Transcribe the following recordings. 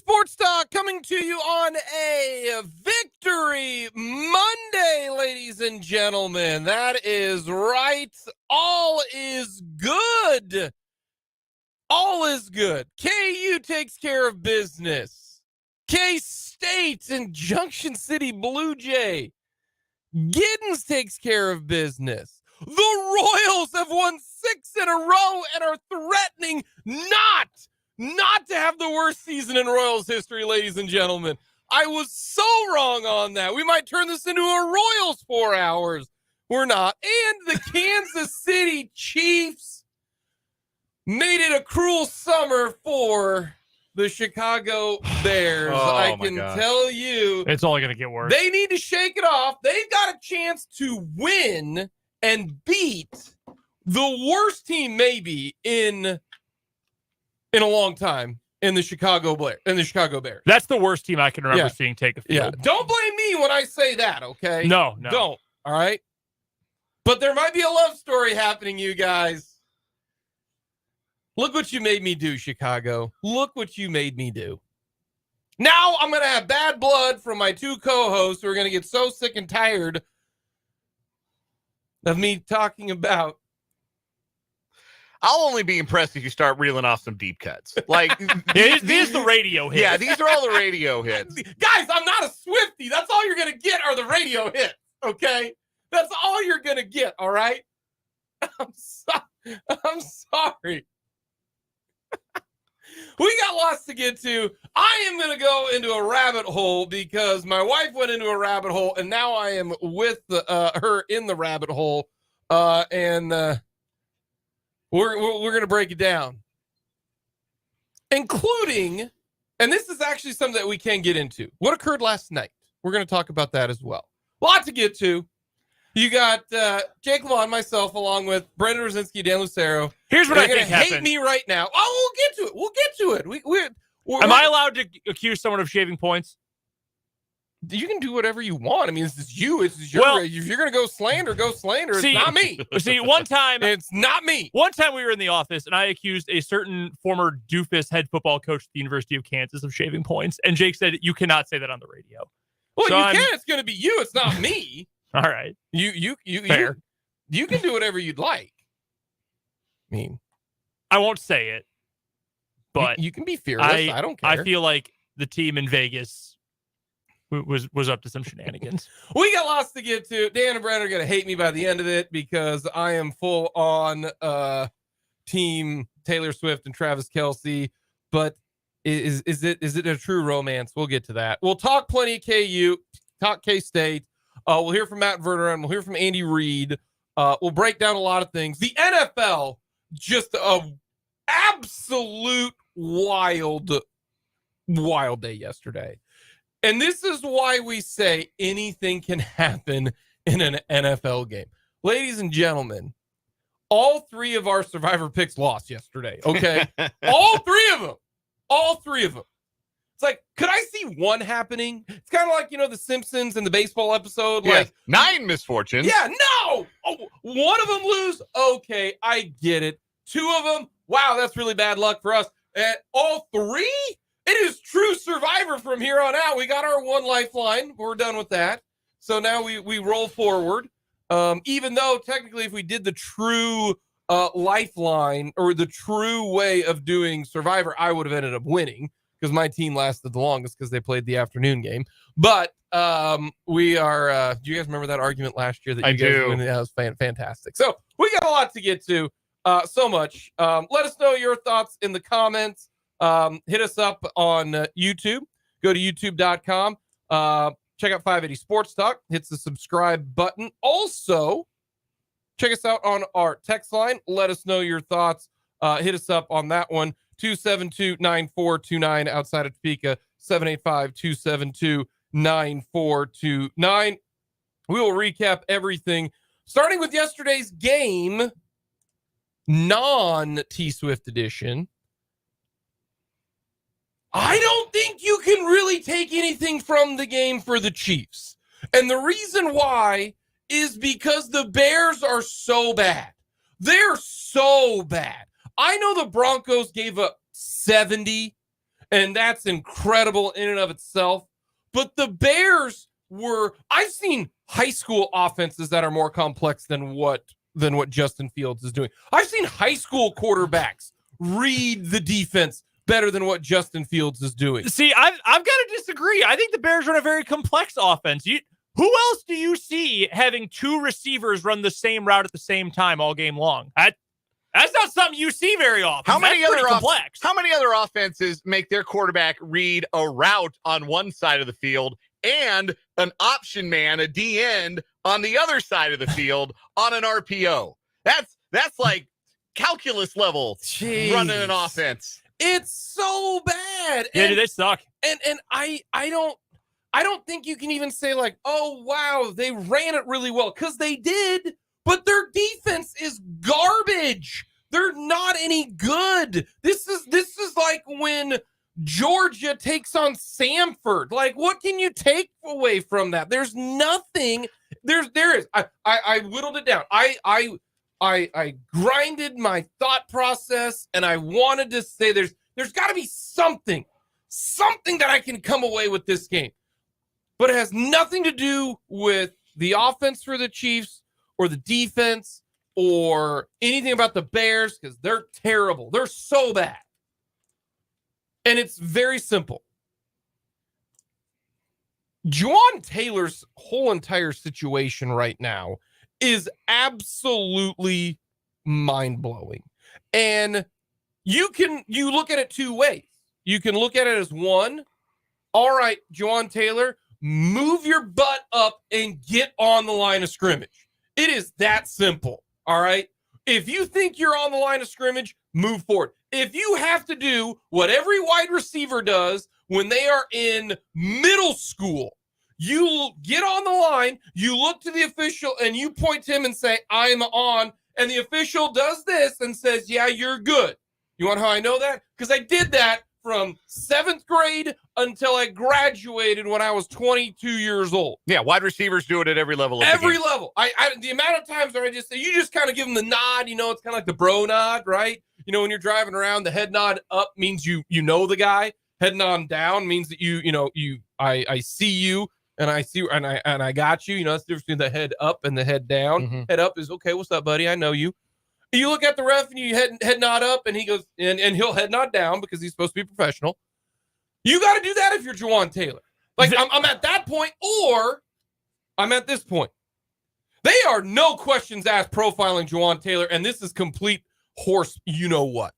Sports Talk coming to you on a Victory Monday, ladies and gentlemen. That is right. All is good. All is good. KU takes care of business. K-State and Junction City Blue Jay. Giddens takes care of business. The Royals have won 6 in a row and are threatening not to have the worst season in Royals history, ladies and gentlemen. I was so wrong on that. We might turn this into a Royals 4 hours. We're not. And the Kansas City Chiefs made it a cruel summer for the Chicago Bears. I can tell you. It's only going to get worse. They need to shake it off. They've got a chance to win and beat the worst team maybe in a long time in the Chicago Bears. That's the worst team I can remember seeing take a field. Yeah. Don't blame me when I say that, okay? No. Don't. All right? But there might be a love story happening, you guys. Look what you made me do, Chicago. Look what you made me do. Now I'm going to have bad blood from my two co-hosts who are going to get so sick and tired of me talking about. I'll only be impressed if you start reeling off some deep cuts. Like these the radio hits. Yeah, these are all the radio hits. Guys, I'm not a Swiftie. That's all you're going to get are the radio hits, okay? That's all you're going to get, all right? I'm sorry. We got lots to get to. I am going to go into a rabbit hole because my wife went into a rabbit hole, and now I am with her in the rabbit hole, and we're going to break it down, including, and this is actually something that we can get into, what occurred last night. We're going to talk about that as well. A lot to get to. You got Jake Lamont, myself, along with Brendan Rosinski, Dan Lucero. Here's what I think happened. happened. Hate me right now. Oh, we'll get to it. We're Am I allowed to accuse someone of shaving points? You can do whatever you want. I mean, this is you. It's your. If you're going to go slander, go slander. It's not me. See, one time. It's not me. One time we were in the office, and I accused a certain former doofus head football coach at the University of Kansas of shaving points. And Jake said, you cannot say that on the radio. Well, so you can. It's going to be you. It's not me. All right. Fair. You can do whatever you'd like. I mean, I won't say it, but you can be fearless. I don't care. I feel like the team in Vegas was up to some shenanigans. We got lots to get to. Dan and Brent are going to hate me by the end of it because I am full on team Taylor Swift and Travis Kelce. But is it a true romance? We'll get to that. We'll talk plenty of KU, talk K-State. We'll hear from Matt Verderame. We'll hear from Andy Reid. We'll break down a lot of things. The NFL, just a absolute wild day yesterday. And this is why we say anything can happen in an NFL game. Ladies and gentlemen, all 3 of our Survivor picks lost yesterday, okay? All 3 of them. All 3 of them. It's like, could I see one happening? It's kind of like, The Simpsons in the baseball episode. Yes. Like 9 misfortunes. Yeah, no. Oh, one of them lose. Okay, I get it. 2 of them. Wow, that's really bad luck for us. And all 3? It is true Survivor from here on out. We got our one lifeline. We're done with that. So now we roll forward. Even though technically if we did the true lifeline or the true way of doing Survivor, I would have ended up winning. Because my team lasted the longest because they played the afternoon game. But we are, do you guys remember that argument last year? I do. That was fantastic. So we got a lot to get to. So much. Let us know your thoughts in the comments. Hit us up on YouTube. Go to youtube.com. Check out 580 Sports Talk. Hit the subscribe button. Also, check us out on our text line. Let us know your thoughts. Hit us up on that one. 272-9429 outside of Topeka, 785-272-9429. We will recap everything, starting with yesterday's game, non-T-Swift edition. I don't think you can really take anything from the game for the Chiefs. And the reason why is because the Bears are so bad. They're so bad. I know the Broncos gave up 70 And that's incredible in and of itself. But the Bears I've seen high school offenses that are more complex than what Justin Fields is doing. I've seen high school quarterbacks read the defense better than what Justin Fields is doing. See, I've got to disagree. I think the Bears run a very complex offense. Who else do you see having two receivers run the same route at the same time all game long? That's not something you see very often. How many other offenses make their quarterback read a route on one side of the field and an option man, a D end, on the other side of the field on an RPO? That's like calculus level running an offense. It's so bad. Yeah, dude, they suck. And I don't think you can even say like, oh wow, they ran it really well, because they did, but their defense is garbage. They're not any good. This is like when Georgia takes on Samford. Like, what can you take away from that? There's nothing. There is. I whittled it down. I grinded my thought process, and I wanted to say there's got to be something that I can come away with this game. But it has nothing to do with the offense for the Chiefs or the defense or anything about the Bears, because they're terrible. They're so bad. And it's very simple. Juwan Taylor's whole entire situation right now is absolutely mind-blowing. And you look at it two ways. You can look at it as one, all right, Juwan Taylor, move your butt up and get on the line of scrimmage. It is that simple, all right? If you think you're on the line of scrimmage, move forward. If you have to do what every wide receiver does when they are in middle school, you get on the line, you look to the official, and you point to him and say, I'm on, and the official does this and says, yeah, you're good. You want how I know that? Because I did that from 7th grade until I graduated when I was 22 years old. Yeah, wide receivers do it at every level. Every level. The amount of times where I just say, you just kind of give them the nod, it's kind of like the bro nod, right? When you're driving around, the head nod up means you know the guy. Head nod down means that I see you and I see and I got you. That's the difference between the head up and the head down. Mm-hmm. Head up is okay, what's up, buddy? I know you. You look at the ref and you head nod up, and he goes and he'll head nod down because he's supposed to be professional. You got to do that if you're Juwan Taylor. Like I'm at that point, or I'm at this point. They are no questions asked profiling Juwan Taylor, and this is complete horse. You know what?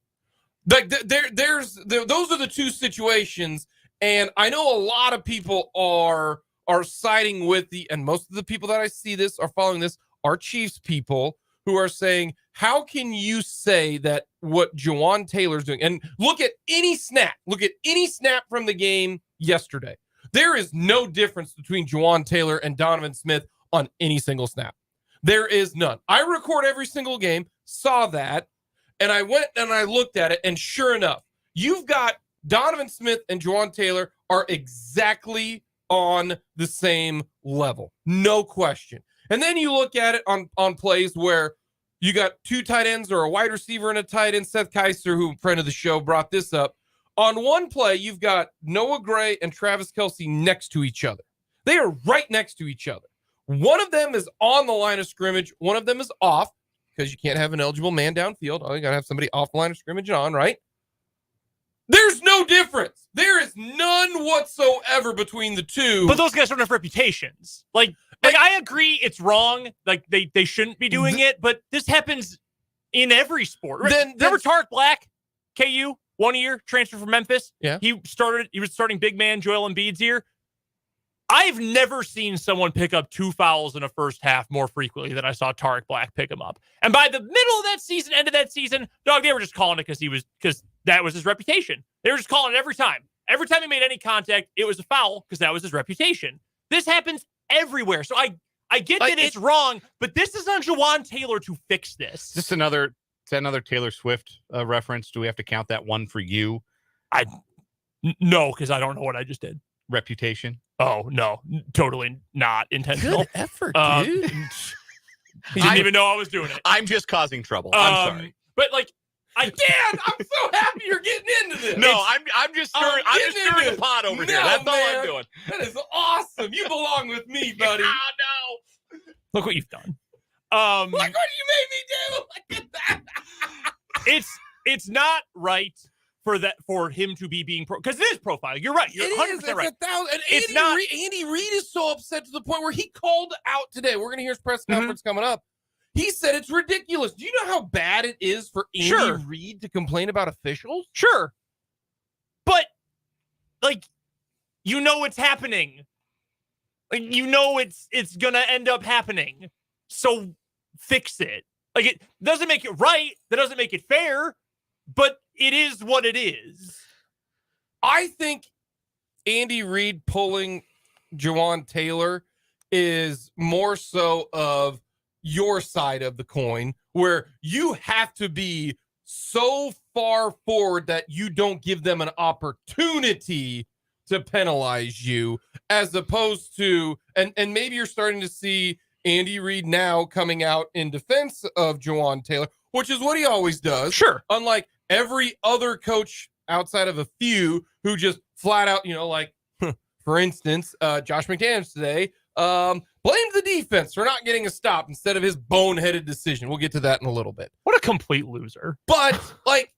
Like those are the two situations, and I know a lot of people are siding with and most of the people that I see this are following this are Chiefs people who are saying, how can you say that what Juwan Taylor's doing? And look at any snap from the game yesterday. There is no difference between Juwan Taylor and Donovan Smith on any single snap. There is none. I record every single game, saw that, and I went and I looked at it, and sure enough, you've got Donovan Smith and Juwan Taylor are exactly on the same level. No question. And then you look at it on plays where you got two tight ends or a wide receiver and a tight end. Seth Keister, who friend of the show, brought this up. On one play, you've got Noah Gray and Travis Kelce next to each other. They are right next to each other. One of them is on the line of scrimmage. One of them is off, because you can't have an eligible man downfield. Oh, you got to have somebody off the line of scrimmage and on, right? There's no difference. There is none whatsoever between the two. But those guys don't have reputations. Like I agree it's wrong. Like they shouldn't be doing it, but this happens in every sport. Remember Tarek Black, KU, 1 year, transfer from Memphis? Yeah. He was starting big man Joel Embiid's year. I've never seen someone pick up 2 fouls in a first half more frequently than I saw Tarek Black pick them up. And by the middle of that season, end of that season, they were just calling it because that was his reputation. They were just calling it every time. Every time he made any contact, it was a foul because that was his reputation. This happens everywhere. So I get that it's wrong, but this is on Juwan Taylor to fix this. Is this another Taylor Swift reference? Do we have to count that one for you? No, because I don't know what I just did. Reputation? Oh, no, totally not intentional. Good effort, dude. He didn't even know I was doing it. I'm just causing trouble. I'm sorry. But Dan, I'm so happy you're getting into this. No, I'm just stirring the pot over here. That's all I'm doing. That is awesome. You belong with me, buddy. Oh, no. Look what you've done. Look what you made me do. Look at that. It's not right for him to be being because it is profiling. You're right. You're 100% right. And Andy Reid is so upset to the point where he called out today. We're going to hear his press conference coming up. He said it's ridiculous. Do you know how bad it is for Andy Reid to complain about officials? Sure. But, like, you know it's happening. Like, you know it's going to end up happening. So fix it. Like, it doesn't make it right. That doesn't make it fair. But it is what it is. I think Andy Reid pulling Jawaan Taylor is more so of your side of the coin, where you have to be so far forward that you don't give them an opportunity to penalize you, as opposed to, and maybe you're starting to see Andy Reid now coming out in defense of Jawaan Taylor, which is what he always does. Sure. Unlike every other coach outside of a few who just flat out, like, for instance, Josh McDaniels today, blamed the defense for not getting a stop instead of his boneheaded decision. We'll get to that in a little bit. What a complete loser. But, like,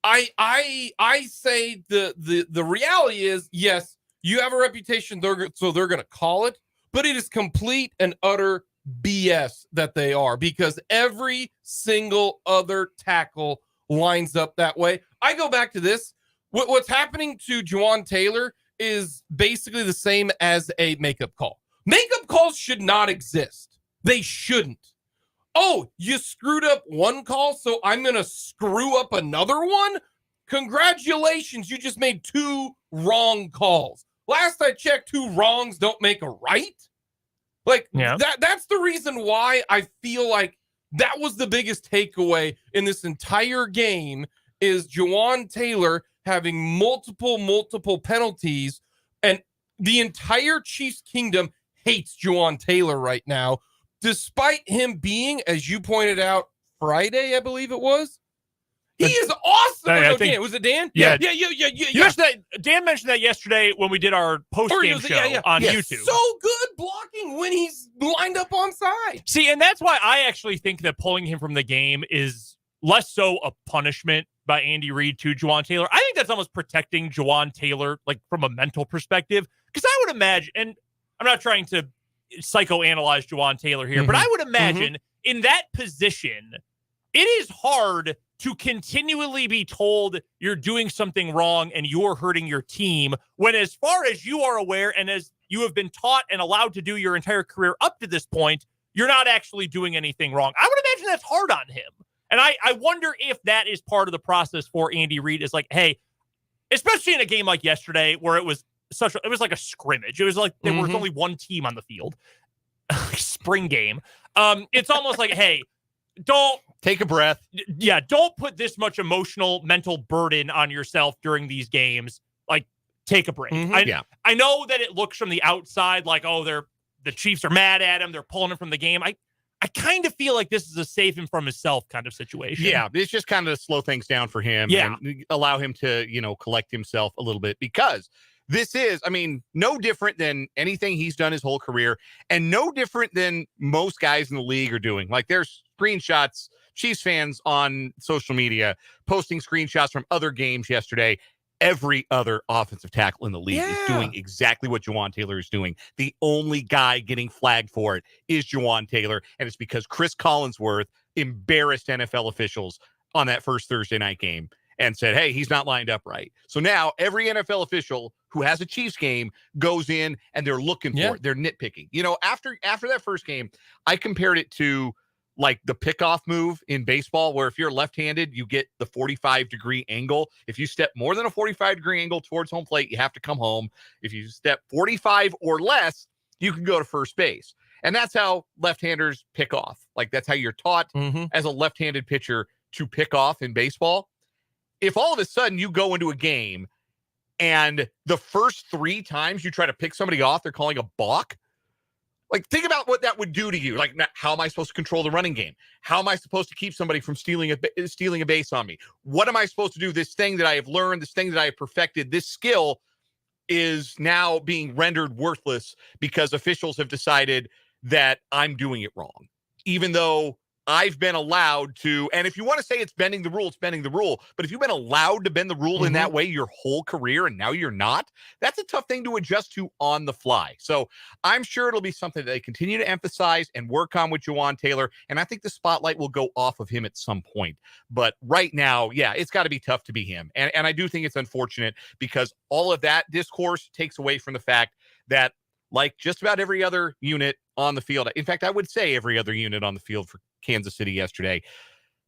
I say the reality is, yes, you have a reputation, so they're going to call it, but it is complete and utter BS that they are, because every single other tackle lines up that way. I go back to this. What's happening to Jawaan Taylor is basically the same as a makeup call. Makeup calls should not exist. They shouldn't. Oh, you screwed up one call, so I'm going to screw up another one? Congratulations, you just made 2 wrong calls. Last I checked, 2 wrongs don't make a right. Like, that's the reason why I feel like that was the biggest takeaway in this entire game, is Jawaan Taylor having multiple penalties, and the entire Chiefs kingdom hates Jawaan Taylor right now, despite him being, as you pointed out, Friday, I believe it was. He is awesome. Was it Dan? Yeah. Dan mentioned that yesterday when we did our post-game show on YouTube. So good blocking when he's lined up on side. See, and that's why I actually think that pulling him from the game is less so a punishment by Andy Reid to Jawaan Taylor. I think that's almost protecting Jawaan Taylor, like, from a mental perspective. Because I would imagine, and I'm not trying to psychoanalyze Jawaan Taylor here, but I would imagine in that position, it is hard to continually be told you're doing something wrong and you're hurting your team, when, as far as you are aware and as you have been taught and allowed to do your entire career up to this point, you're not actually doing anything wrong. I would imagine that's hard on him. And I wonder if that is part of the process for Andy Reid, is like, hey, especially in a game like yesterday where it was like a scrimmage. It was like there was only one team on the field. Spring game. It's almost like, hey, don't take a breath. Yeah, don't put this much emotional, mental burden on yourself during these games. Like, take a break. I know that it looks from the outside like, oh, the Chiefs are mad at him. They're pulling him from the game. I kind of feel like this is a save him from himself kind of situation. Yeah, it's just kind of to slow things down for him and allow him to, collect himself a little bit, because this is, no different than anything he's done his whole career, and no different than most guys in the league are doing. Like, there's screenshots, Chiefs fans on social media posting screenshots from other games yesterday. Every other offensive tackle in the league is doing exactly what Jawaan Taylor is doing. The only guy getting flagged for it is Jawaan Taylor, and it's because Chris Collinsworth embarrassed NFL officials on that first Thursday night game and said, hey, he's not lined up right. So now every NFL official who has a Chiefs game goes in and they're looking for it. They're nitpicking. After that first game, I compared it to, like, the pickoff move in baseball, where if you're left-handed, you get the 45-degree angle. If you step more than a 45-degree angle towards home plate, you have to come home. If you step 45 or less, you can go to first base. And that's how left-handers pick off. Like, that's how you're taught as a left-handed pitcher to pick off in baseball. If all of a sudden you go into a game and the first 3 times you try to pick somebody off, they're calling a balk, Like, think about what that would do to you. Like, how am I supposed to control the running game? How am I supposed to keep somebody from stealing a base on me? What am I supposed to do? This thing that I have learned, this thing that I have perfected, this skill is now being rendered worthless because officials have decided that I'm doing it wrong, even though I've been allowed to. And if you want to say it's bending the rule, it's bending the rule. But if you've been allowed to bend the rule in that way your whole career and now you're not, that's a tough thing to adjust to on the fly. So I'm sure it'll be something that they continue to emphasize and work on with Juwan Taylor. And I think the spotlight will go off of him at some point. But right now, yeah, it's got to be tough to be him. And I do think it's unfortunate because all of that discourse takes away from the fact that, like just about every other unit on the field, in fact, I would say every other unit on the field for Kansas City yesterday,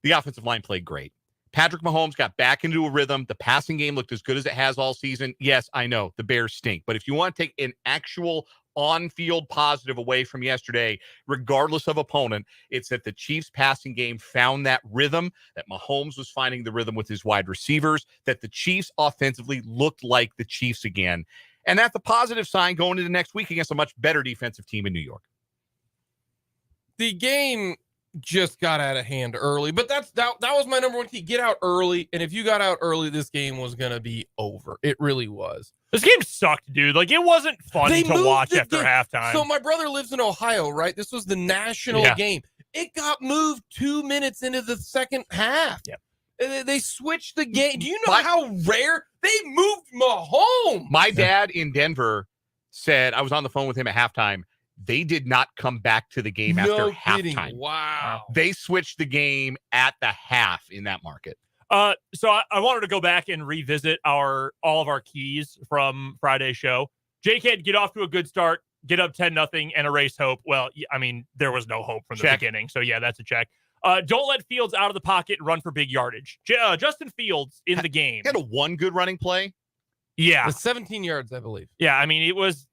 the offensive line played great. Patrick Mahomes got back into a rhythm. The passing game looked as good as it has all season. Yes, I know the Bears stink, but if you want to take an actual on-field positive away from yesterday, regardless of opponent, it's that the Chiefs passing game found that rhythm, that Mahomes was finding the rhythm with his wide receivers, that the Chiefs offensively looked like the Chiefs again. And that's a positive sign going into next week against a much better defensive team in New York. The game just got out of hand early, but that was my number one key. Get out early, and if you got out early, this game was going to be over. It really was. This game sucked, dude. Like, it wasn't fun to watch after halftime. So my brother lives in Ohio, right? This was the national game. It got moved 2 minutes into the second half. Yep. They switched the game. Do you know how rare they moved Mahomes? My dad in Denver said, I was on the phone with him at halftime, they did not come back to the game after halftime. Wow. They switched the game at the half in that market. So I wanted to go back and revisit all of our keys from Friday's show. Jake had get off to a good start, get up 10-0 and erase hope. Well, I mean, there was no hope from the beginning. So yeah, that's a check. Don't let Fields out of the pocket and run for big yardage. Justin Fields in the game. He had one good running play. Yeah. With 17 yards, I believe. Yeah, I mean, he was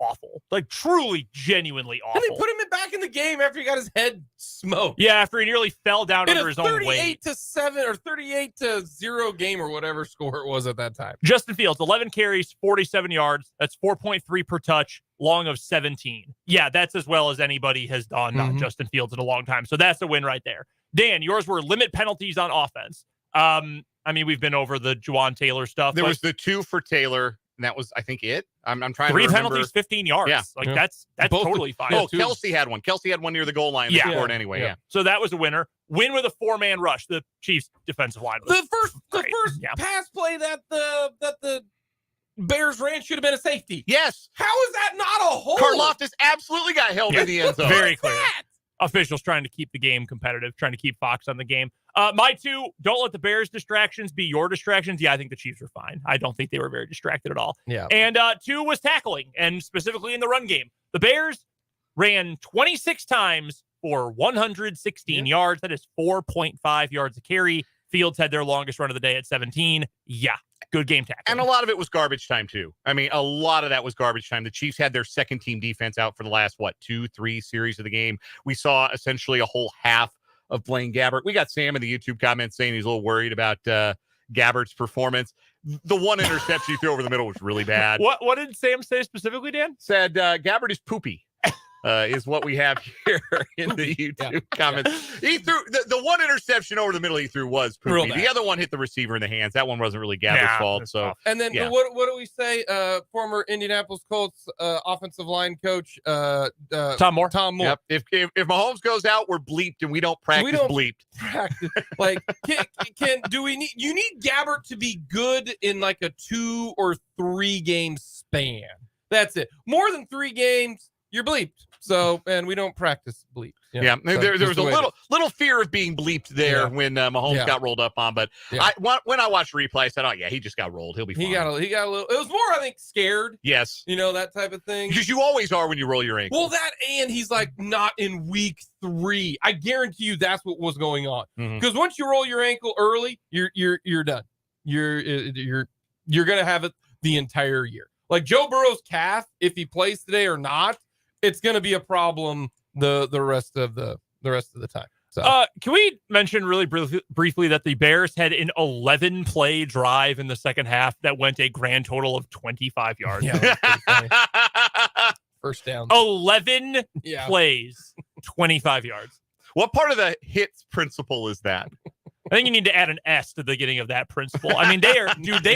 awful. Like, truly, genuinely awful. And they put him back in the game after he got his head smoked. Yeah, after he nearly fell down under his own weight. 38-7 or 38-0 game or whatever score it was at that time. Justin Fields, 11 carries, 47 yards. That's 4.3 per touch, long of 17. Yeah, that's as well as anybody has done on Justin Fields in a long time. So that's a win right there. Dan, yours were limit penalties on offense. I mean, we've been over the Juwan Taylor stuff. There was the 2 for Taylor. And that was, I think, it. I'm trying to remember. 3 penalties, 15 yards. Yeah. Like, that's totally fine. Oh, Kelsey had one. Kelsey had one near the goal line. They scored anyway. Yeah. So that was a winner. Win with a 4-man rush. The Chiefs' defensive line was the first pass play that the Bears ran should have been a safety. Yes. How is that not a hold? Karlaftis absolutely got held in the end zone. Very clear. Officials trying to keep the game competitive, trying to keep Fox on the game. My 2, don't let the Bears' distractions be your distractions. Yeah, I think the Chiefs were fine. I don't think they were very distracted at all. Yeah. And 2 was tackling, and specifically in the run game. The Bears ran 26 times for 116 yards. That is 4.5 yards a carry. Fields had their longest run of the day at 17. Yeah, good game tackling. And a lot of it was garbage time, too. I mean, a lot of that was garbage time. The Chiefs had their second-team defense out for the last, 2-3 series of the game. We saw essentially a whole half of Blaine Gabbert. We got Sam in the YouTube comments saying he's a little worried about Gabbert's performance. The one interception he threw over the middle was really bad. What did Sam say specifically, Dan? Said Gabbert is poopy. Is what we have here in the YouTube comments. He threw the one interception over the middle he threw was poopy. The other one hit the receiver in the hands. That one wasn't really Gabbert's fault. So and then what do we say? Former Indianapolis Colts offensive line coach Tom Moore. Yep. If Mahomes goes out, we're bleeped and we don't practice bleeped. Practice. Like you need Gabbert to be good in like a 2 or 3 game span. That's it. More than 3 games, you're bleeped. So, and we don't practice bleep. Yeah, so there was a little fear of being bleeped there when Mahomes got rolled up on. But when I watched replay, I said, "Oh yeah, he just got rolled. He'll be fine." He got a little. It was more, I think, scared. Yes, that type of thing. Because you always are when you roll your ankle. Well, that and he's like not in week 3. I guarantee you that's what was going on. Because once you roll your ankle early, you're done. You're gonna have it the entire year. Like Joe Burrow's calf, if he plays today or not, it's going to be a problem the rest of the time. So, can we mention really briefly that the Bears had an 11-play drive in the second half that went a grand total of 25 yards? first down. 11 Yeah. plays, 25 yards. What part of the hits principle is that? I think you need to add an S to the beginning of that principle. I mean, they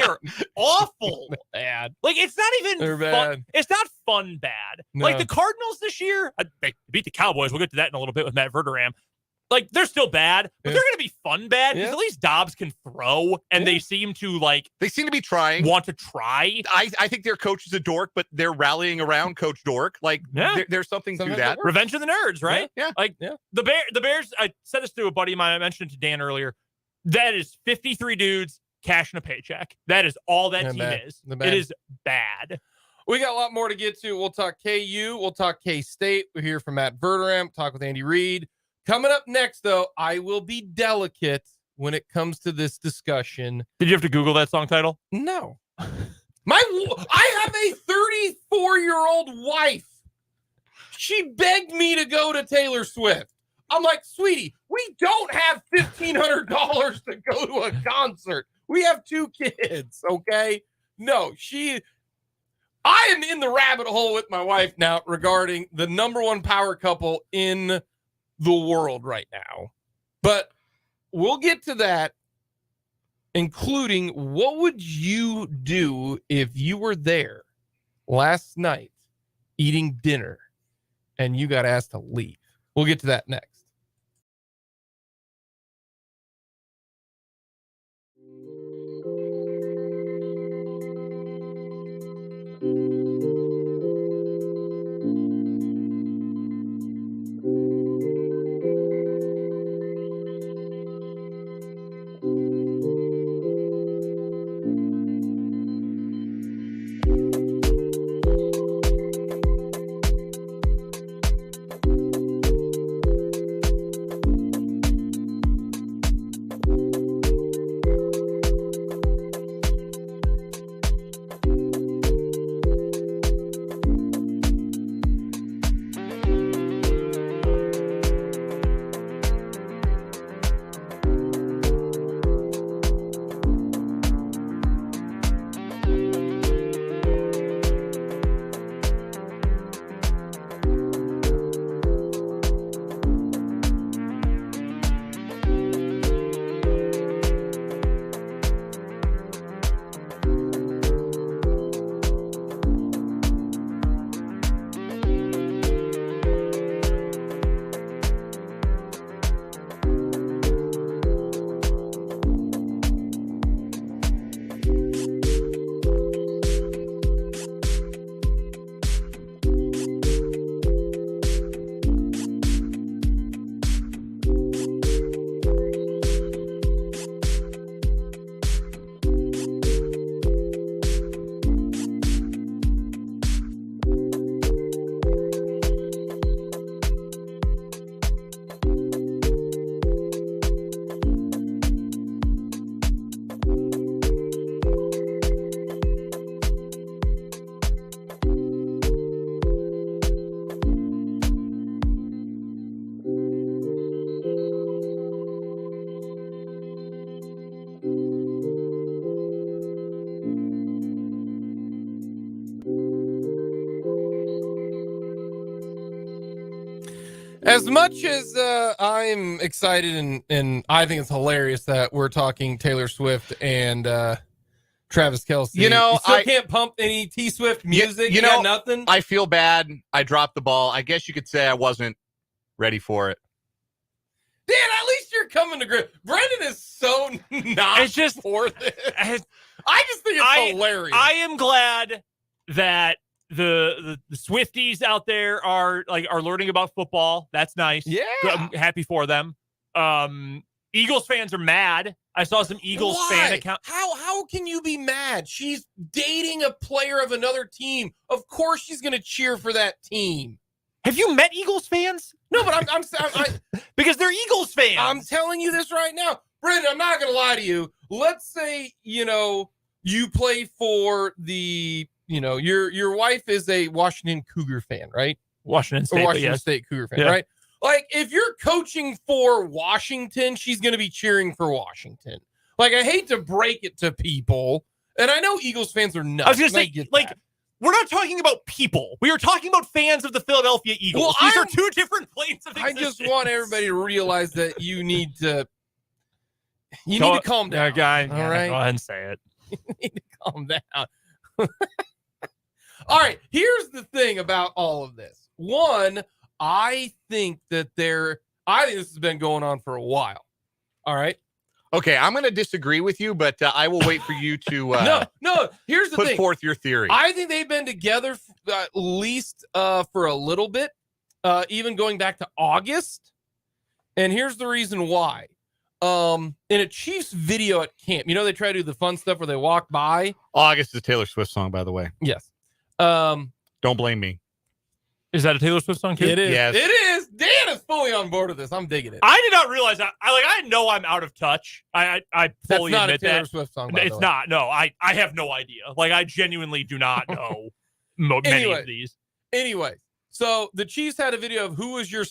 are awful. Bad. Like, it's not even They're fun. bad. It's not fun bad. No. Like, the Cardinals this year, they beat the Cowboys. We'll get to that in a little bit with Matt Verderame. Like, they're still bad, but they're going to be fun bad because at least Dobbs can throw, and they seem to, like... They seem to be trying. Want to try. I think their coach is a dork, but they're rallying around Coach Dork. Like, there's something to that. Revenge of the Nerds, right? Yeah. Like, the Bears, I said this to a buddy of mine. I mentioned it to Dan earlier. That is 53 dudes cashing a paycheck. That is all that team is. It is bad. We got a lot more to get to. We'll talk KU. We'll talk K-State. We'll hear from Matt Verderame. Talk with Andy Reid. Coming up next, though, I will be delicate when it comes to this discussion. Did you have to Google that song title? No. I have a 34-year-old wife. She begged me to go to Taylor Swift. I'm like, sweetie, we don't have $1,500 to go to a concert. We have 2 kids, okay? No, I am in the rabbit hole with my wife now regarding the number one power couple in the world right now. But we'll get to that, including what would you do if you were there last night eating dinner and you got asked to leave? We'll get to that next. As much as I'm excited and I think it's hilarious that we're talking Taylor Swift and Travis Kelce. You know, I can't pump any T Swift music. You got nothing. I feel bad. I dropped the ball. I guess you could say I wasn't ready for it. Dan, at least you're coming to grip. Brendan is so not it's just for this. I just think it's hilarious. I am glad that the Swifties out there are learning about football. That's nice. Yeah. I'm happy for them. Eagles fans are mad. I saw some Eagles fan account. How can you be mad? She's dating a player of another team. Of course she's going to cheer for that team. Have you met Eagles fans? No, but I'm because they're Eagles fans. I'm telling you this right now. Brendan, I'm not going to lie to you. Let's say, you play for your wife is a Washington Cougar fan, right? Washington State Cougar fan, right? Like, if you're coaching for Washington, she's going to be cheering for Washington. Like, I hate to break it to people, and I know Eagles fans are nuts. I was going to say, we're not talking about people. We are talking about fans of the Philadelphia Eagles. Well, These are two different planes of I existence. just want everybody to realize that you need to calm down. Guy, all right? Go ahead and say it. You need to calm down. All right, here's the thing about all of this. One, I think this has been going on for a while. All right? Okay, I'm going to disagree with you, but I will wait for you to no. Here's the put thing. forth your theory. I think they've been together at least for a little bit, even going back to August. And here's the reason why. In a Chiefs video at camp, they try to do the fun stuff where they walk by. August is a Taylor Swift song, by the way. Yes. Don't blame me. Is that a Taylor Swift song too? It is. Yes. It is. Dan is fully on board with this. I'm digging it. I did not realize that. I know I'm out of touch. I fully That's not admit a Taylor that. Swift song. It's not. No, I have no idea. Like, I genuinely do not know many of these. Anyway, so the Chiefs had a video of who was your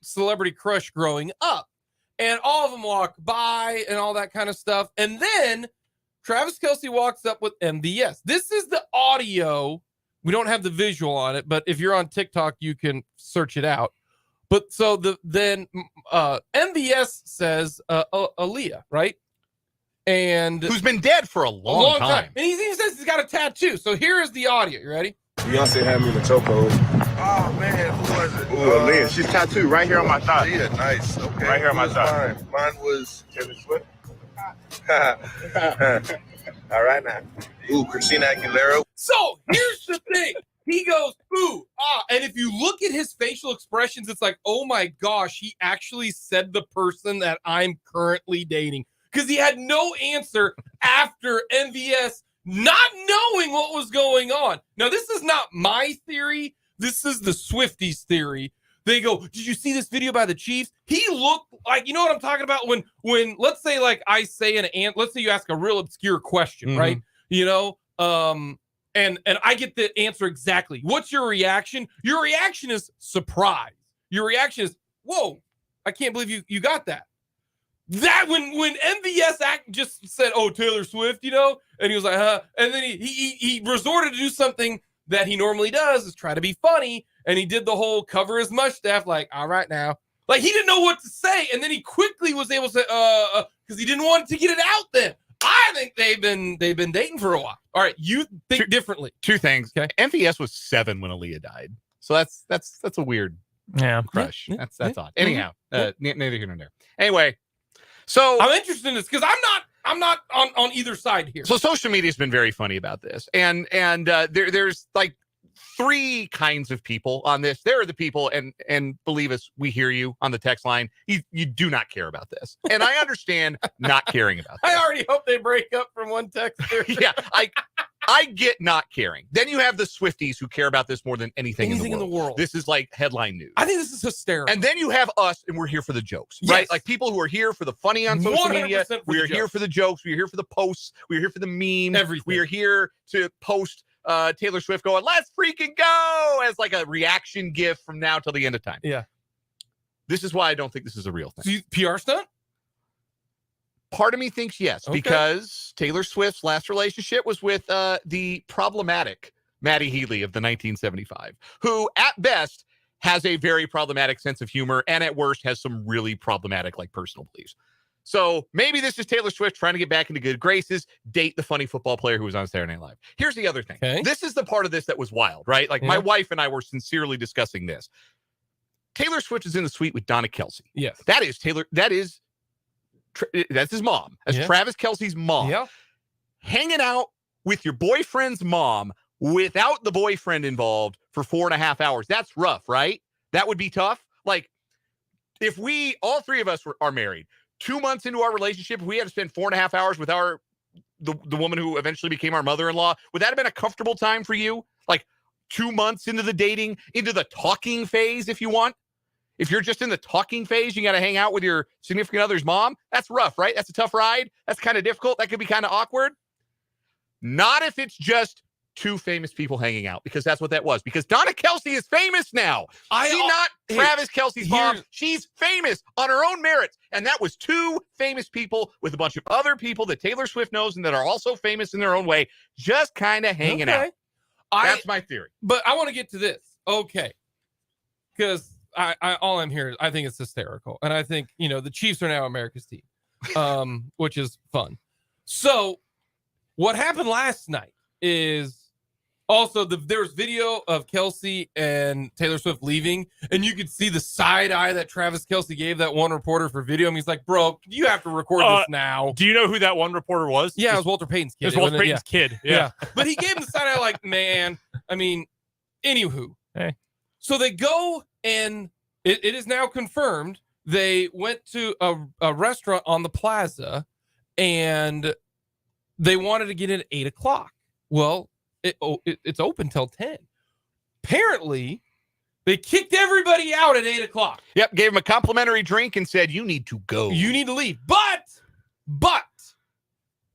celebrity crush growing up, and all of them walk by and all that kind of stuff. And then Travis Kelce walks up with MVS. This is the audio. We don't have the visual on it, but if you're on TikTok, you can search it out. But so then MVS says Aaliyah, right? And who's been dead for a long time. And he even says he's got a tattoo. So here is the audio. You ready? Beyonce had me in the chokehold. Oh man, who was it? Ooh, Aaliyah. She's tattooed right here on my thigh. Yeah, nice. Okay. Right here on my Who was thigh. Mine was Taylor Swift. all right now. Ooh, Christina Aguilera. So here's the thing. He goes, ooh, and if you look at his facial expressions, it's like, oh my gosh, he actually said the person that I'm currently dating. Because he had no answer after MVS not knowing what was going on. Now, this is not my theory. This is the Swifties' theory. They go, did you see this video by the Chiefs? He looked like, you know what I'm talking about? When let's say, like, I say let's say you ask a real obscure question, right? And I get the answer exactly. What's your reaction? Your reaction is surprise. Your reaction is, whoa, I can't believe you got that. That when MVS just said, oh, Taylor Swift, and he was like, huh, and then he resorted to do something that he normally does, is try to be funny, and he did the whole cover his mustache, like, all right now. Like, he didn't know what to say, and then he quickly was able to say, because he didn't want to get it out then. I think they've been dating for a while. All right, you think differently. Two things. Okay. MVS was 7 when Aaliyah died, so that's a weird crush. Yeah, that's odd. Anyhow, neither here nor there. Anyway, so I'm interested in this because I'm not on either side here. So social media has been very funny about this, and there's like 3 kinds of people on this. There are the people, and believe us, we hear you on the text line. You do not care about this, and I understand not caring about this. I already hope they break up from one texter. Yeah, I get not caring. Then you have the Swifties who care about this more than anything in the world. This is like headline news. I think this is hysterical. And then you have us, and we're here for the jokes, Yes. right? Like people who are here for the funny on social media. We are here jokes. for the jokes. We are here for the posts. We are here for the memes. Everything. We are here to post Taylor Swift going, let's freaking go, as like a reaction gif from now till the end of time. Yeah. This is why I don't think this is a real thing. PR stunt? Part of me thinks yes, Okay. because Taylor Swift's last relationship was with the problematic Maddie Healy of the 1975, who at best has a very problematic sense of humor and at worst has some really problematic like personal beliefs. So maybe this is Taylor Swift trying to get back into good graces, date the funny football player who was on Saturday Night Live. Here's the other thing. Okay. This is the part of this that was wild, right? Like my wife and I were sincerely discussing this. Taylor Swift is in the suite with Donna Kelce. Yes. That's his mom. That's Yeah. Travis Kelce's mom. Yeah. Hanging out with your boyfriend's mom without the boyfriend involved for 4.5 hours. That's rough, right? That would be tough. Like, if all 3 of us are married, 2 months into our relationship, if we had to spend 4.5 hours with the woman who eventually became our mother-in-law, would that have been a comfortable time for you? Like 2 months into the dating, into the talking phase, if you want? If you're just in the talking phase, you got to hang out with your significant other's mom. That's rough, right? That's a tough ride. That's kind of difficult. That could be kind of awkward. Not if it's just 2 famous people hanging out, because that's what that was. Because Donna Kelce is famous now. She's not Travis Kelce's mom. She's famous on her own merits. And that was 2 famous people with a bunch of other people that Taylor Swift knows and that are also famous in their own way, just kind of hanging out. That's my theory. But I want to get to this. Okay. Because all I'm hearing, I think it's hysterical. And I think, the Chiefs are now America's team, which is fun. So what happened last night is also there was video of Kelsey and Taylor Swift leaving, and you could see the side eye that Travis Kelsey gave that one reporter for video. And he's like, bro, you have to record this now. Do you know who that one reporter was? Yeah, it was Walter Payton's kid. It was Walter Payton's kid. Yeah. But he gave him the side eye like, man, anywho. Hey. So they go, and it is now confirmed. They went to a restaurant on the plaza, and they wanted to get in at 8 o'clock. Well, it's open till 10. Apparently, they kicked everybody out at 8 o'clock. Yep, gave him a complimentary drink and said, you need to go. You need to leave. But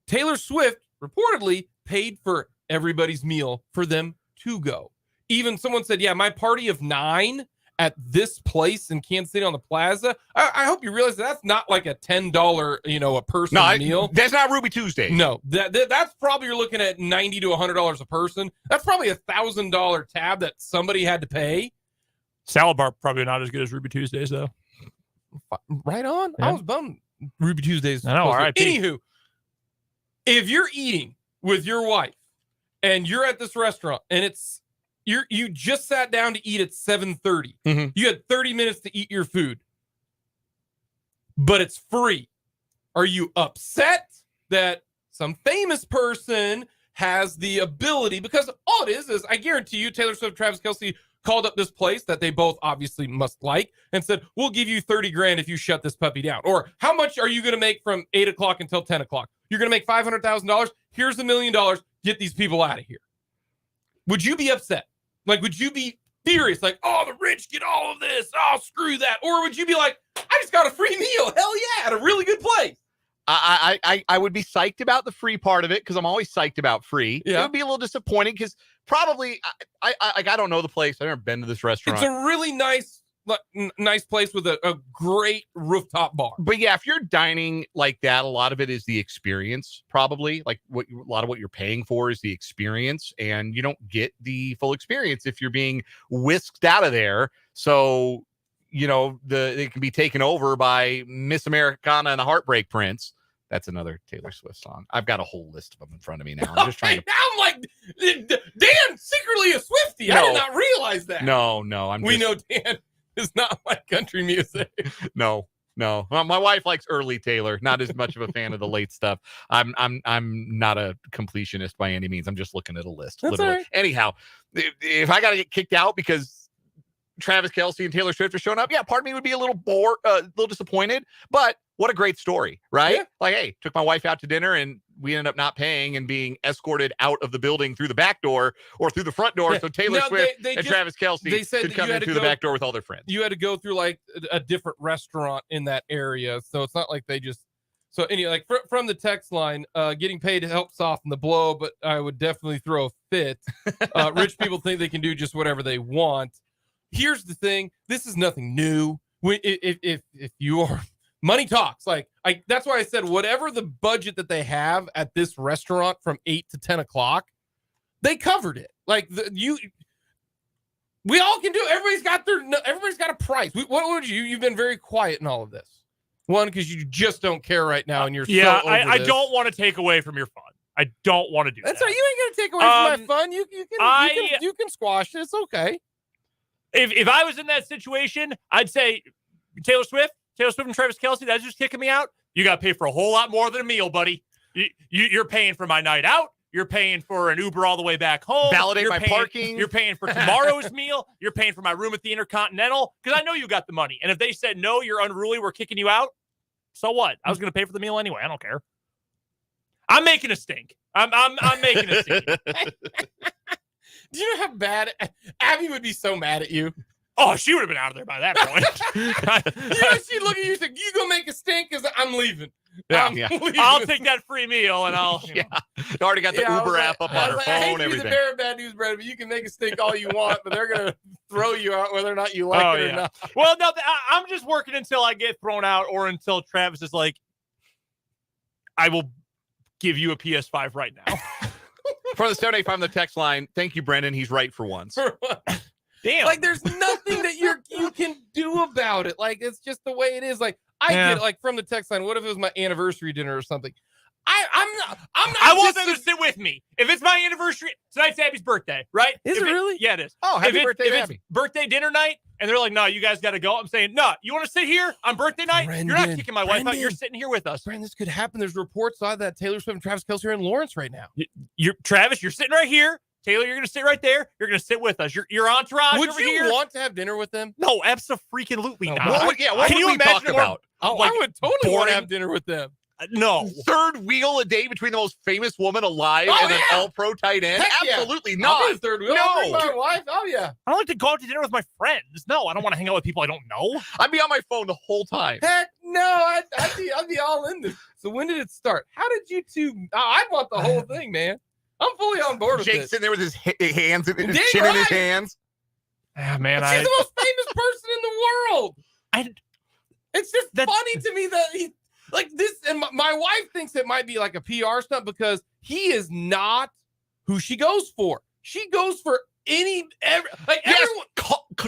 Taylor Swift reportedly paid for everybody's meal for them to go. Even someone said, yeah, my party of 9 at this place in Kansas City on the plaza. I hope you realize that's not like a $10, a person meal. That's not Ruby Tuesday. No, that's probably, you're looking at $90 to $100 a person. That's probably $1,000 tab that somebody had to pay. Salad bar probably not as good as Ruby Tuesdays though. Right on. Yeah. I was bummed. Ruby Tuesdays. I know. All right. Anywho, if you're eating with your wife and you're at this restaurant and you just sat down to eat at 7:30. Mm-hmm. You had 30 minutes to eat your food, but it's free. Are you upset that some famous person has the ability? Because all it is I guarantee you, Taylor Swift, Travis Kelsey called up this place that they both obviously must like and said, we'll give you 30 grand if you shut this puppy down. Or how much are you going to make from 8 o'clock until 10 o'clock? You're going to make $500,000. Here's $1 million. Get these people out of here. Would you be upset? Like, would you be furious? Like, oh, the rich get all of this. Oh, screw that. Or would you be like, I just got a free meal. Hell yeah, at a really good place. I would be psyched about the free part of it because I'm always psyched about free. Yeah. It would be a little disappointing because probably I don't know the place. I've never been to this restaurant. It's a really nice place with a great rooftop bar. But yeah, if you're dining like that, a lot of it is the experience, probably. Like a lot of what you're paying for is the experience, and you don't get the full experience if you're being whisked out of there. So, it can be taken over by Miss Americana and the Heartbreak Prince. That's another Taylor Swift song. I've got a whole list of them in front of me now. I'm just trying to. I'm like, Dan secretly a Swiftie. No. I did not realize that. No. We know Dan is not like country music. No. Well, my wife likes early Taylor. Not as much of a fan of the late stuff. I'm not a completionist by any means. I'm just looking at a list. That's literally. right. Anyhow, if I got to get kicked out because Travis Kelsey and Taylor Swift are showing up, yeah, part of me would be a little bored, a little disappointed. But what a great story, right? Yeah. Like, hey, took my wife out to dinner and we ended up not paying and being escorted out of the building through the back door or through the front door. Yeah. So Taylor Swift and Travis Kelsey could come in through the back door with all their friends. You had to go through like a different restaurant in that area. So it's not like they just. So anyway, like from the text line, getting paid to help soften the blow, but I would definitely throw a fit. Rich people think they can do just whatever they want. Here's the thing. This is nothing new. If you are, money talks. That's why I said whatever the budget that they have at this restaurant from 8 to 10 o'clock, they covered it. We all can do it. Everybody's got a price. What would you've been very quiet in all of this. One, because you just don't care right now, and you're I don't want to take away from your fun. I don't want to do that. That's right. You ain't gonna take away from my fun. You can squash it. It's okay. If I was in that situation, I'd say Taylor Swift and Travis Kelsey, that's just kicking me out. You got to pay for a whole lot more than a meal, buddy. You're paying for my night out. You're paying for an Uber all the way back home. Validate my parking. You're paying for tomorrow's meal. You're paying for my room at the Intercontinental because I know you got the money. And if they said, no, you're unruly, we're kicking you out, so what? I was going to pay for the meal anyway. I don't care. I'm making a stink. I'm making a stink. Do you know how bad Abby would be so mad at you? Oh, she would have been out of there by that point. She'd look at you and say, you go make a stink because I'm leaving. Yeah. Leaving. I'll take that free meal and I'll. Yeah. You already got the Uber app up on her phone, I hate to be everything. the bearer of bad news, Brad, but you can make a stink all you want, but they're going to throw you out whether or not you like it or not. Well, no, I'm just working until I get thrown out or until Travis is like, I will give you a PS5 right now. From the 785 on the text line, thank you, Brendan. He's right for once. Damn. Like, there's nothing that you can do about it. Like, it's just the way it is. Like, I get it. Like, from the text line, what if it was my anniversary dinner or something? I'm not. I want them to sit with me. If it's my anniversary, tonight's Abby's birthday, right? Is it really? Yeah, it is. Oh, happy birthday, if Abby. it's birthday dinner night, and they're like, no, you guys got to go. I'm saying, no, you want to sit here on birthday night? You're not Brendan, kicking my wife out. You're sitting here with us. Brandon, this could happen. There's reports on that Taylor Swift and Travis Kelce are in Lawrence right now. Travis, you're sitting right here. Taylor, you're going to sit right there. You're going to sit with us. Your entourage Would over you here. want to have dinner with them? No, absolutely No, not. What Can would you we imagine talk a more- about? Oh, like, I would totally want boring- to have dinner with them. No. Third wheel a day between the most famous woman alive Oh, and an yeah. all-pro tight end? Heck yeah. Absolutely I'll not. be the third wheel. No. I'll bring my wife. Oh, yeah. I don't like to go out to dinner with my friends. No, I don't want to hang out with people I don't know. I'd be on my phone the whole time. Heck no. I'd be all in this. So when did it start? How did you two? I'd want the whole thing, man. I'm fully on board with Jake's this. sitting there with his hands, his Damn chin in his right. hands. Ah, man, She's the most famous person in the world. It's just funny to me that he like this, and my wife thinks it might be like a PR stunt because he is not who she goes for. She goes for everyone.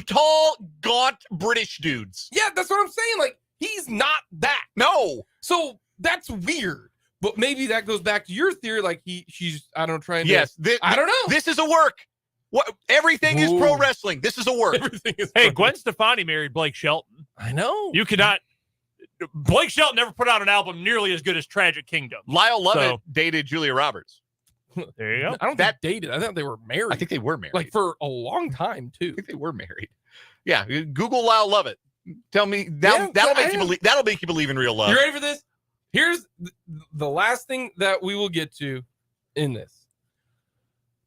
Tall, gaunt British dudes. Yeah, that's what I'm saying. Like, he's not that. No. So that's weird. But maybe that goes back to your theory. Like she's I don't know, trying to. Yes. I don't know. This is a work. What? Everything is pro wrestling. This is a work. Everything is. Hey, Gwen Stefani married Blake Shelton. I know. You cannot. Blake Shelton never put out an album nearly as good as Tragic Kingdom. Lyle Lovett dated Julia Roberts. There you go. I don't think they dated. I thought they were married. I think they were married. Like for a long time too. I think they were married. Yeah. Google Lyle Lovett. Tell me that'll make you believe. That'll make you believe in real love. You ready for this? Here's the last thing that we will get to in this.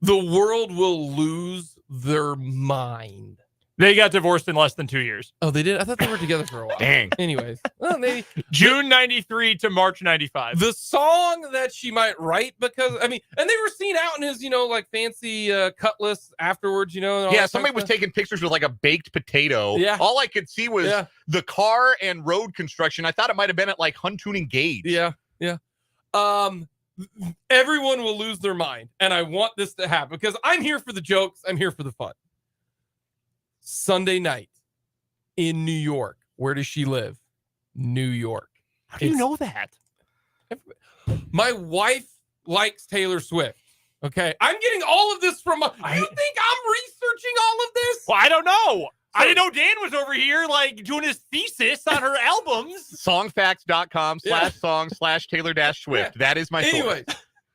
The world will lose their mind. They got divorced in less than 2 years. Oh, they did? I thought they were together for a while. Dang. Anyways, well, maybe June 93 to March 95. the song that she might write, because I mean, and they were seen out in his, like fancy cutlass afterwards, and all Yeah, that somebody kind was of stuff. taking pictures with like a baked potato. Yeah. All I could see was Yeah. the car and road construction. I thought it might have been at like Huntoon Gauge. Yeah. Everyone will lose their mind, and I want this to happen because I'm here for the jokes. I'm here for the fun. Sunday night in New York. Where does she live? New York. How do you know that? My wife likes Taylor Swift. Okay. I'm getting all of this from you think I'm researching all of this? Well, I don't know. I didn't know Dan was over here like doing his thesis on her albums. Songfacts.com/song/Taylor-Swift. That is my source.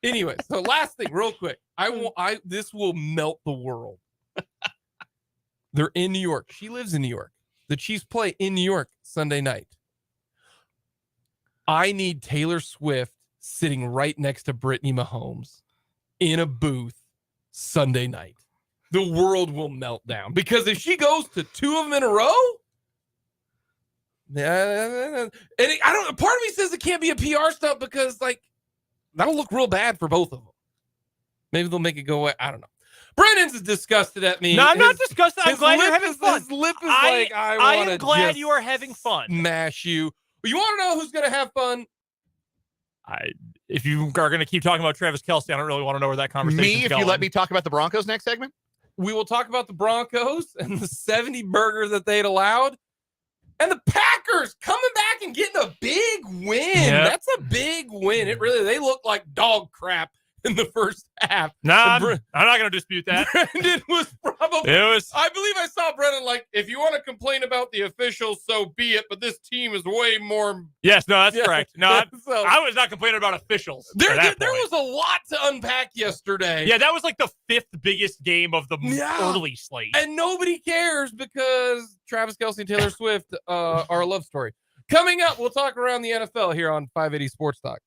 Anyways. So last thing, real quick. This will melt the world. They're in New York. She lives in New York. The Chiefs play in New York Sunday night. I need Taylor Swift sitting right next to Brittany Mahomes in a booth Sunday night. The world will melt down because if she goes to two of them in a row, and part of me says it can't be a PR stunt because like that'll look real bad for both of them. Maybe they'll make it go away. I don't know. Brendan's disgusted at me. No, I'm not disgusted. I'm glad you're having fun. His lip is I I am glad you are having fun. Smash you. You want to know who's going to have fun? If you are going to keep talking about Travis Kelce, I don't really want to know where that conversation is Me, if going. you let me talk about the Broncos next segment? We will talk about the Broncos and the 70 burger that they'd allowed. And the Packers coming back and getting a big win. Yep. That's a big win. They look like dog crap in the first half. Nah, I'm not going to dispute that. Brendan was probably... I believe I saw Brendan like, if you want to complain about the officials, so be it, but this team is way more... Yes, no, that's correct. No, I was not complaining about officials. There was a lot to unpack yesterday. Yeah, that was like the fifth biggest game of the early slate. And nobody cares because Travis Kelce and Taylor Swift are a love story. Coming up, we'll talk around the NFL here on 580 Sports Talk.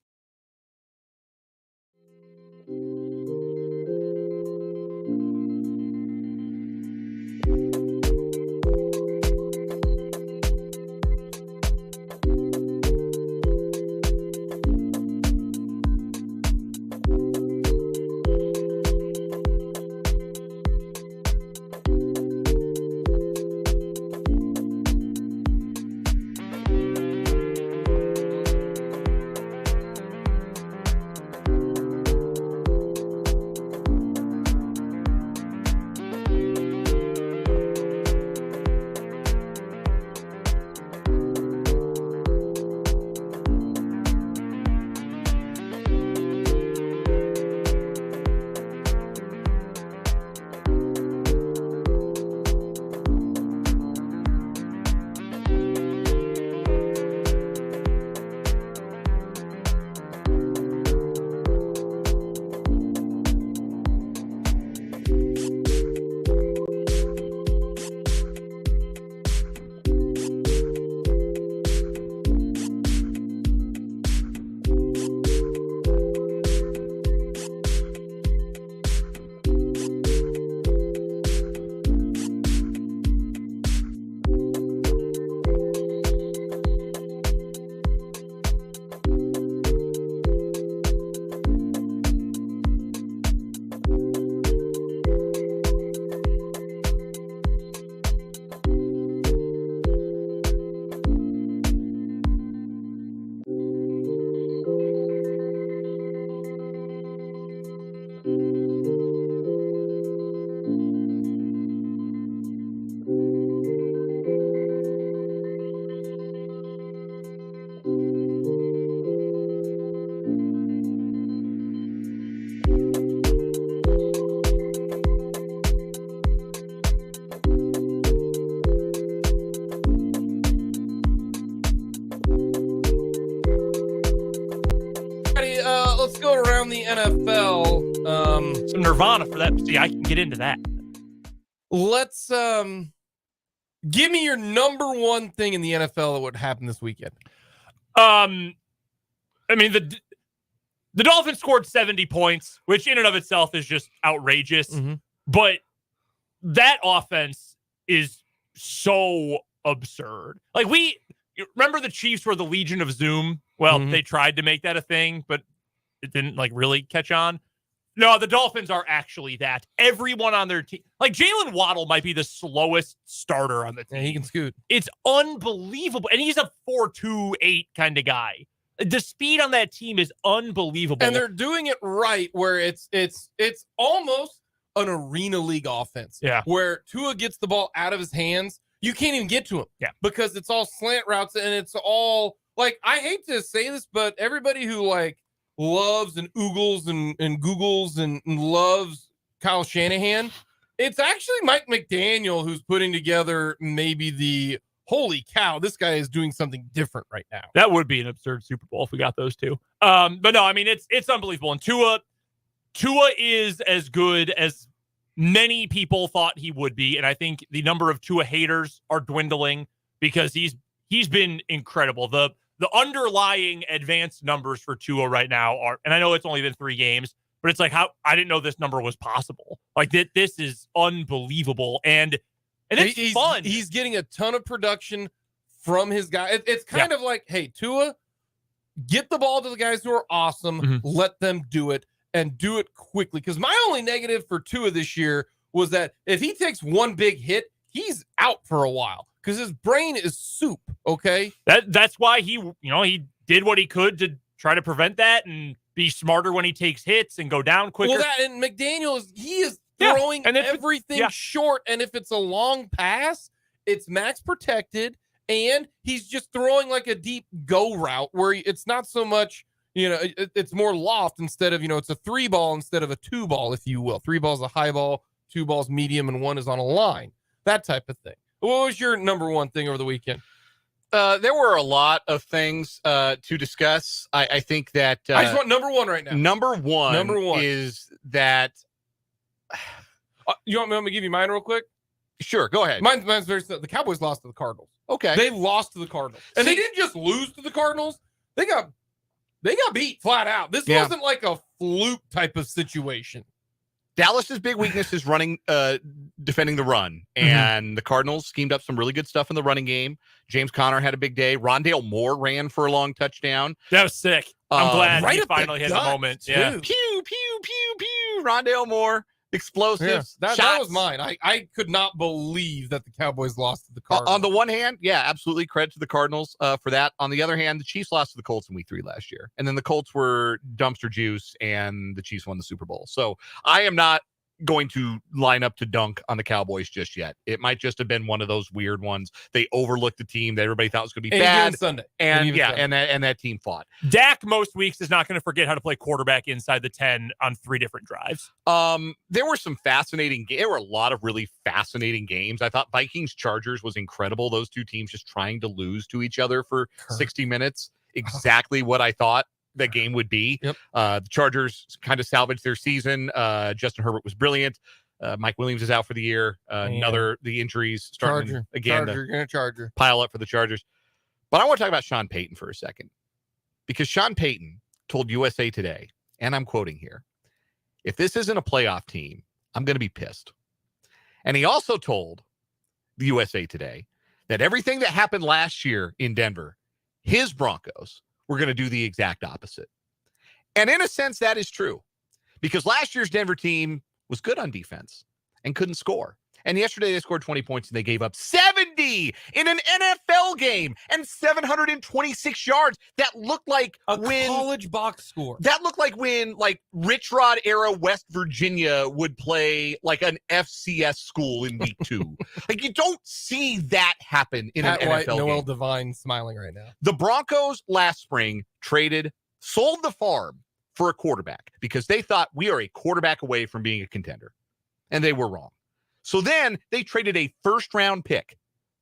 let's go around the NFL. Some Nirvana for that. See, I can get into that. Let's give me your number one thing in the NFL that would happen this weekend. I mean, the Dolphins scored 70 points, which in and of itself is just outrageous. Mm-hmm. But that offense is so absurd. Like, remember the Chiefs were the Legion of Zoom? Well, they tried to make that a thing, but it didn't like really catch on. No, the Dolphins are actually that. Everyone on their team, like Jalen Waddle might be the slowest starter on the team. Yeah, he can scoot. It's unbelievable. And he's a 4.28 kind of guy. The speed on that team is unbelievable. And they're doing it right where it's almost an arena league offense. Yeah. Where Tua gets the ball out of his hands, you can't even get to him. Yeah. Because it's all slant routes and it's all like, I hate to say this, but everybody who like loves and oogles and Googles and loves Kyle Shanahan, it's actually Mike McDaniel who's putting together maybe the holy cow, this guy is doing something different right now. That would be an absurd Super Bowl if we got those two. But no, I mean, it's unbelievable. And Tua is as good as many people thought he would be. And I think the number of Tua haters are dwindling because he's been incredible. The underlying advanced numbers for Tua right now are, and I know it's only been 3 games, but it's like how I didn't know this number was possible. Like this is unbelievable. And it's fun. He's getting a ton of production from his guy. It's kind of like, hey, Tua, get the ball to the guys who are awesome. Let them do it and do it quickly. Because my only negative for Tua this year was that if he takes one big hit, he's out for a while because his brain is soup. Okay, that's why he did what he could to try to prevent that and be smarter when he takes hits and go down quicker. Well, and McDaniel is throwing and everything short, and if it's a long pass, it's max protected, and he's just throwing like a deep go route where it's not so much, it's more loft instead of, it's a 3-ball instead of a 2-ball, if you will. 3 balls a high ball, 2 balls medium, and 1 is on a line. That type of thing. What was your number one thing over the weekend? There were a lot of things to discuss. I think that I just want number one right now. Number one is that. You want me to give you mine real quick? Sure, go ahead. Mine's very simple. The Cowboys lost to the Cardinals. Okay. They lost to the Cardinals. And they didn't just lose to the Cardinals. They got beat flat out. This wasn't like a fluke type of situation. Dallas's big weakness is defending the run. And the Cardinals schemed up some really good stuff in the running game. James Conner had a big day. Rondale Moore ran for a long touchdown. That was sick. I'm glad he finally had a moment. Too. Yeah. Pew, pew, pew, pew. Rondale Moore. Explosives. Yeah, that was mine. I could not believe that the Cowboys lost to the Cardinals. On the one hand, absolutely credit to the Cardinals for that. On the other hand, the Chiefs lost to the Colts in week 3 last year. And then the Colts were dumpster juice and the Chiefs won the Super Bowl. So I am not going to line up to dunk on the Cowboys just yet. It might just have been one of those weird ones. They overlooked the team that everybody thought was going to be bad. Sunday. And that team fought. Dak most weeks is not going to forget how to play quarterback inside the 10 on 3 different drives. There were some fascinating there were a lot of really fascinating games. I thought Vikings Chargers was incredible. Those two teams just trying to lose to each other for 60 minutes. Exactly what I thought the game would be. Yep. The Chargers kind of salvaged their season. Justin Herbert was brilliant. Mike Williams is out for the year. The injuries starting again. Charger. Pile up for the Chargers. But I want to talk about Sean Payton for a second, because Sean Payton told USA Today, and I'm quoting here, "If this isn't a playoff team, I'm going to be pissed." And he also told the USA Today that everything that happened last year in Denver, his Broncos, we're going to do the exact opposite. And in a sense, that is true, because last year's Denver team was good on defense and couldn't score. And yesterday they scored 20 points and they gave up 70 in an NFL game and 726 yards. That looked like a college box score. That looked like when Rich Rod era West Virginia would play like an FCS school in week 2. You don't see that happen in an NFL game. Noel Devine smiling right now. The Broncos last spring sold the farm for a quarterback because they thought we are a quarterback away from being a contender. And they were wrong. So then they traded a first-round pick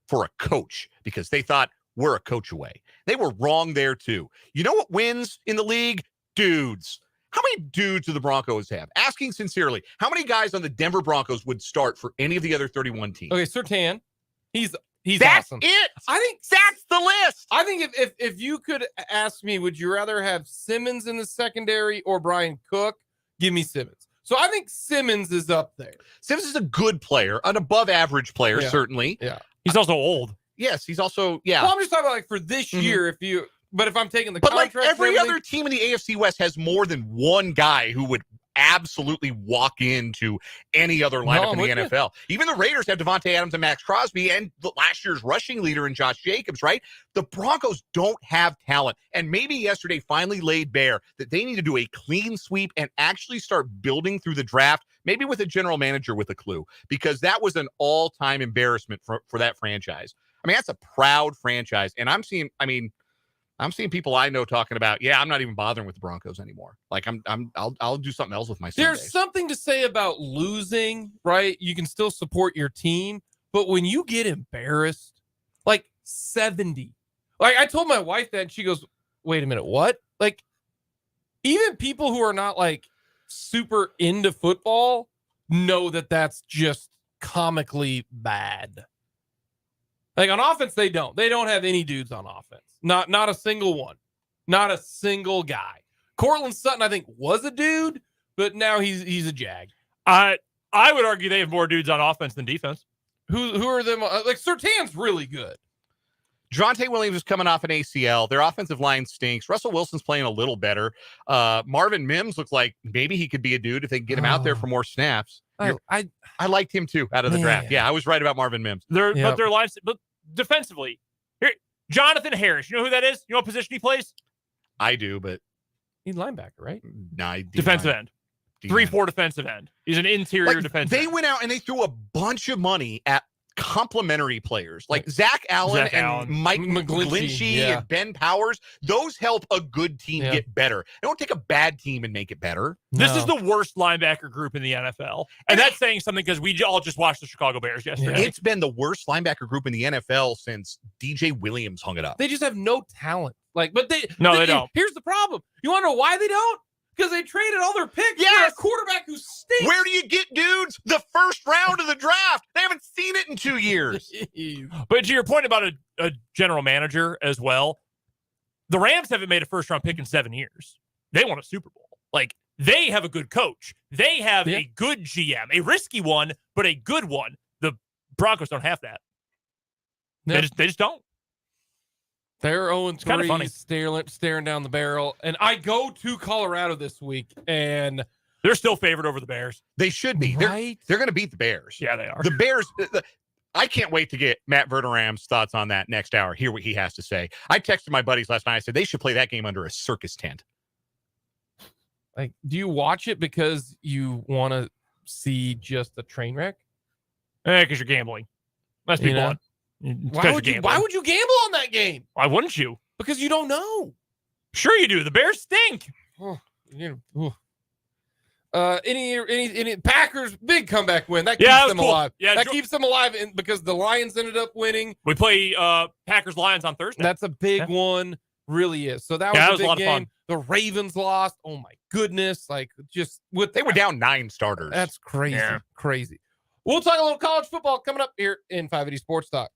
for a coach because they thought we're a coach away. They were wrong there too. You know what wins in the league? Dudes. How many dudes do the Broncos have? Asking sincerely, how many guys on the Denver Broncos would start for any of the other 31 teams? Okay, Surtain. He's That's awesome. it. I think That's the list. I think if you could ask me, would you rather have Simmons in the secondary or Brian Cook? Give me Simmons. So I think Simmons is up there. Simmons is a good player, an above average player, Yeah. certainly. Yeah. He's also old. Yes, he's also, yeah. Well, I'm just talking about like for this year, if I'm taking the But like contract, every other team in the AFC West has more than one guy who would absolutely walk into any other lineup in the NFL. Even the Raiders have Devontae Adams and Max Crosby and last year's rushing leader in Josh Jacobs, right? The Broncos don't have talent. And maybe yesterday finally laid bare that they need to do a clean sweep and actually start building through the draft, maybe with a general manager with a clue, because that was an all-time embarrassment for that franchise. I mean, that's a proud franchise. And I'm seeing people I know talking about, I'm not even bothering with the Broncos anymore. Like I'll do something else with my Sundays. There's something to say about losing, right? You can still support your team, but when you get embarrassed, like 70, like I told my wife that, and she goes, "Wait a minute, what?" Like even people who are not like super into football know that that's just comically bad. Like on offense, they don't have any dudes on offense. Not a single one. Not a single guy. Cortland Sutton, I think, was a dude, but now he's a jag. I would argue they have more dudes on offense than defense. Who are them? Like Surtain's really good. Javonte Williams is coming off an ACL. Their offensive line stinks. Russell Wilson's playing a little better. Marvin Mims looks like maybe he could be a dude if they can get him out there for more snaps. I liked him too out of the draft. Yeah, I was right about Marvin Mims. But their lines, but defensively, here, Jonathan Harris. You know who that is? You know what position he plays? I do, but he's linebacker, right? Defensive end. 3-4 defensive end. He's an interior defensive They end. went out and they threw a bunch of money at complementary players like Zach Allen and Mike McGlinchey and Ben Powers. Those help a good team get better. They don't take a bad team and make it better. This is the worst linebacker group in the NFL. And that's saying something because we all just watched the Chicago Bears yesterday. It's been the worst linebacker group in the NFL since DJ Williams hung it up. They just have no talent. Like, but they don't. Here's the problem. You want to know why they don't? Because they traded all their picks for a quarterback who stinks. Where do you get dudes? The first round of the draft. They haven't seen it in 2 years. But to your point about a general manager as well, the Rams haven't made a first-round pick in 7 years. They won a Super Bowl. Like, they have a good coach. They have a good GM, a risky one, but a good one. The Broncos don't have that. They just don't. They're 0-3, funny. staring down the barrel. And I go to Colorado this week, and they're still favored over the Bears. They should be. Right? They're going to beat the Bears. Yeah, they are. The Bears. I can't wait to get Matt Verderame's thoughts on that next hour. Hear what he has to say. I texted my buddies last night. I said they should play that game under a circus tent. Like, do you watch it because you want to see just a train wreck? Because you're gambling. Let's be blunt. Why would you gamble on that game? Why wouldn't you? Because you don't know. Sure you do. The Bears stink. Any Packers big comeback win that keeps them alive. Yeah, that keeps them alive because the Lions ended up winning. We play Packers Lions on Thursday. That's a big one, really is. So that was a big a lot game. of fun. The Ravens lost. Oh my goodness! Like they were down 9 starters. That's crazy, crazy. We'll talk a little college football coming up here in 580 Sports Talk.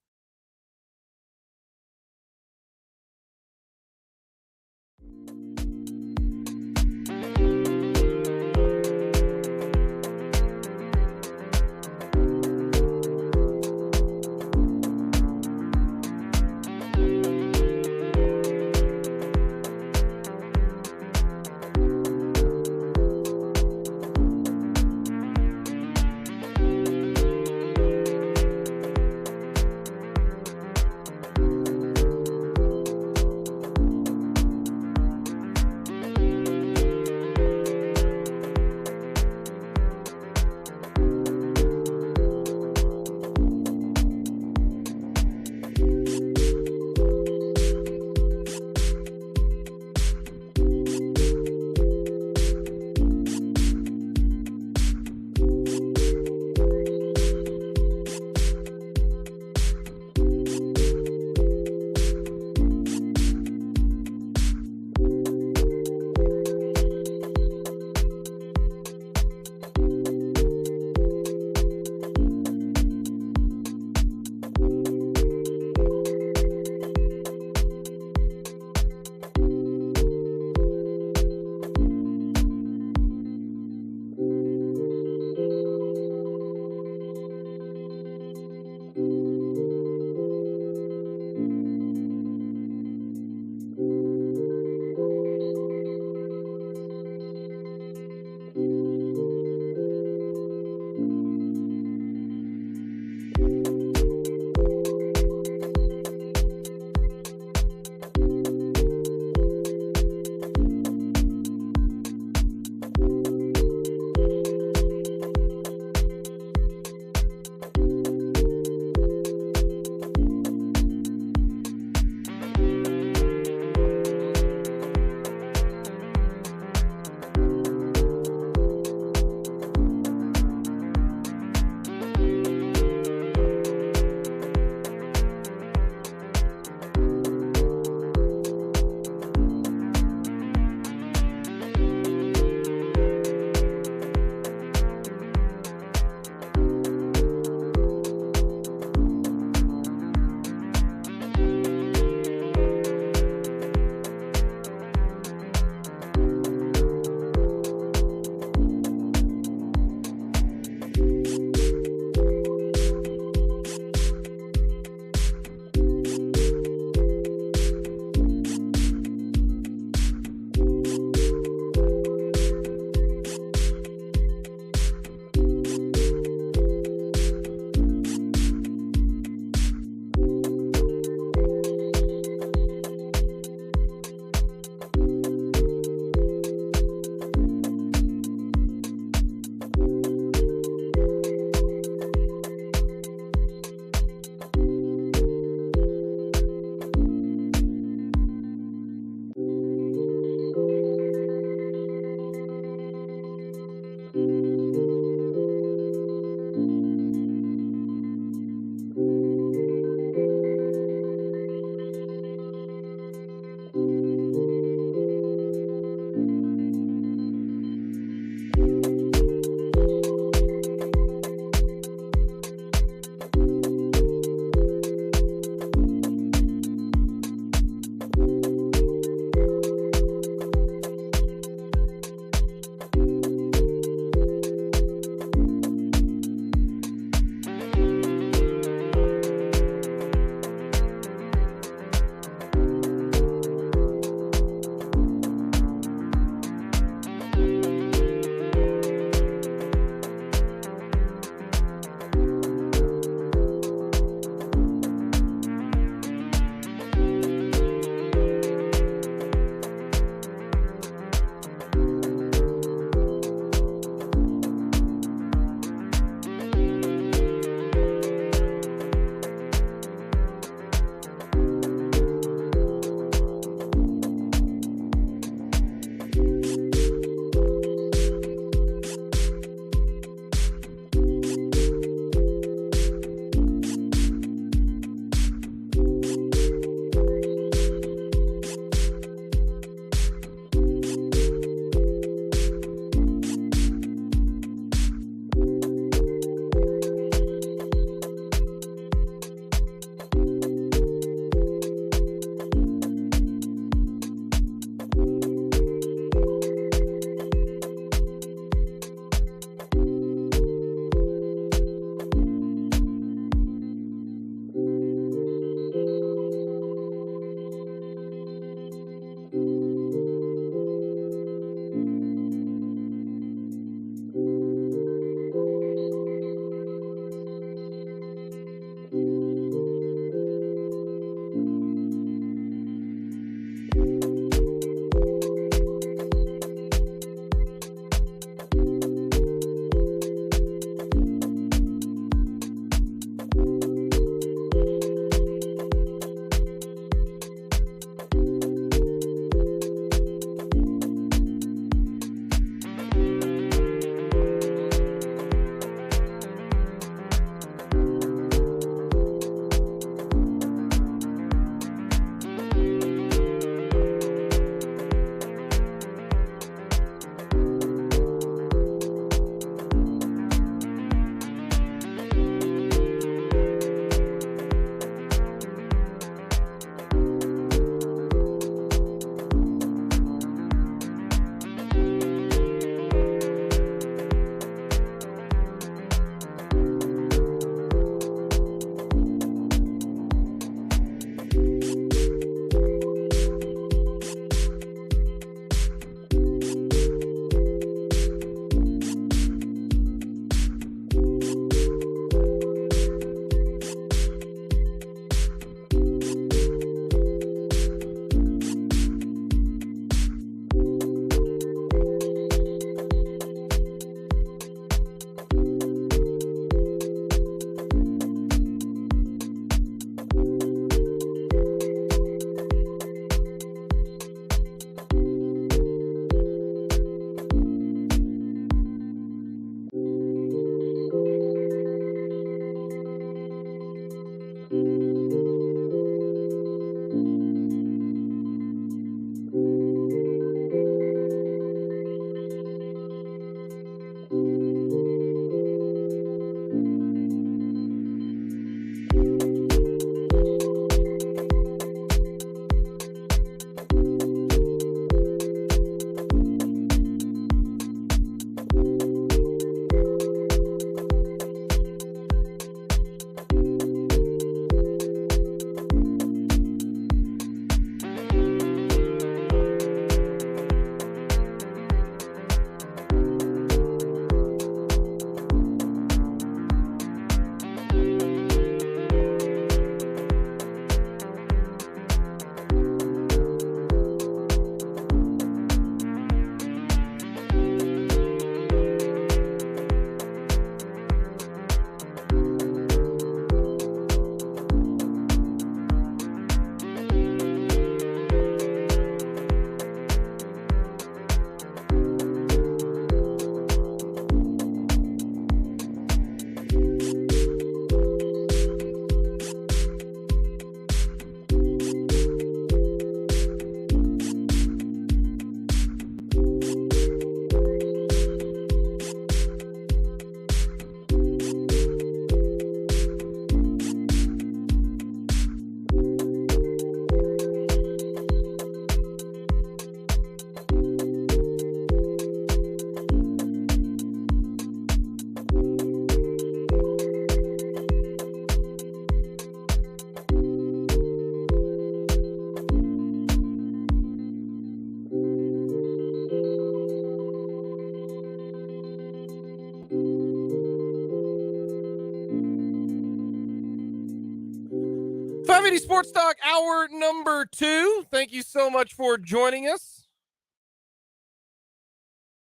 City Sports Talk, hour number 2. Thank you so much for joining us.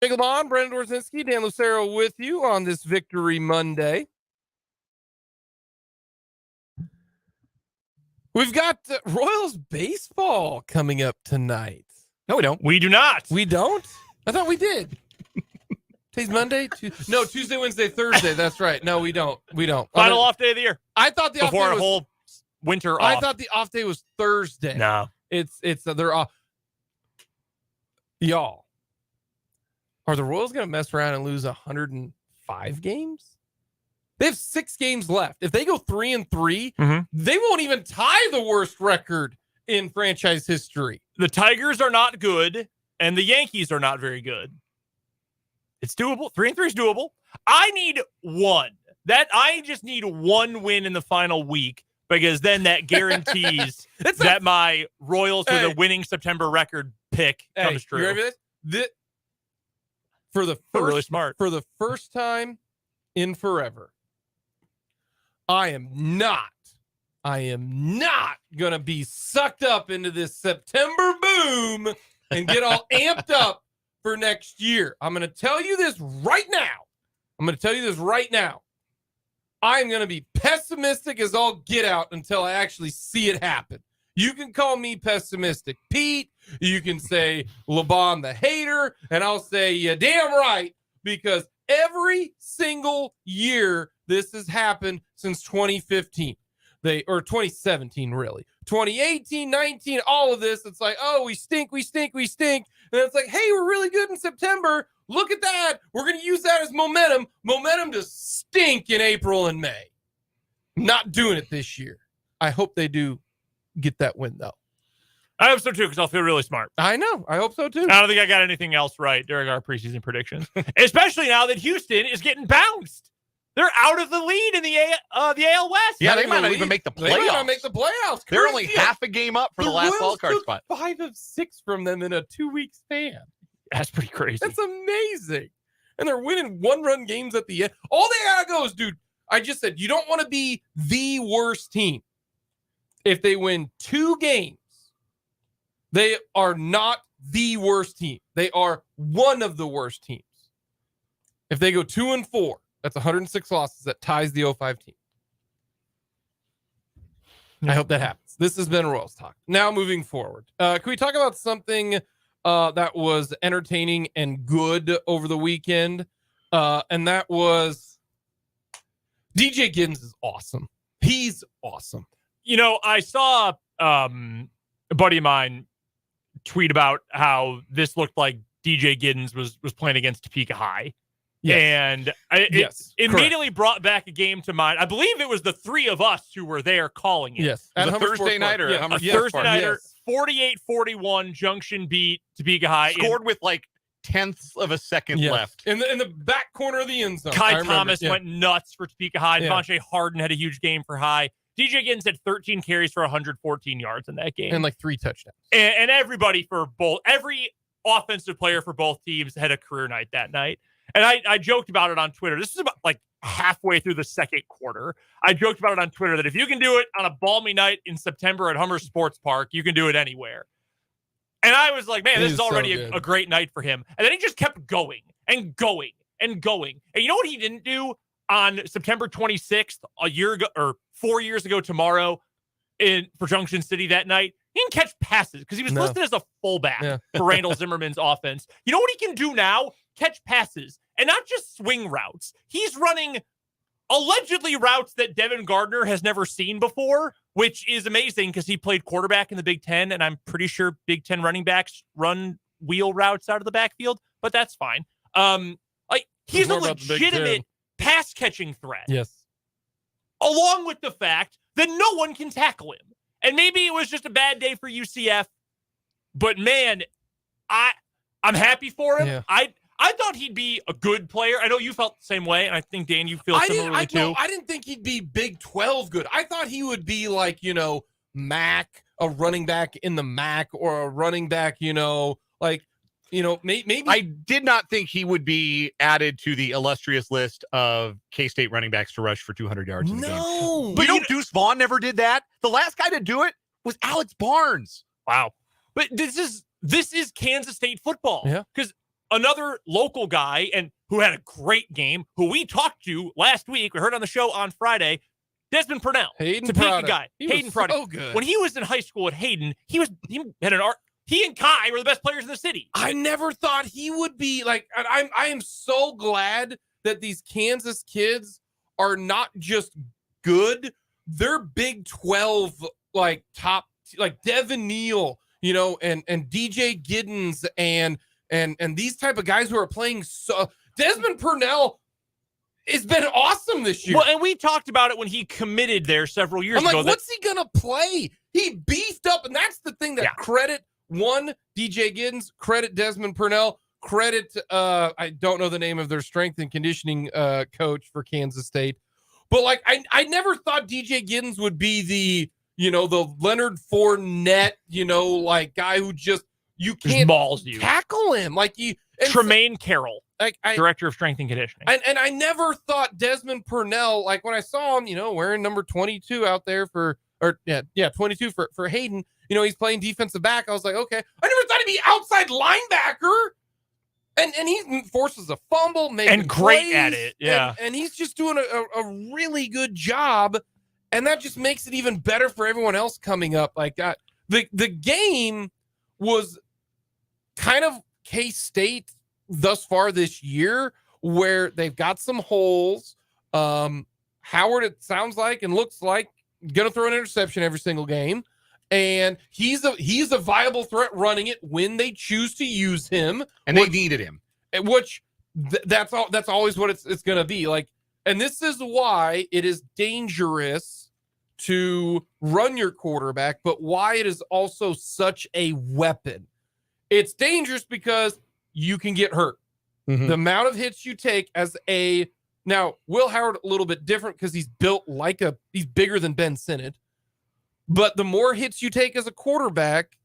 Jake LeBon, Brendan Dorzinski, Dan Lucero with you on this Victory Monday. We've got Royals baseball coming up tonight. No, we don't. We do not. We don't? I thought we did. Today's Monday? No, Tuesday, Wednesday, Thursday. That's right. No, we don't. We don't. Final off day of the year. I thought the before off day a was, whole winter I off. thought the off day was Thursday. No. It's they're off. Y'all, are the Royals going to mess around and lose 105 games? They have 6 games left. If they go 3-3, they won't even tie the worst record in franchise history. The Tigers are not good, and the Yankees are not very good. It's doable. 3-3 is doable. I need one. I just need one win in the final week, because then that guarantees that my Royals with a winning September record pick comes true. You ready for this? Really smart. For the first time in forever, I am not going to be sucked up into this September boom and get all amped up for next year. I'm going to tell you this right now. I'm going to be pessimistic as all get out until I actually see it happen. You can call me pessimistic Pete. You can say LeBon the hater. And I'll say, yeah, damn right. Because every single year this has happened since 2015. Or 2017, really. 2018, 19, all of this. It's like, oh, we stink. And it's like, hey, we're really good in September. Look at that. We're going to use that as momentum to stink in April and May. Not doing it this year. I hope they do get that win, though. I hope so, too, because I'll feel really smart. I know. I hope so, too. I don't think I got anything else right during our preseason predictions, especially now that Houston is getting bounced. They're out of the lead in the AL West. Yeah, they might not even make the playoffs. They might not make the playoffs. They're only half a game up for the last wild card spot. 5 of 6 from them in a 2-week span. That's pretty crazy. That's amazing. And they're winning 1-run games at the end. All they gotta go is, dude, I just said, you don't want to be the worst team. If they win 2 games, they are not the worst team. They are one of the worst teams. If they go 2-4, that's 106 losses. That ties the 05 team. I hope that happens. This has been Royals Talk. Now moving forward. Can we talk about something that was entertaining and good over the weekend? And that was DJ Giddens is awesome. He's awesome. You know, I saw a buddy of mine tweet about how this looked like DJ Giddens was playing against Topeka High. Yes. And it immediately brought back a game to mind. I believe it was the 3 of us who were there calling it. Yes. At a Thursday nighter. Yeah. A Thursday nighter, 48-41 Junction beat Topeka High. Scored with like tenths of a second left. In the back corner of the end zone. Kai Thomas went nuts for Topeka High. Yeah. Devontae Harden had a huge game for High. DJ Giddens had 13 carries for 114 yards in that game. And like 3 touchdowns. And every offensive player for both teams had a career night that night. And I joked about it on Twitter. This is about like halfway through the second quarter. I joked about it on Twitter that if you can do it on a balmy night in September at Hummer Sports Park, you can do it anywhere. And I was like, man, this is already a great night for him. And then he just kept going and going and going. And you know what he didn't do on September 26th, a year ago or 4 years ago tomorrow for Junction City that night? He didn't catch passes because he was listed as a fullback for Randall Zimmerman's offense. You know what he can do now? Catch passes, and not just swing routes. He's running allegedly routes that Devin Gardner has never seen before, which is amazing because he played quarterback in the Big Ten, and I'm pretty sure Big Ten running backs run wheel routes out of the backfield, but that's fine. He's a legitimate pass catching threat. Yes. Along with the fact that no one can tackle him. And maybe it was just a bad day for UCF, but man, I'm happy for him. Yeah. I thought he'd be a good player. I know you felt the same way, and I think, Dan, you feel similarly too. I didn't think he'd be Big 12 good. I thought he would be like, MAC, a running back in the MAC, or a running back, like maybe I did not think he would be added to the illustrious list of K-State running backs to rush for 200 yards in the game. no. But Deuce Vaughn never did that. The last guy to do it was Alex Barnes. Wow. But this is Kansas State football. Yeah. Because another local guy and who had a great game, who we talked to last week, we heard on the show on Friday, Desmond Purnell. Hayden Topeka Prada. guy. He Hayden was Prada. so good. When he was in high school at Hayden, he and Kai were the best players in the city. I never thought he would be like. I am so glad that these Kansas kids are not just good; they're Big 12 like top, like Devin Neal, and DJ Giddens and these type of guys who are playing. So Desmond Purnell has been awesome this year. Well, and we talked about it when he committed there several years I'm ago. like, what's he gonna play? He beefed up, and that's the thing that credit. One, DJ Giddens, credit Desmond Purnell, credit, I don't know the name of their strength and conditioning coach for Kansas State. But, like, I never thought DJ Giddens would be the Leonard Fournette, like, guy who just mauls you. Tackle him. Like, Tremaine Carroll, director of strength and conditioning. And I never thought Desmond Purnell, like, when I saw him, wearing number 22 out there 22 for Hayden, he's playing defensive back. I was like, okay. I never thought he'd be outside linebacker. And he forces a fumble, making and great plays, at it. Yeah. And he's just doing a really good job. And that just makes it even better for everyone else coming up. Like that. The game was kind of K-State thus far this year, where they've got some holes. Howard, it sounds like and looks like, gonna throw an interception every single game, and he's a viable threat running it when they choose to use him, and they needed him. That's always what it's gonna be like. And this is why it is dangerous to run your quarterback, but why it is also such a weapon. It's dangerous because you can get hurt. Mm-hmm. The amount of hits you take now, Will Howard, a little bit different because he's built he's bigger than Ben Sinnott. But the more hits you take as a quarterback,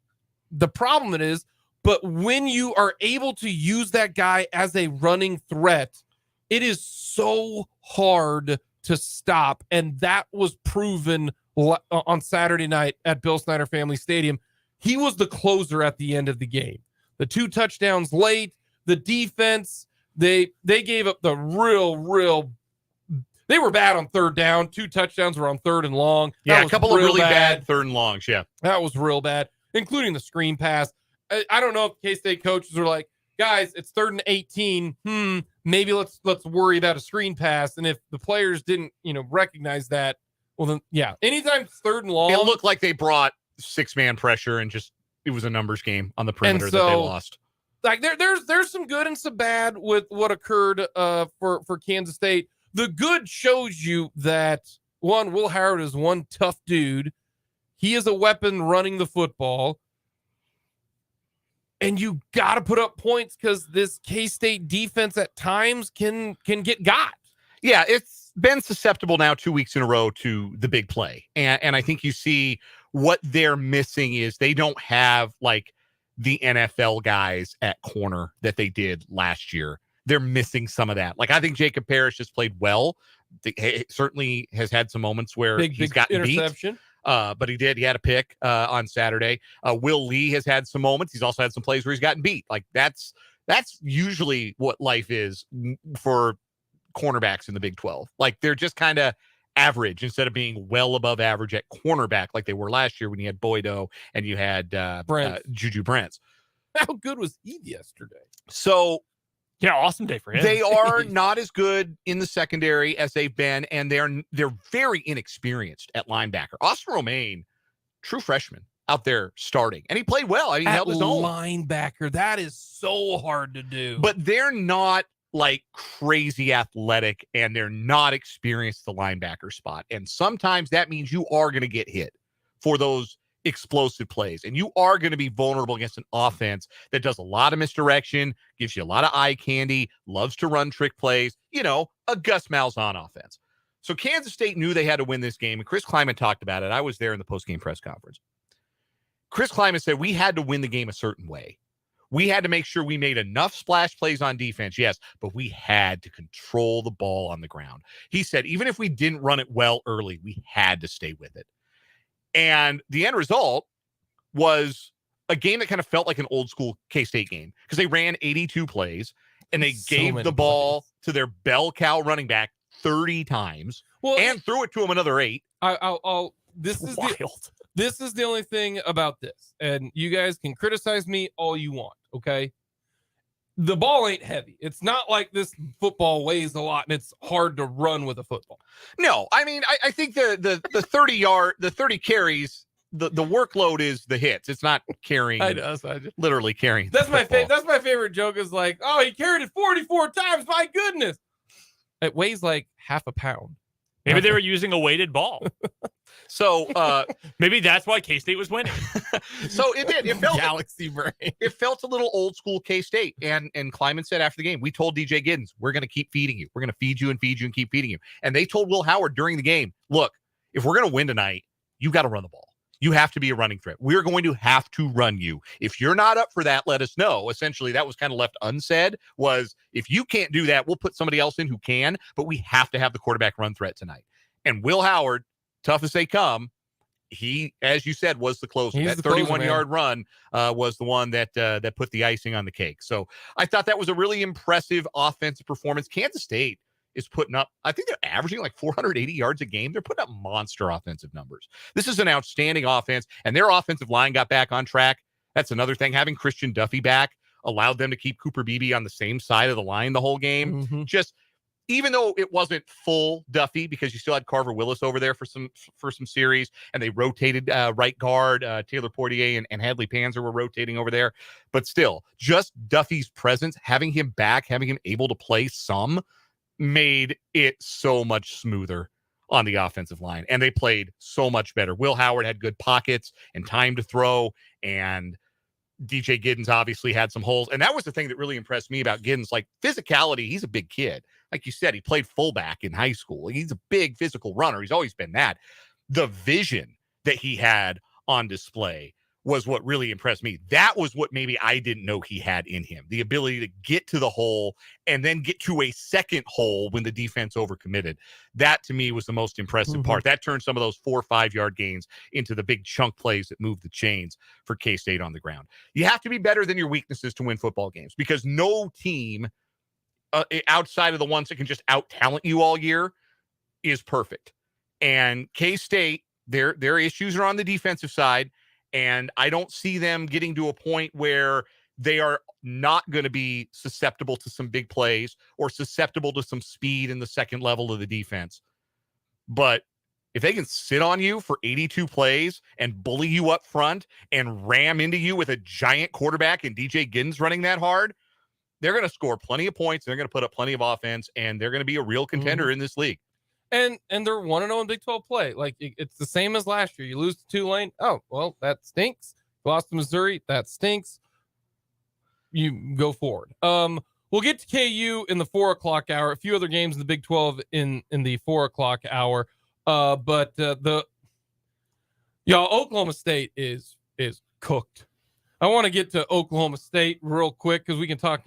the problem it is, but when you are able to use that guy as a running threat, it is so hard to stop. And that was proven on Saturday night at Bill Snyder Family Stadium. He was the closer at the end of the game. The 2 touchdowns late, the defense, they gave up the real. They were bad on third down. 2 touchdowns were on third and long. Yeah, a couple of really bad third and longs. Yeah, that was real bad, including the screen pass. I don't know if K-State coaches are like, guys, it's 3rd and 18. Maybe let's worry about a screen pass. And if the players didn't, recognize that, well then, yeah. Anytime it's 3rd and long, it looked like they brought 6-man pressure and just it was a numbers game on the perimeter that they lost. Like there's some good and some bad with what occurred for Kansas State. The good shows you that Will Howard is one tough dude. He is a weapon running the football. And you got to put up points because this K-State defense at times can get got. Yeah, it's been susceptible now 2 weeks in a row to the big play. And I think you see what they're missing is they don't have like the NFL guys at corner that they did last year. They're missing some of that. Like, I think Jacob Parrish has played well. He certainly has had some moments where he's gotten interception. But he had a pick on Saturday. Will Lee has had some moments. He's also had some plays where he's gotten beat. Like that's usually what life is for cornerbacks in the Big 12. Like they're just kind of average instead of being well above average at cornerback like they were last year when you had Boydo and you had Juju Brents. How good was he yesterday? So yeah, awesome day for him. They are not as good in the secondary as they've been, and they're very inexperienced at linebacker. Austin Romaine, true freshman, out there starting, and he played well. I mean, he held his own. Linebacker, that is so hard to do. But they're not like crazy athletic, and they're not experienced at the linebacker spot. And sometimes that means you are going to get hit for those explosive plays, and you are going to be vulnerable against an offense that does a lot of misdirection, gives you a lot of eye candy, loves to run trick plays, a Gus Malzahn offense. So Kansas State knew they had to win this game, and Chris Kleiman talked about it. I was there in the post-game press conference. Chris Kleiman said we had to win the game a certain way. We had to make sure we made enough splash plays on defense, yes, but we had to control the ball on the ground. He said, even if we didn't run it well early, we had to stay with it. And the end result was a game that kind of felt like an old school K-State game because they ran 82 plays and they gave the ball to their bell cow running back 30 times and threw it to him another 8. This is wild. This is the only thing about this, and you guys can criticize me all you want, okay? The ball ain't heavy. It's not like this football weighs a lot and it's hard to run with a football. No, I mean, I think the 30 carries, the workload is the hits. It's not carrying. Literally carrying. That's my favorite joke is like, oh, he carried it 44 times. My goodness. It weighs like half a pound. Maybe they were using a weighted ball. So maybe that's why K-State was winning. So it did. It felt Galaxy brain. It felt a little old school K-State. And Kleiman said after the game, we told DJ Giddens, we're going to keep feeding you. We're going to feed you and keep feeding you. And they told Will Howard during the game, look, if we're going to win tonight, you got to run the ball. You have to be a running threat. We're going to have to run you. If you're not up for that, let us know. Essentially, that was kind of left unsaid, was if you can't do that, we'll put somebody else in who can, but we have to have the quarterback run threat tonight. And Will Howard, tough as they come, he, as you said, was the closer. That 31-yard run was the one that put the icing on the cake. So I thought that was a really impressive offensive performance. Kansas State is putting up, I think they're averaging like 480 yards a game. They're putting up monster offensive numbers. This is an outstanding offense, and their offensive line got back on track. That's another thing. Having Christian Duffy back allowed them to keep Cooper Beebe on the same side of the line the whole game. Mm-hmm. Just, even though it wasn't full Duffy, because you still had Carver Willis over there for some series, and they rotated right guard, Taylor Portier and Hadley Panzer were rotating over there. But still, just Duffy's presence, having him back, having him able to play some, made it so much smoother on the offensive line, and they played so much better. Will Howard had good pockets and time to throw, and DJ Giddens obviously had some holes. And that was the thing that really impressed me about Giddens. Like, physicality, he's a big kid. Like you said, he played fullback in high school. He's a big physical runner. He's always been that. The vision that he had on display was what really impressed me. That was what maybe I didn't know he had in him. The ability to get to the hole and then get to a second hole when the defense overcommitted. That, to me, was the most impressive part. That turned some of those 4 or 5 yard gains into the big chunk plays that moved the chains for K-State on the ground. You have to be better than your weaknesses to win football games, because no team outside of the ones that can just out-talent you all year is perfect. And K-State, their issues are on the defensive side, and I don't see them getting to a point where they are not going to be susceptible to some big plays or susceptible to some speed in the second level of the defense. But if they can sit on you for 82 plays and bully you up front and ram into you with a giant quarterback and DJ Giddens running that hard, they're going to score plenty of points. They're going to put up plenty of offense, and they're going to be a real contender in this league. And they're 1-0 in Big 12 play. Like, it's the same as last year. You lose to Tulane. Oh, well, that stinks. You lost to Missouri. That stinks. You go forward. We'll get to KU in the 4 o'clock hour. A few other games in the Big 12 in the 4 o'clock hour. But Oklahoma State is cooked. I want to get to Oklahoma State real quick because we can talk,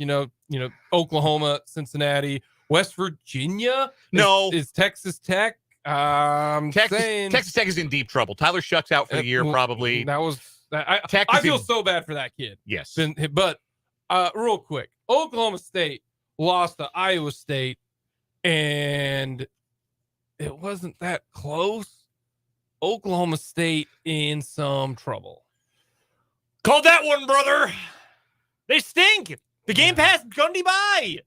Oklahoma, Cincinnati, West Virginia. Is Texas Tech. Texas Tech is in deep trouble. Tyler Shuck's out for the year, probably. I feel so bad for that kid. Yes. But real quick, Oklahoma State lost to Iowa State, and it wasn't that close. Oklahoma State in some trouble. Called that one, brother. They stink. The game passed Gundy by.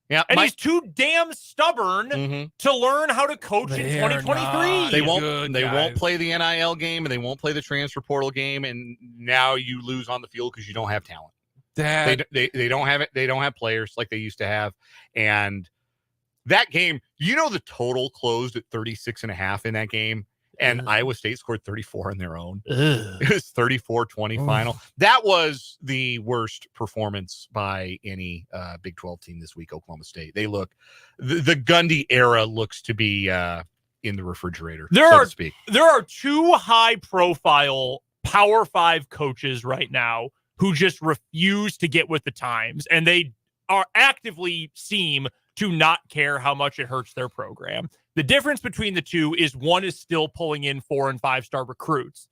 Yeah, and he's too damn stubborn to learn how to coach in 2023. They won't play the NIL game, and they won't play the transfer portal game, and now you lose on the field because you don't have talent. They don't have it. They don't have players like they used to have. And that game, the total closed at 36.5 in that game. And Iowa State scored 34 on their own. It was 34-20 final. That was the worst performance by any Big 12 team this week, Oklahoma State. They look, the Gundy era looks to be in the refrigerator, so to speak. There are 2 high-profile Power 5 coaches right now who just refuse to get with the times, and they are actively seem to not care how much it hurts their program. The difference between the two is one is still pulling in 4- and 5-star recruits.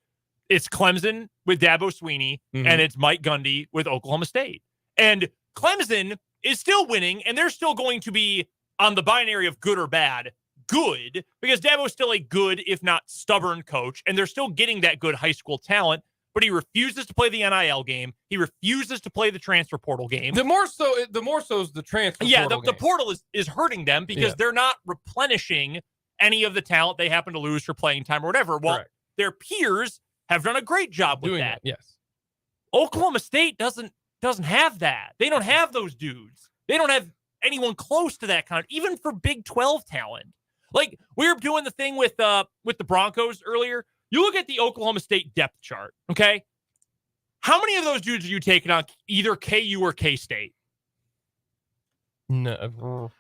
It's Clemson with Dabo Swinney, and it's Mike Gundy with Oklahoma State. And Clemson is still winning, and they're still going to be on the binary of good or bad, good, because Dabo's still a good, if not stubborn coach, and they're still getting that good high school talent, but he refuses to play the NIL game. He refuses to play the transfer portal game. The more so is the transfer portal the game. portal is hurting them because they're not replenishing any of the talent they happen to lose for playing time or whatever. Well, their peers have done a great job with that. Yes. Oklahoma State doesn't have that. They don't have those dudes. They don't have anyone close to that kind, even for Big 12 talent. Like, we were doing the thing with the Broncos earlier. You look at the Oklahoma State depth chart, okay? How many of those dudes are you taking on either KU or K-State? No.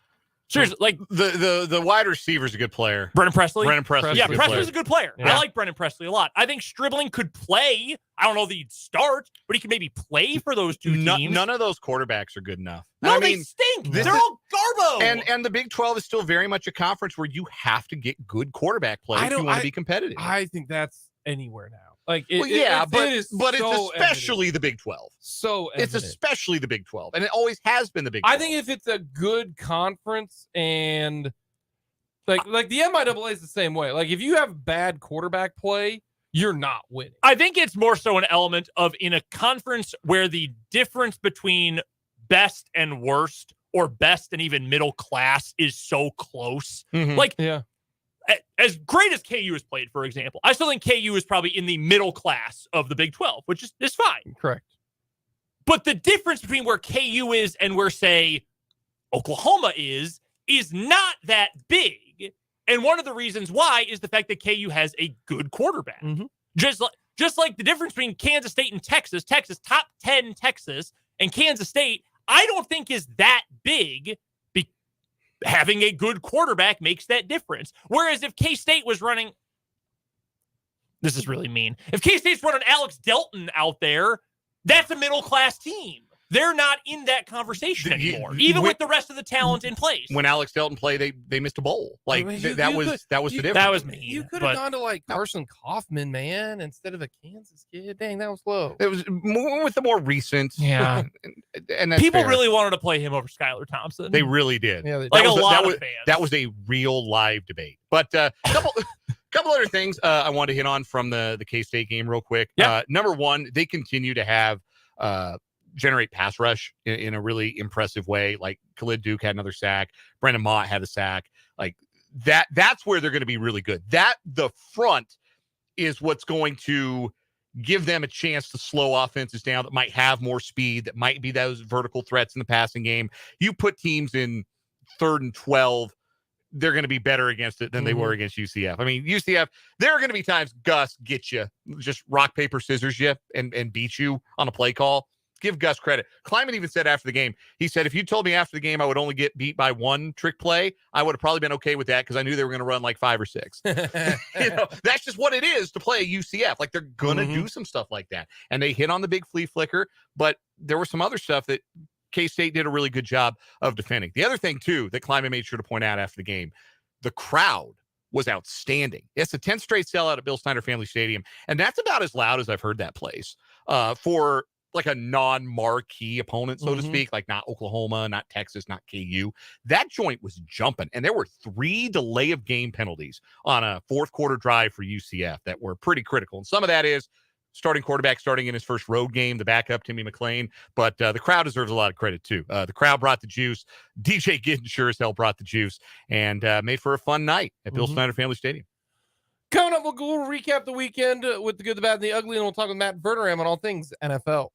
Seriously, like The wide receiver's a good player. Brennan Presley? Brennan Presley. Yeah, Presley's a good player. Yeah. I like Brennan Presley a lot. I think Stribling could play. I don't know that he'd start, but he could maybe play for those two teams. None of those quarterbacks are good enough. No, they stink. They're all garbo. And the Big 12 is still very much a conference where you have to get good quarterback play if you want to be competitive. I think that's anywhere now. Like, but it's especially the Big 12. So it's especially the Big 12, and it always has been the Big 12. I think if it's a good conference and like the MIAA is the same way. Like, if you have bad quarterback play, you're not winning. I think it's more so an element of in a conference where the difference between best and worst or best and even middle class is so close. Like, as great as KU has played, for example, I still think KU is probably in the middle class of the Big 12, which is fine. Correct. But the difference between where KU is and where, say, Oklahoma is not that big. And one of the reasons why is the fact that KU has a good quarterback. Just like the difference between Kansas State and Texas, top 10 Texas, and Kansas State, I don't think is that big. Having a good quarterback makes that difference. Whereas if K-State was running, this is really mean. If K-State's running Alex Delton out there, that's a middle-class team. They're not in that conversation anymore, even with the rest of the talent in place. When Alex Delton played, they missed a bowl. Like, that was the difference. That was mean. You could have gone to like Carson Kaufman, man, instead of a Kansas kid. Dang, that was low. It was more with the more recent. Yeah. and that's people fair. really wanted to play him over Skylar Thompson. They really did. Yeah, they like a lot of fans. That was a real live debate. But couple other things I wanted to hit on from the K-State game real quick. Yeah. Number one, they continue to have generate pass rush in a really impressive way. Like, Khalid Duke had another sack. Brendan Mott had a sack. Like, that's where they're going to be really good. The front is what's going to give them a chance to slow offenses down that might have more speed, that might be those vertical threats in the passing game. You put teams in 3rd and 12, they're going to be better against it than they were against UCF. I mean, UCF, there are going to be times Gus gets you, just rock, paper, scissors you and beat you on a play call. Give Gus credit. Kleiman even said after the game, he said, if you told me after the game I would only get beat by one trick play, I would have probably been okay with that because I knew they were going to run like 5 or 6. That's just what it is to play a UCF. Like, they're going to do some stuff like that. And they hit on the big flea flicker, but there was some other stuff that K-State did a really good job of defending. The other thing, too, that Kleiman made sure to point out after the game, the crowd was outstanding. It's a 10th straight sellout at Bill Snyder Family Stadium, and that's about as loud as I've heard that place for like a non-marquee opponent, so to speak, like not Oklahoma, not Texas, not KU. That joint was jumping, and there were 3 delay of game penalties on a 4th quarter drive for UCF that were pretty critical. And some of that is starting quarterback starting in his first road game, the backup, Timmy McClain. But the crowd deserves a lot of credit, too. The crowd brought the juice. DJ Gidden sure as hell brought the juice and made for a fun night at Bill Snyder Family Stadium. Coming up, we'll recap the weekend with the good, the bad, and the ugly, and we'll talk with Matt Verderame on all things NFL.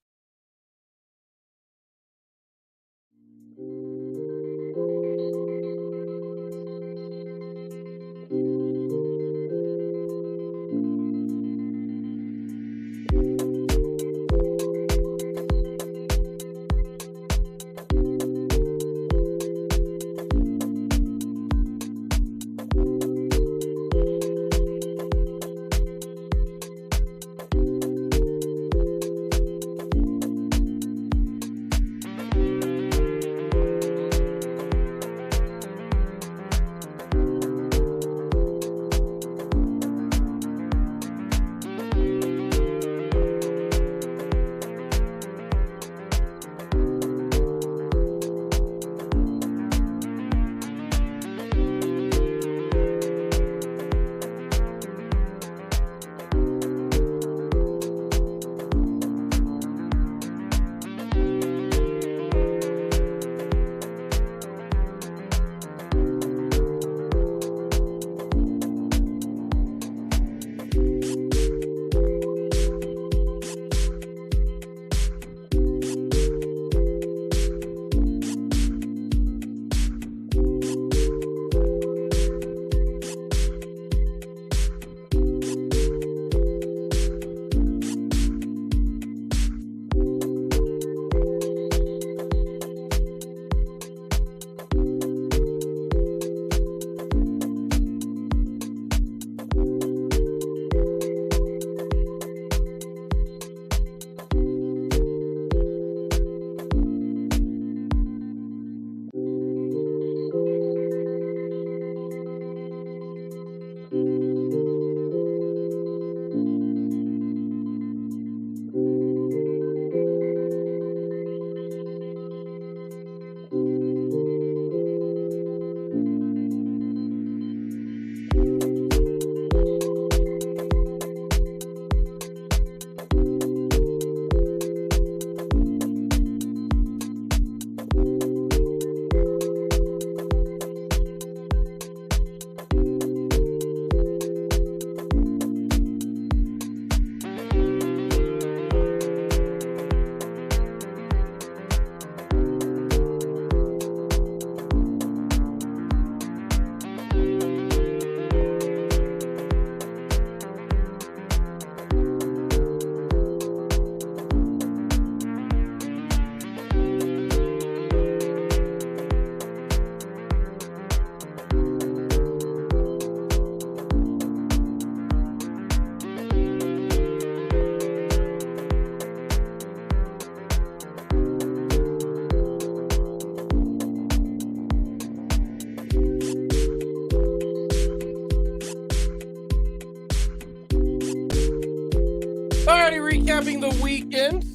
recapping the weekend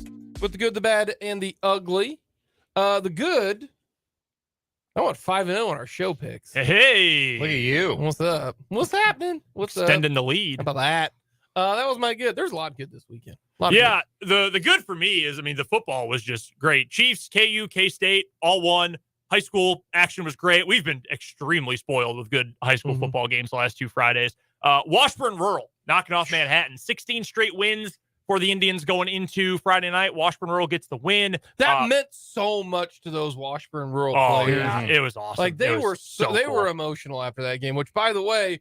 with the good, the bad, and the ugly. The good, I went 5-0 on our show picks. Hey, Look at you. What's up? What's happening? What's extending up? the How lead. about that? That was my good. There's a lot of good this weekend. Yeah, the good for me is, the football was just great. Chiefs, KU, K-State, all won. High school action was great. We've been extremely spoiled with good high school football games the last 2 Fridays. Washburn Rural knocking off Manhattan. 16 straight wins for the Indians going into Friday night. Washburn Rural gets the win. That meant so much to those Washburn Rural players. Yeah, it was awesome. Like they were cool. were emotional after that game, which by the way,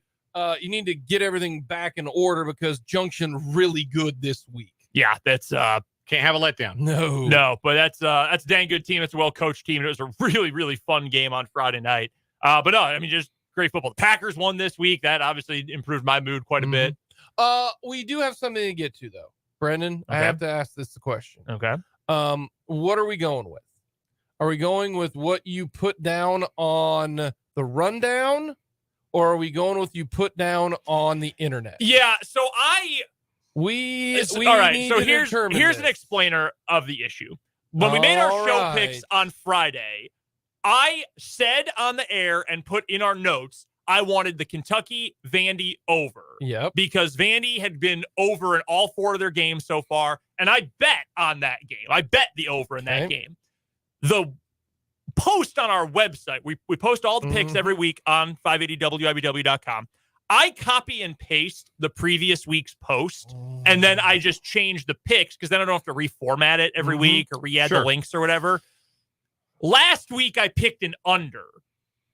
you need to get everything back in order because Junction really good this week. Yeah, that's Can't have a letdown. No, but that's a dang good team. It's a well-coached team. And it was a really, really fun game on Friday night. But no, just great football. The Packers won this week. That obviously improved my mood quite a bit. We do have something to get to though. Brendan, I Okay. have to ask this question. Okay. What are we going with? Are we going with what you put down on the rundown, or are we going with you put down on the internet? Yeah, so We all right. need So to here's determine an this. explainer of the issue. When we made our All show right. picks on Friday, I said on the air and put in our notes I wanted the Kentucky Vandy over. Yep. Because Vandy had been over in all 4 of their games so far, and I bet on that game. I bet the over in that game. The post on our website, we post all the picks every week on 580wibw.com. I copy and paste the previous week's post, and then I just change the picks because then I don't have to reformat it every week or re-add the links or whatever. Last week, I picked an under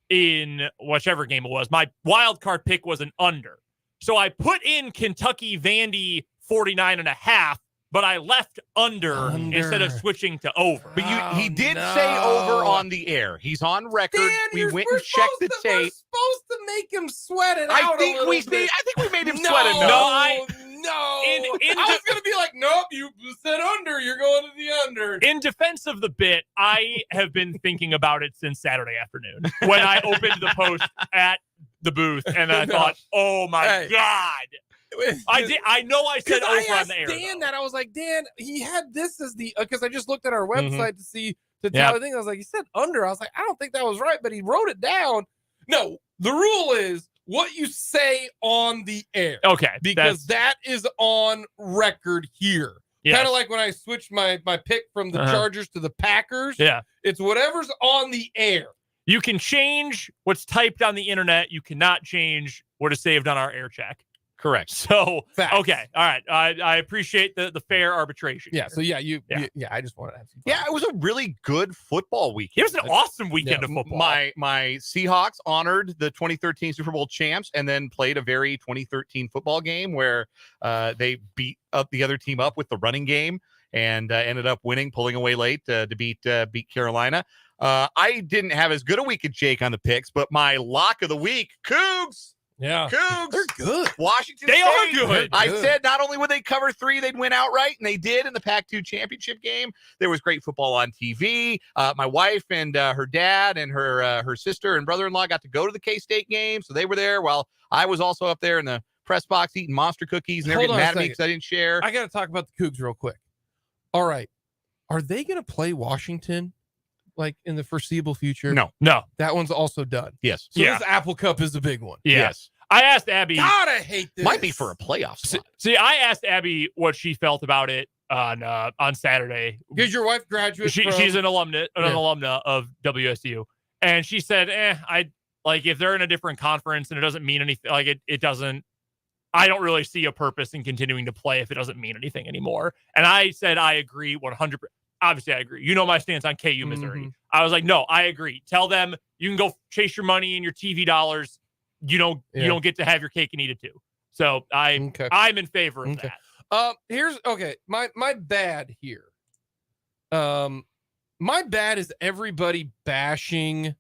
in whichever game it was. My wild card pick was an under. So I put in Kentucky Vandy 49.5, but I left under instead of switching to over. But he did say over on the air. He's on record. Dan, we went and checked the We're tape. supposed to make him sweat it I out think a little we bit. made him No, sweat enough. no. In I was gonna be like, nope, you said under. You're going to the under. In defense of the bit, I have been thinking about it since Saturday afternoon when I opened the post at the booth and I thought, oh my God. I know I said I over on asked the air. Dan though. that. I was like, Dan, he had this as the because I just looked at our website to tell the thing. I was like, he said under. I was like, I don't think that was right, but he wrote it down. No, the rule is what you say on the air. Okay. Because that is on record here. Yes. Kind of like when I switched my pick from the Chargers to the Packers. Yeah. It's whatever's on the air. You can change what's typed on the internet. You cannot change what is saved on our air check. Correct. So, Facts. okay. All right. I appreciate the fair arbitration. Yeah. here. So, I just want to have some fun. Yeah, it was a really good football weekend. It was an awesome weekend of football. My Seahawks honored the 2013 Super Bowl champs and then played a very 2013 football game where they beat up the other team up with the running game and ended up winning, pulling away late to beat Carolina. I didn't have as good a week as Jake on the picks, but my lock of the week, Cougs. Yeah. Cougs. They're good. Washington They State. are good. I Good. said not only would they cover 3, they'd win outright, and they did in the Pac-2 championship game. There was great football on TV. My wife and her dad and her sister and brother-in-law got to go to the K-State game, so they were there while I was also up there in the press box eating Monster cookies, and they're Hold getting on a mad at me second. because I didn't share. I got to talk about the Cougs real quick. All right. Are they going to play Washington like in the foreseeable future? No. That one's also done. Yes. So Yeah. this Apple Cup is the big one. Yeah. Yes. I asked Abby. God, I hate this. Might be for a playoff spot. See, I asked Abby what she felt about it on Saturday. Because your wife graduates from... She's an alumna of WSU, and she said, I like if they're in a different conference and it doesn't mean anything. Like it doesn't. I don't really see a purpose in continuing to play if it doesn't mean anything anymore. And I said I agree 100%. Obviously, I agree. You know my stance on KU Missouri. I was like, no, I agree. Tell them you can go chase your money and your TV dollars. You don't get to have your cake and eat it too. So I'm in favor of that. Here's my bad here. My bad is everybody bashing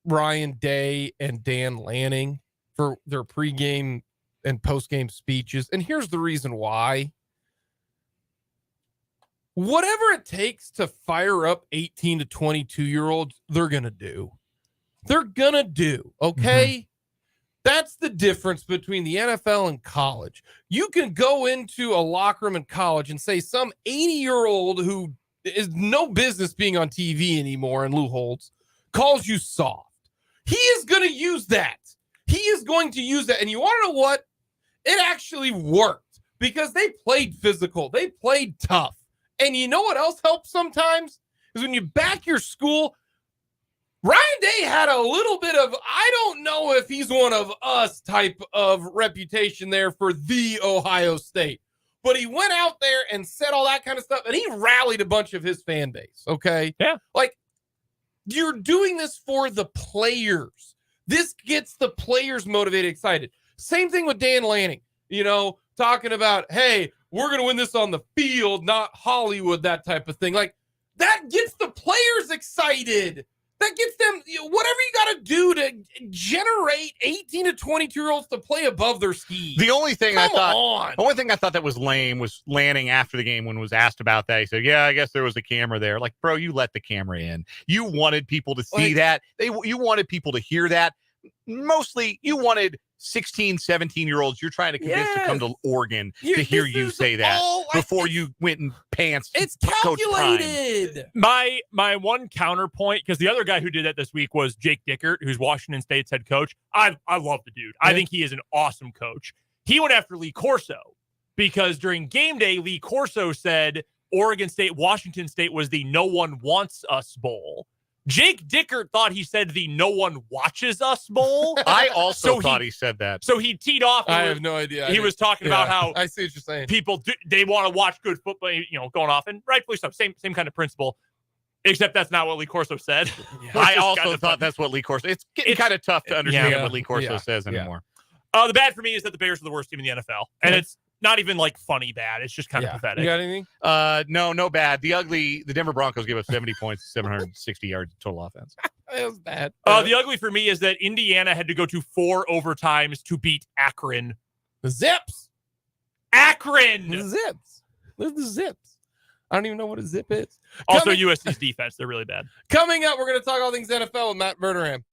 Ryan Day and Dan Lanning for their pregame and postgame speeches. And here's the reason why. Whatever it takes to fire up 18 to 22-year-olds, they're going to do. They're going to do, okay? That's the difference between the NFL and college. You can go into a locker room in college and say some 80-year-old who is no business being on TV anymore, and Lou Holtz calls you soft. He is going to use that. He is going to use that. And you want to know what? It actually worked because they played physical. They played tough. And you know what else helps sometimes? Is when you back your school. Ryan Day had a little bit of, I don't know if he's one of us type of reputation there for the Ohio State. But he went out there and said all that kind of stuff, and he rallied a bunch of his fan base, okay? Yeah. Like, you're doing this for the players. This gets the players motivated, excited. Same thing with Dan Lanning, talking about, hey, we're going to win this on the field, not Hollywood, that type of thing. Like, that gets the players excited. That gets them, whatever you got to do to generate 18 to 22-year-olds to play above their skis. The only thing I thought that was lame was Lanning after the game when was asked about that. He said, yeah, I guess there was a camera there. Like, bro, you let the camera in. You wanted people to see that. You wanted people to hear that. Mostly, you wanted 16, 17-year-olds you're trying to convince to come to Oregon to hear you say that before you went and pants. It's calculated. My one counterpoint, because the other guy who did that this week was Jake Dickert, who's Washington State's head coach. I love the dude. I think he is an awesome coach. He went after Lee Corso because during game day, Lee Corso said Oregon State, Washington State was the no one wants us bowl. Jake Dickert thought he said the no one watches us bowl. I also thought he said that. So he teed off. I have no idea. He was talking about how I see what you're saying. People they want to watch good football, going off, and rightfully so. Same kind of principle, except that's not what Lee Corso said. I also thought that's what Lee Corso. It's getting kind of tough to understand what Lee Corso says anymore. The bad for me is that the Bears are the worst team in the NFL, and it's not even like funny bad. It's just kind of pathetic. You got anything? No bad. The Denver Broncos gave us 70 points, 760 yards total offense. It was bad. The ugly for me is that Indiana had to go to 4 overtimes to beat Akron. The Zips. Akron. The Zips. There's the Zips. I don't even know what a zip is. Also, USC's defense. They're really bad. Coming up, we're going to talk all things NFL with Matt Verderame.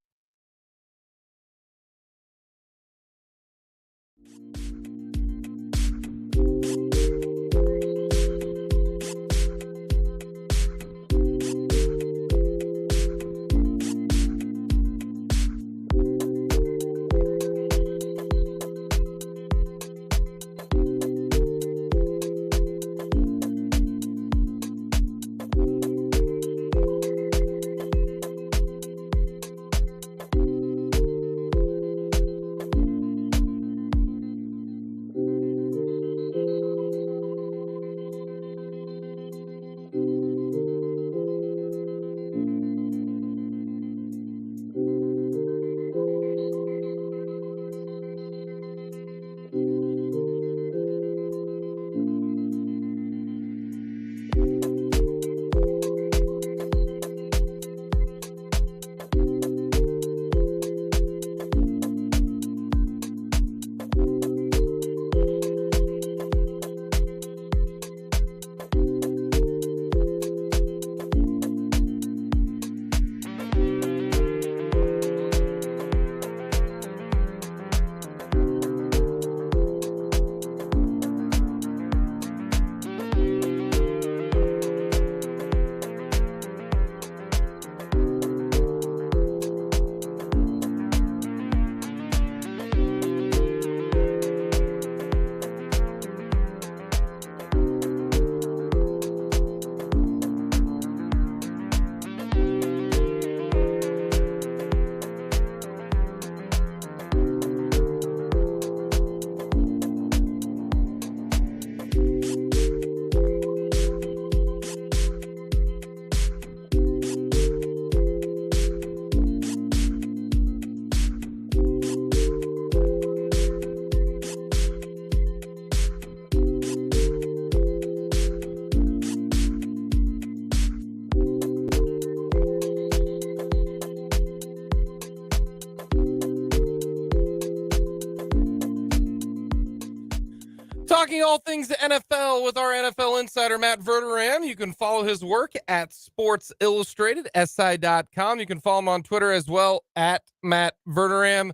Talking all things NFL with our NFL insider, Matt Verderame. You can follow his work at Sports Illustrated, SI.com. You can follow him on Twitter as well, at Matt Verderame.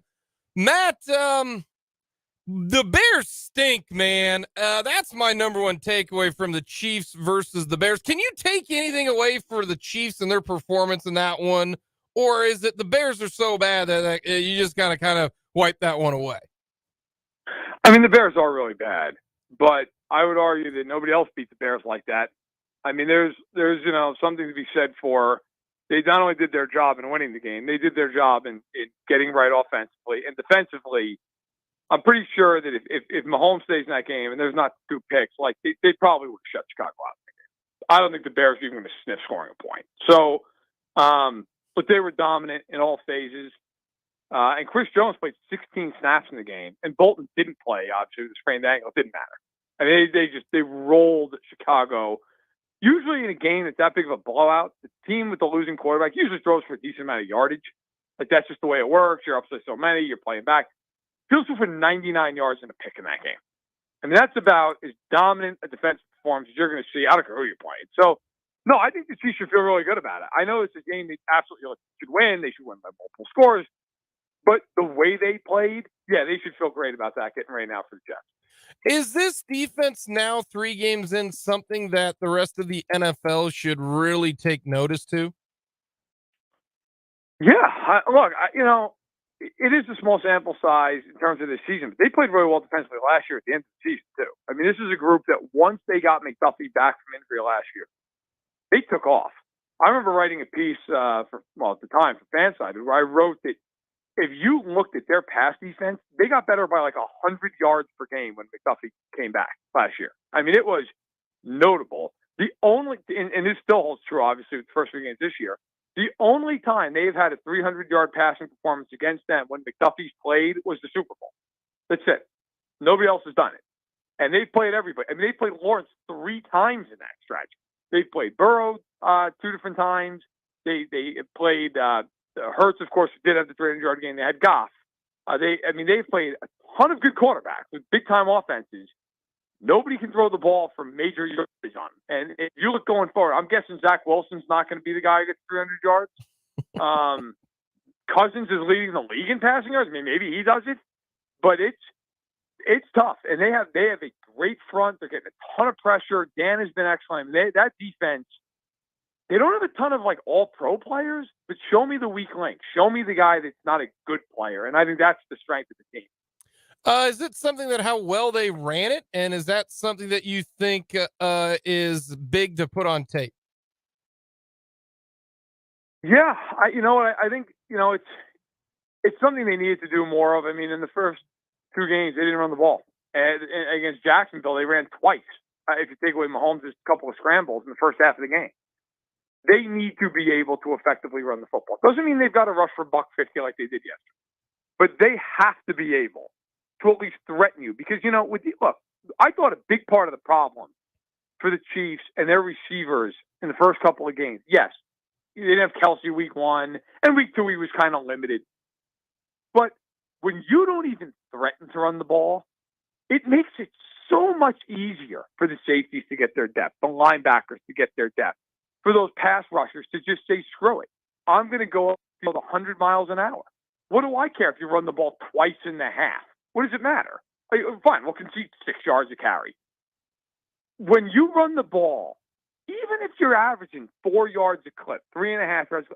Matt, the Bears stink, man. That's my number one takeaway from the Chiefs versus the Bears. Can you take anything away for the Chiefs and their performance in that one? Or is it the Bears are so bad that you just gotta kind of wipe that one away? I mean, the Bears are really bad, but I would argue that nobody else beat the Bears like that. I mean, there's something to be said for they not only did their job in winning the game, they did their job in getting right offensively and defensively. I'm pretty sure that if Mahomes stays in that game and there's not 2 picks, like they probably would have shut Chicago out. I don't think the Bears are even going to sniff scoring a point. So, but they were dominant in all phases. And Chris Jones played 16 snaps in the game, and Bolton didn't play. Obviously, with the sprained ankle, it didn't matter. I mean, they rolled Chicago. Usually, in a game that's that big of a blowout, the team with the losing quarterback usually throws for a decent amount of yardage. Like that's just the way it works. You're up to so many. You're playing back. Fields threw for 99 yards and a pick in that game. I mean, that's about as dominant a defensive performance as you're going to see. I don't care who you're playing. So, no, I think the Chiefs should feel really good about it. I know it's a game they absolutely should win. They should win by multiple scores. But the way they played, yeah, they should feel great about that getting ready now for the Jets. Is this defense now 3 games in something that the rest of the NFL should really take notice to? Yeah, look, it is a small sample size in terms of the season, but they played really well defensively last year at the end of the season, too. I mean, this is a group that once they got McDuffie back from injury last year, they took off. I remember writing a piece at the time for Fanside, where I wrote that if you looked at their pass defense, they got better by like 100 yards per game when McDuffie came back last year. I mean, it was notable. The only, and this still holds true, obviously, with the first 3 games this year, the only time they've had a 300-yard passing performance against them when McDuffie's played was the Super Bowl. That's it. Nobody else has done it. And they played everybody. I mean, they played Lawrence 3 times in that stretch. They played Burrow 2 different times. They played Hurts, of course, did have the 300-yard game. They had Goff. They've played a ton of good quarterbacks with big-time offenses. Nobody can throw the ball for major yards on them. And if you look going forward, I'm guessing Zach Wilson's not going to be the guy who gets 300 yards. Cousins is leading the league in passing yards. I mean, maybe he does it, but it's tough. And they have a great front. They're getting a ton of pressure. Dan has been excellent. That defense, they don't have a ton of like all-pro players, but show me the weak link. Show me the guy that's not a good player. And I think that's the strength of the team. Is it something that how well they ran it? And is that something that you think is big to put on tape? Yeah, I think, it's something they needed to do more of. I mean, in the first 2 games, they didn't run the ball. And against Jacksonville, they ran twice. If you take away Mahomes' couple of scrambles in the first half of the game. They need to be able to effectively run the football. Doesn't mean they've got to rush for $150 like they did yesterday. But they have to be able to at least threaten you. Because, look, I thought a big part of the problem for the Chiefs and their receivers in the first couple of games, yes, they didn't have Kelsey week 1, and week 2 he was kind of limited. But when you don't even threaten to run the ball, it makes it so much easier for the safeties to get their depth, the linebackers to get their depth, for those pass rushers to just say, screw it. I'm going to go up the field 100 miles an hour. What do I care if you run the ball twice in the half? What does it matter? Fine, we'll concede 6 yards a carry. When you run the ball, even if you're averaging 4 yards a clip, 3.5 yards,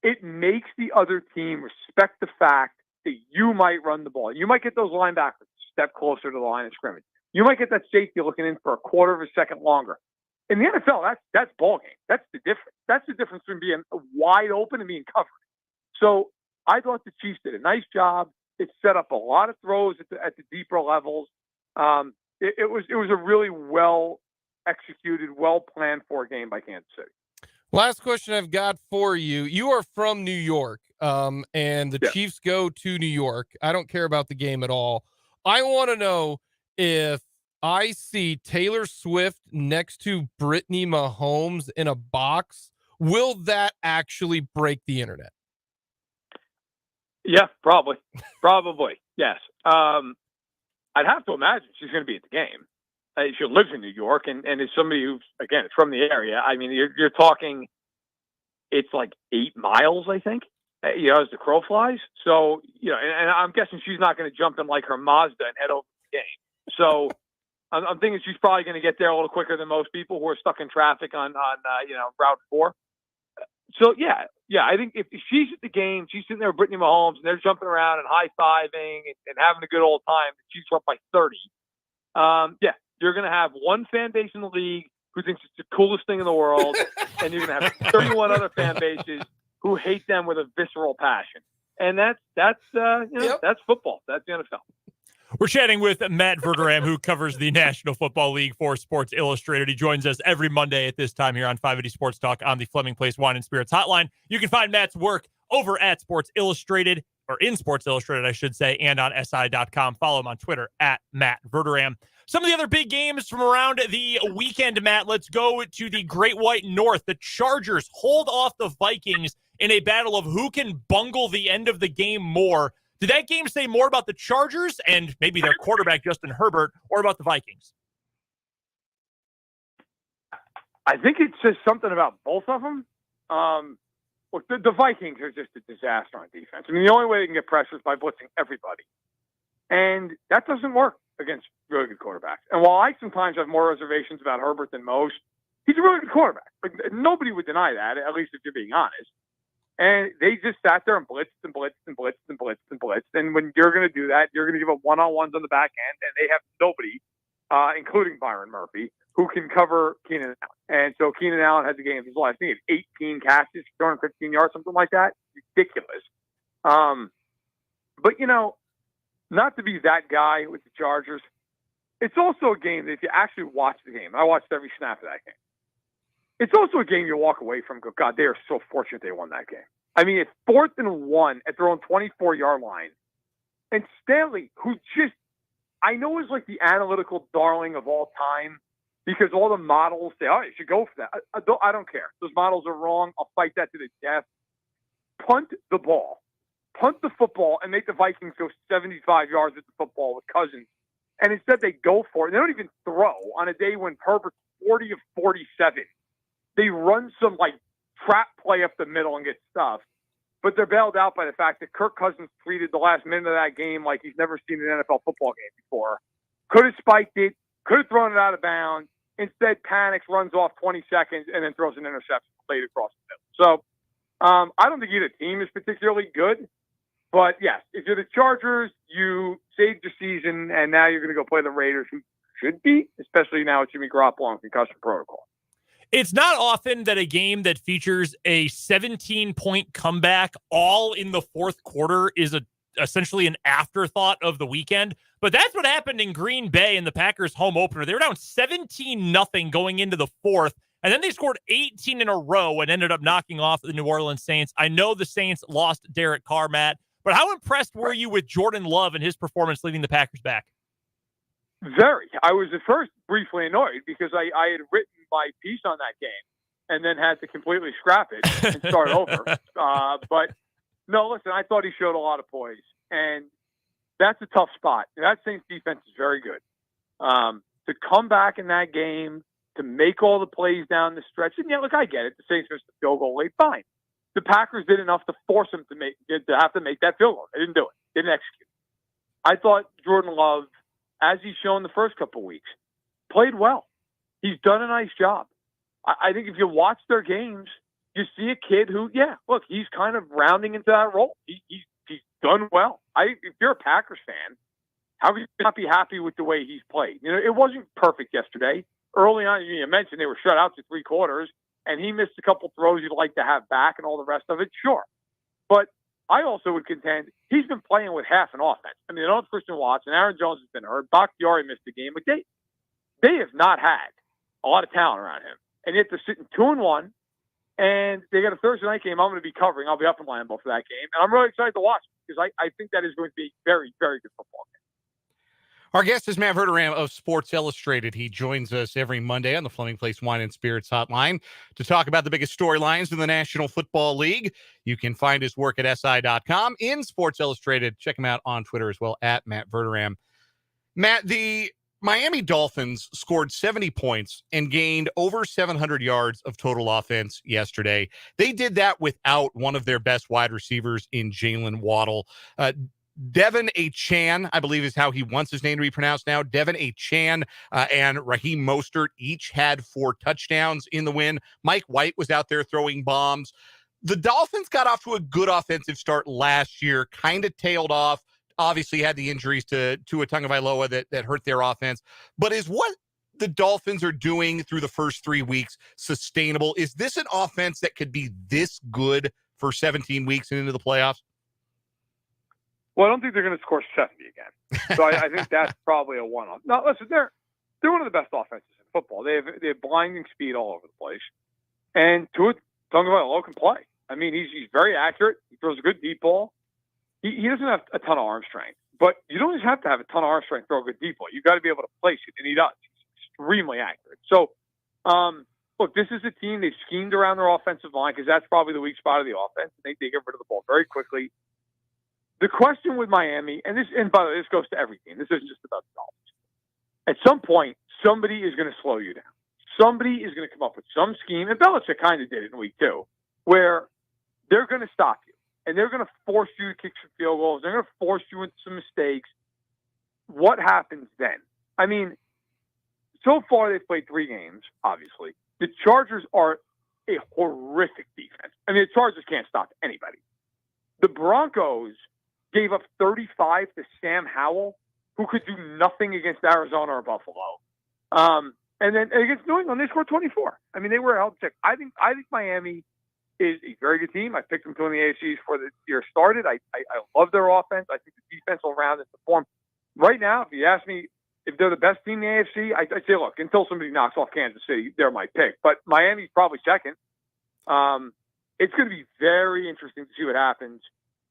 it makes the other team respect the fact that you might run the ball. You might get those linebackers a step closer to the line of scrimmage. You might get that safety looking in for a quarter of a second longer. In the NFL, that's ball game. That's the difference. That's the difference between being wide open and being covered. So I thought the Chiefs did a nice job. It set up a lot of throws at the deeper levels. It was a really well executed, well planned for game by Kansas City. Last question I've got for you. You are from New York, and the Chiefs go to New York. I don't care about the game at all. I want to know if I see Taylor Swift next to Brittany Mahomes in a box, will that actually break the internet? Yeah, probably. Probably, yes. I'd have to imagine she's going to be at the game. She lives in New York, and is somebody who's, again, it's from the area. I mean, you're talking, it's like 8 miles, I think. as the crow flies. So, and I'm guessing she's not going to jump in like her Mazda and head over the game. So I'm thinking she's probably going to get there a little quicker than most people who are stuck in traffic on Route 4. So, yeah, I think if she's at the game, she's sitting there with Brittany Mahomes, and they're jumping around and high-fiving and having a good old time, and she's up by 30. You're going to have one fan base in the league who thinks it's the coolest thing in the world, and you're going to have 31 other fan bases who hate them with a visceral passion. And that's football. That's the NFL. We're chatting with Matt Verderame, who covers the National Football League for Sports Illustrated. He joins us every Monday at this time here on 580 Sports Talk on the Fleming Place Wine and Spirits Hotline. You can find Matt's work over at Sports Illustrated, or in Sports Illustrated, I should say, and on SI.com. Follow him on Twitter at Matt Verderame. Some of the other big games from around the weekend, Matt. Let's go to the Great White North. The Chargers hold off the Vikings in a battle of who can bungle the end of the game more. Did that game say more about the Chargers and maybe their quarterback, Justin Herbert, or about the Vikings? I think it says something about both of them. Look, the Vikings are just a disaster on defense. I mean, the only way they can get pressure is by blitzing everybody. And that doesn't work against really good quarterbacks. And while I sometimes have more reservations about Herbert than most, he's a really good quarterback. Like, nobody would deny that, at least if you're being honest. And they just sat there and blitzed and blitzed and blitzed and blitzed and blitzed. And when you're going to do that, you're going to give up one-on-ones on the back end, and they have nobody, including Byron Murphy, who can cover Keenan Allen. And so Keenan Allen had the game of his life. I think he had 18 catches, 215 yards, something like that. Ridiculous. But, not to be that guy with the Chargers, it's also a game that if you actually watch the game, I watched every snap of that game. It's also a game you walk away from and go, God, they are so fortunate they won that game. I mean, it's 4th and 1 at their own 24-yard line. And Stanley, who just, I know is like the analytical darling of all time because all the models say, oh, you should go for that. I don't care. Those models are wrong. I'll fight that to the death. Punt the ball. Punt the football and make the Vikings go 75 yards with the football with Cousins. And instead they go for it. They don't even throw on a day when Herbert's 40 of 47. They run some trap play up the middle and get stuffed, but they're bailed out by the fact that Kirk Cousins treated the last minute of that game like he's never seen an NFL football game before. Could have spiked it, could have thrown it out of bounds. Instead, panics, runs off 20 seconds, and then throws an interception played across the middle. So I don't think either team is particularly good, but yes, if you're the Chargers, you saved your season, and now you're going to go play the Raiders, who should be, especially now with Jimmy Garoppolo on concussion protocol. It's not often that a game that features a 17-point comeback all in the fourth quarter is essentially an afterthought of the weekend. But that's what happened in Green Bay in the Packers home opener. They were down 17-0 going into the fourth, and then they scored 18 in a row and ended up knocking off the New Orleans Saints. I know the Saints lost Derek Carr, Matt, but how impressed were you with Jordan Love and his performance leading the Packers back? Very. I was at first briefly annoyed because I had written my piece on that game and then had to completely scrap it and start over. But no, listen, I thought he showed a lot of poise, and that's a tough spot. That Saints defense is very good. To come back in that game, to make all the plays down the stretch, and yeah, look, I get it. The Saints missed the field goal late, fine. The Packers did enough to force them to have to make that field goal. They didn't do it. Didn't execute. I thought Jordan Love, as he's shown the first couple of weeks, played well. He's done a nice job. I think if you watch their games, you see a kid who, he's kind of rounding into that role. He's done well. If you're a Packers fan, how can you not be happy with the way he's played? It wasn't perfect yesterday. Early on, you mentioned they were shut out to 3 quarters, and he missed a couple throws you'd like to have back and all the rest of it, sure. But I also would contend he's been playing with half an offense. I mean, they don't have Christian Watson. Aaron Jones has been hurt. Bakhtiari missed the game. But they have not had a lot of talent around him. And yet they're sitting 2-1, and they got a Thursday night game I'm going to be covering. I'll be up in Lambeau for that game. And I'm really excited to watch it because I think that is going to be a very, very good football game. Our guest is Matt Verderame of Sports Illustrated. He joins us every Monday on the Fleming Place Wine and Spirits Hotline to talk about the biggest storylines in the National Football League. You can find his work at SI.com, in Sports Illustrated. Check him out on Twitter as well, at Matt Verderame. Matt, the Miami Dolphins scored 70 points and gained over 700 yards of total offense yesterday. They did that without one of their best wide receivers in Jalen Waddle. Devin Achan, I believe is how he wants his name to be pronounced now. Devin Achan and Raheem Mostert each had 4 touchdowns in the win. Mike White was out there throwing bombs. The Dolphins got off to a good offensive start last year, kind of tailed off. Obviously had the injuries to Tua Tagovailoa that hurt their offense. But is what the Dolphins are doing through the first 3 weeks sustainable? Is this an offense that could be this good for 17 weeks and into the playoffs? Well, I don't think they're going to score 70 again. So I think that's probably a one-off. No, listen, they're one of the best offenses in football. They have blinding speed all over the place. And Tua Tagovailoa can play. I mean, he's very accurate. He throws a good deep ball. He doesn't have a ton of arm strength, but you don't just have to have a ton of arm strength to throw a good deep ball. You've got to be able to place it, and he does. He's extremely accurate. So, look, this is a team. They've schemed around their offensive line because that's probably the weak spot of the offense. They get rid of the ball very quickly. The question with Miami, and by the way, this goes to every team. This isn't just about the Dolphins. At some point, somebody is going to slow you down. Somebody is going to come up with some scheme, and Belichick kind of did it in week 2, where they're going to stop you. And they're going to force you to kick some field goals. They're going to force you into some mistakes. What happens then? I mean, so far they've played 3 games, obviously. The Chargers are a horrific defense. I mean, the Chargers can't stop anybody. The Broncos gave up 35 to Sam Howell, who could do nothing against Arizona or Buffalo. And then against New England, they scored 24. I mean, they were held sick. I think Miami is a very good team. I picked them to win the AFC before the year started. I love their offense. I think the defense will round it to form. Right now, if you ask me if they're the best team in the AFC, I'd say, look, until somebody knocks off Kansas City, they're my pick. But Miami's probably second. It's going to be very interesting to see what happens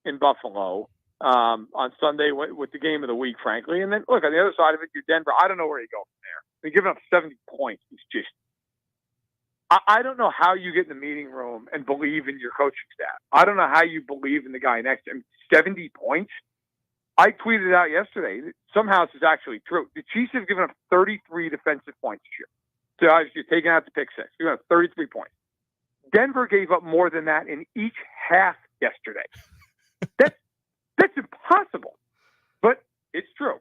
in Buffalo on Sunday with the game of the week, frankly. And then, look, on the other side of it, you're Denver. I don't know where you go from there. I mean, giving up 70 points is just – I don't know how you get in the meeting room and believe in your coaching staff. I don't know how you believe in the guy next to him. 70 points? I tweeted out yesterday that somehow this is actually true. The Chiefs have given up 33 defensive points this year. So obviously you're taking out the pick 6. You're going to have 33 points. Denver gave up more than that in each half yesterday. That's impossible, but it's true.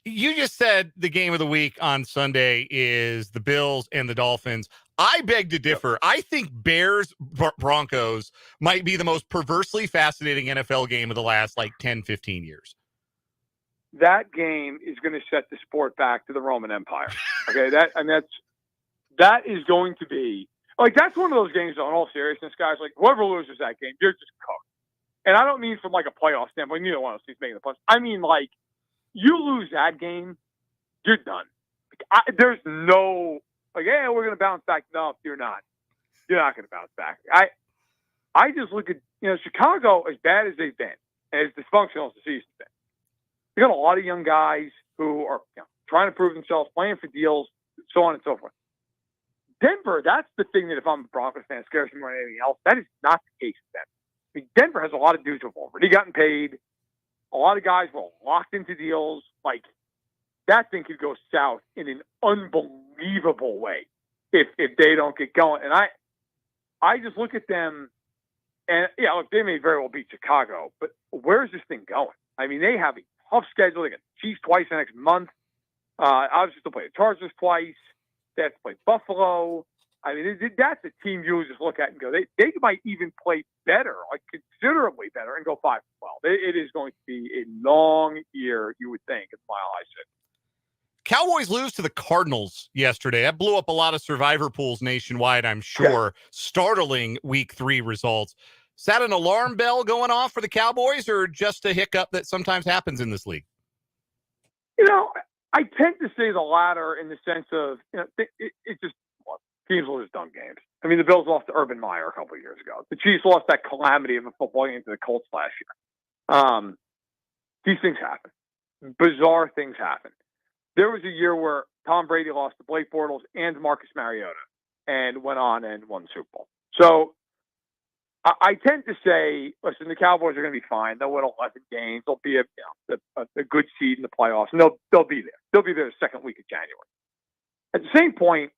You just said the game of the week on Sunday is the Bills and the Dolphins. I beg to differ. I think Bears Broncos might be the most perversely fascinating NFL game of the last 10, 15 years. That game is going to set the sport back to the Roman Empire. Okay, that is going to be that's one of those games. In all seriousness, guys, whoever loses that game, you're just cooked. And I don't mean from a playoff standpoint. Neither one of us is making the playoffs. I mean you lose that game, you're done. There's no we're going to bounce back. No, you're not. You're not going to bounce back. I just look at Chicago, as bad as they've been, as dysfunctional as the season's been. They got a lot of young guys who are trying to prove themselves, playing for deals, so on and so forth. Denver, that's the thing that if I'm a Broncos fan scares me more than anything else. That is not the case with them. I mean, Denver has a lot of dudes who've already gotten paid. A lot of guys were locked into deals. That thing could go south in an unbelievable way if they don't get going. And I just look at them, and look, they may very well beat Chicago, but where's this thing going? I mean, they have a tough schedule. They got the Chiefs twice the next month. Obviously, they'll play the Chargers twice. They have to play Buffalo. I mean, that's a team you would just look at and go, they might even play better, considerably better, and go 5-12. It is going to be a long year, you would think, at Mile High City. Cowboys lose to the Cardinals yesterday. That blew up a lot of survivor pools nationwide, I'm sure. Startling week 3 results. Is that an alarm bell going off for the Cowboys, or just a hiccup that sometimes happens in this league? I tend to say the latter in the sense of, it's just teams will just dumb games. I mean, the Bills lost to Urban Meyer a couple of years ago. The Chiefs lost that calamity of a football game to the Colts last year. These things happen. Bizarre things happen. There was a year where Tom Brady lost to Blake Bortles and Marcus Mariota and went on and won the Super Bowl. So I tend to say, listen, the Cowboys are going to be fine. They'll win 11 games. They'll be a good seed in the playoffs, and they'll be there. They'll be there the second week of January. At the same point,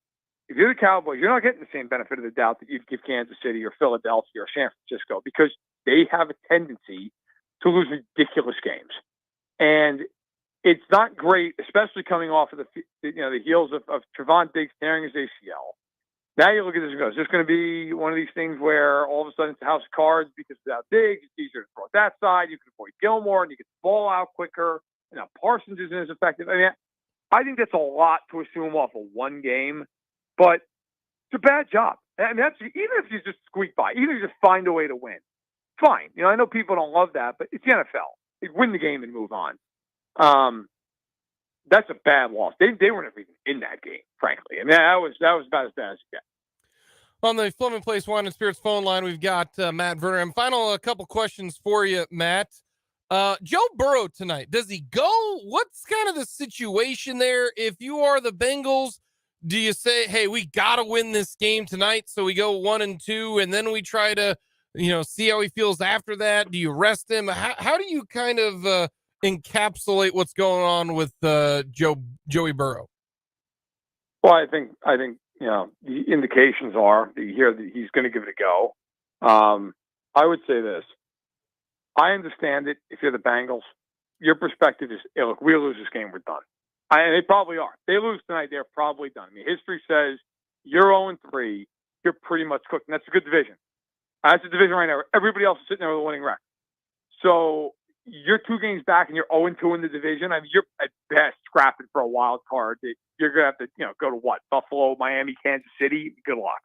if you're the Cowboys, you're not getting the same benefit of the doubt that you'd give Kansas City or Philadelphia or San Francisco, because they have a tendency to lose ridiculous games. And it's not great, especially coming off of the heels of Trevon Diggs tearing his ACL. Now you look at this and go, is this going to be one of these things where all of a sudden it's a house of cards because without Diggs, it's easier to throw it that side. You can avoid Gilmore and you get the ball out quicker. And now Parsons isn't as effective. I mean, I think that's a lot to assume off of one game, but it's a bad job. I mean, that's even if you just squeak by, even if you just find a way to win, fine. I know people don't love that, but it's the NFL. They win the game and move on. That's a bad loss. They weren't even in that game, frankly. I mean, that was about as bad as it gets. On the Fleming Place Wine and Spirits phone line, we've got Matt Verderame. Final couple questions for you, Matt. Joe Burrow tonight, does he go? What's kind of the situation there? If you are the Bengals, do you say, hey, we got to win this game tonight, so we go 1-2, and then we try to, see how he feels after that? Do you rest him? How do you kind of encapsulate what's going on with Joey Burrow? Well, I think the indications are that you hear that he's going to give it a go. I would say this. I understand it. If you're the Bengals, your perspective is, hey, look, we lose this game, we're done. And they probably are. If they lose tonight, they're probably done. I mean, history says you're 0-3, you're pretty much cooked. And that's a good division. That's a division right now. Everybody else is sitting there with a winning record. So you're 2 games back and you're 0-2 in the division. I mean, you're at best scrapping for a wild card. You're going to have to, go to what? Buffalo, Miami, Kansas City. Good luck.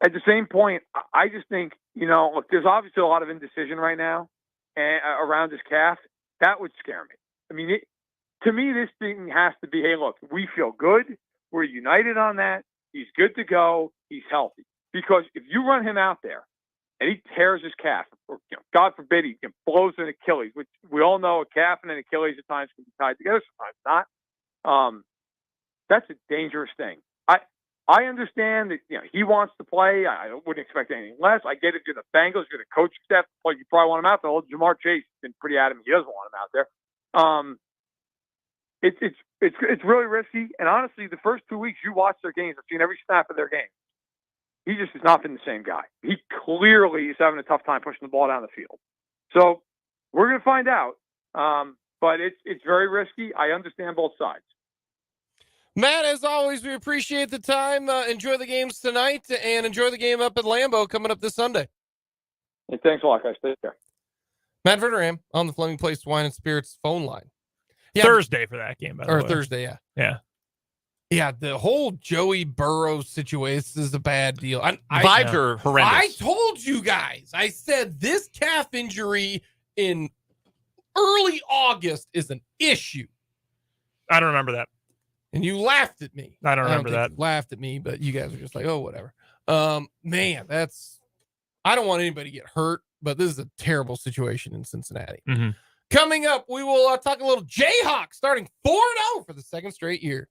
At the same point, I just think, look, there's obviously a lot of indecision right now around his calf. That would scare me. I mean, to me, this thing has to be, hey, look, we feel good. We're united on that. He's good to go. He's healthy. Because if you run him out there and he tears his calf, or God forbid he blows an Achilles, which we all know a calf and an Achilles at times can be tied together, sometimes not. That's a dangerous thing. I understand that he wants to play. I wouldn't expect anything less. I get it. You're the Bengals. You're the coaching staff. You probably want him out there. Well, Jamar Chase has been pretty adamant he doesn't want him out there. It's really risky. And honestly, the first 2 weeks you watch their games, I've seen every snap of their game. He just has not been the same guy. He clearly is having a tough time pushing the ball down the field. So we're going to find out. But it's very risky. I understand both sides. Matt, as always, we appreciate the time. Enjoy the games tonight and enjoy the game up at Lambeau coming up this Sunday. Hey, thanks a lot, guys. Take care. Matt Verderame on the Fleming Place Wine and Spirits phone line. Yeah, Thursday for that game, by the way. Or Thursday, yeah. Yeah. Yeah, the whole Joey Burrow situation is a bad deal. Vibes are horrendous. I told you guys. I said this calf injury in early August is an issue. I don't remember that. And you laughed at me. I don't remember that. You laughed at me, but you guys are just like, oh, whatever. Man, I don't want anybody to get hurt, but this is a terrible situation in Cincinnati. Mm-hmm. Coming up, we will talk a little Jayhawks starting 4-0 for the second straight year.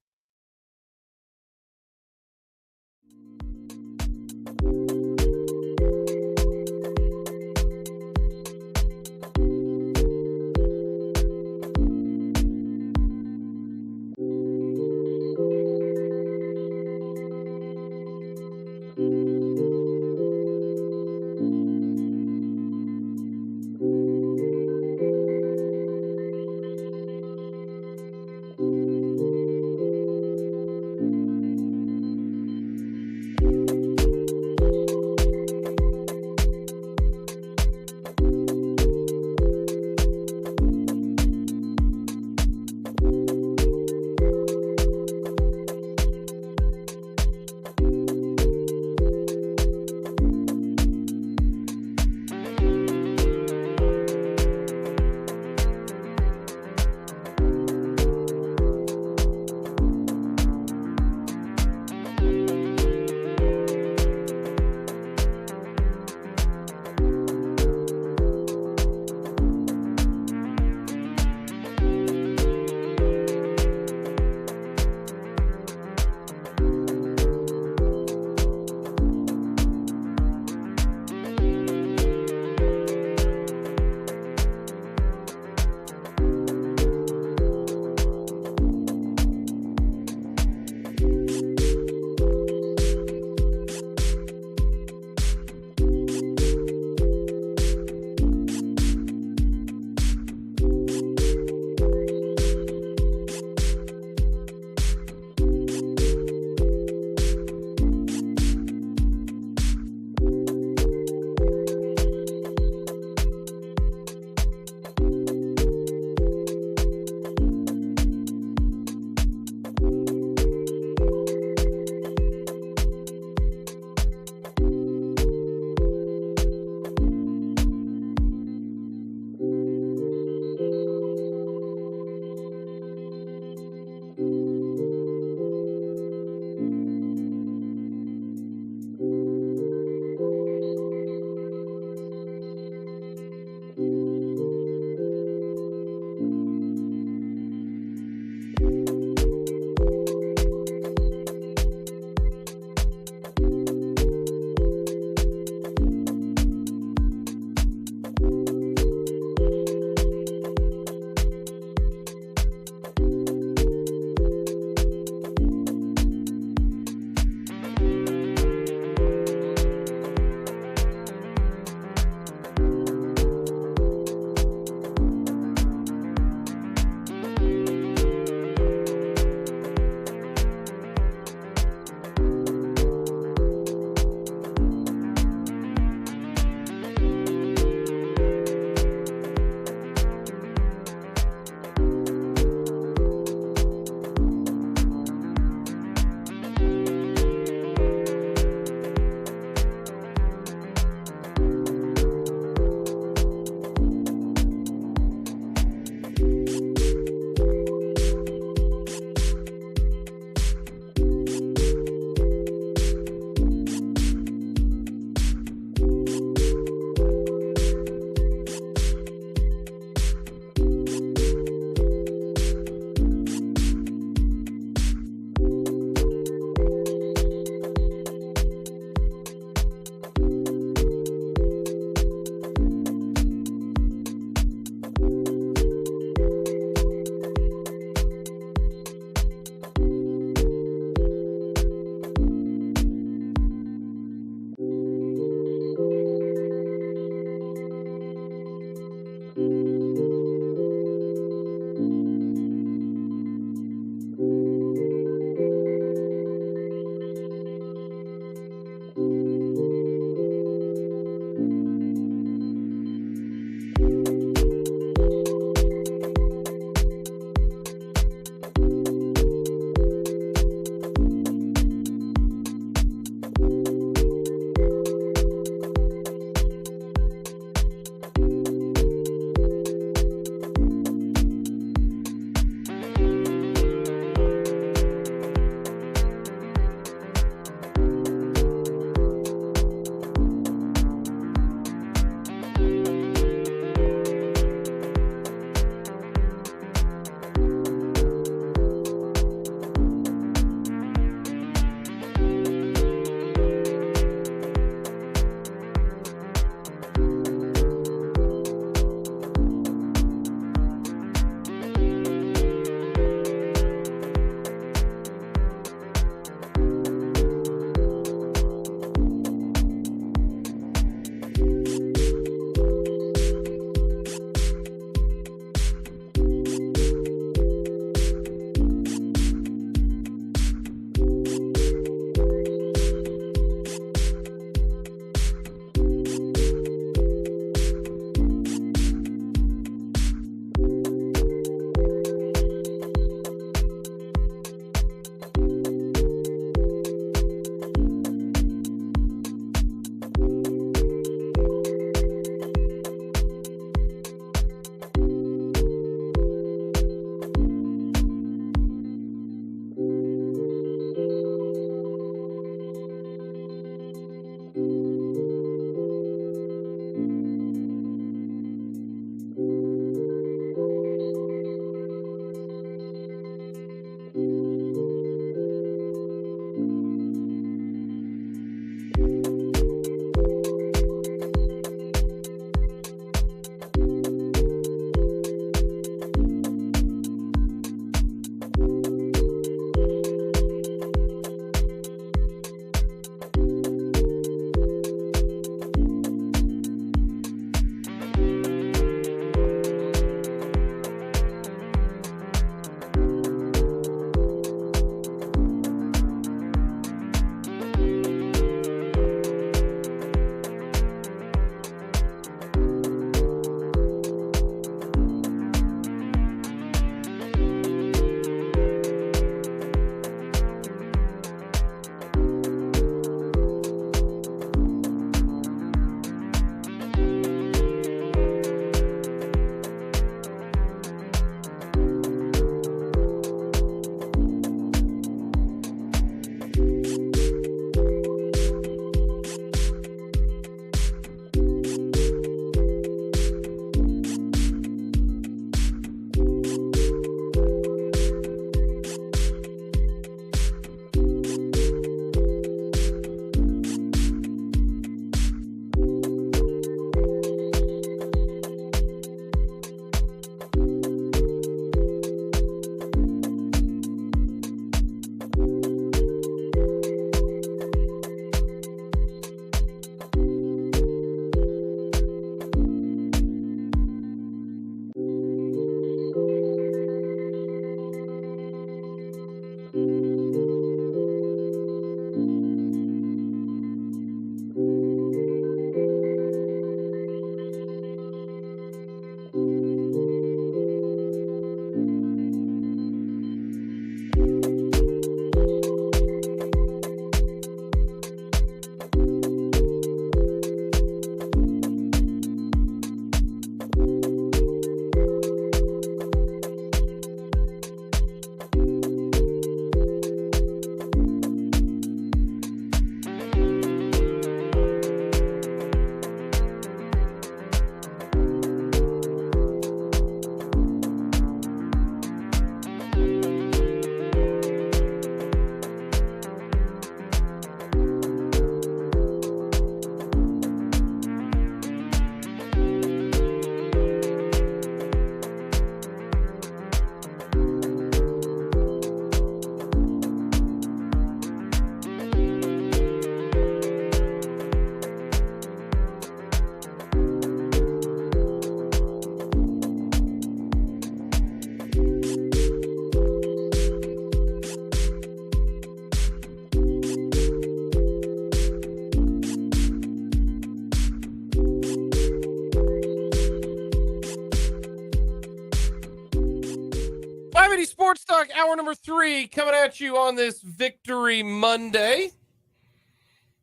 Sports Talk, hour number 3, coming at you on this Victory Monday.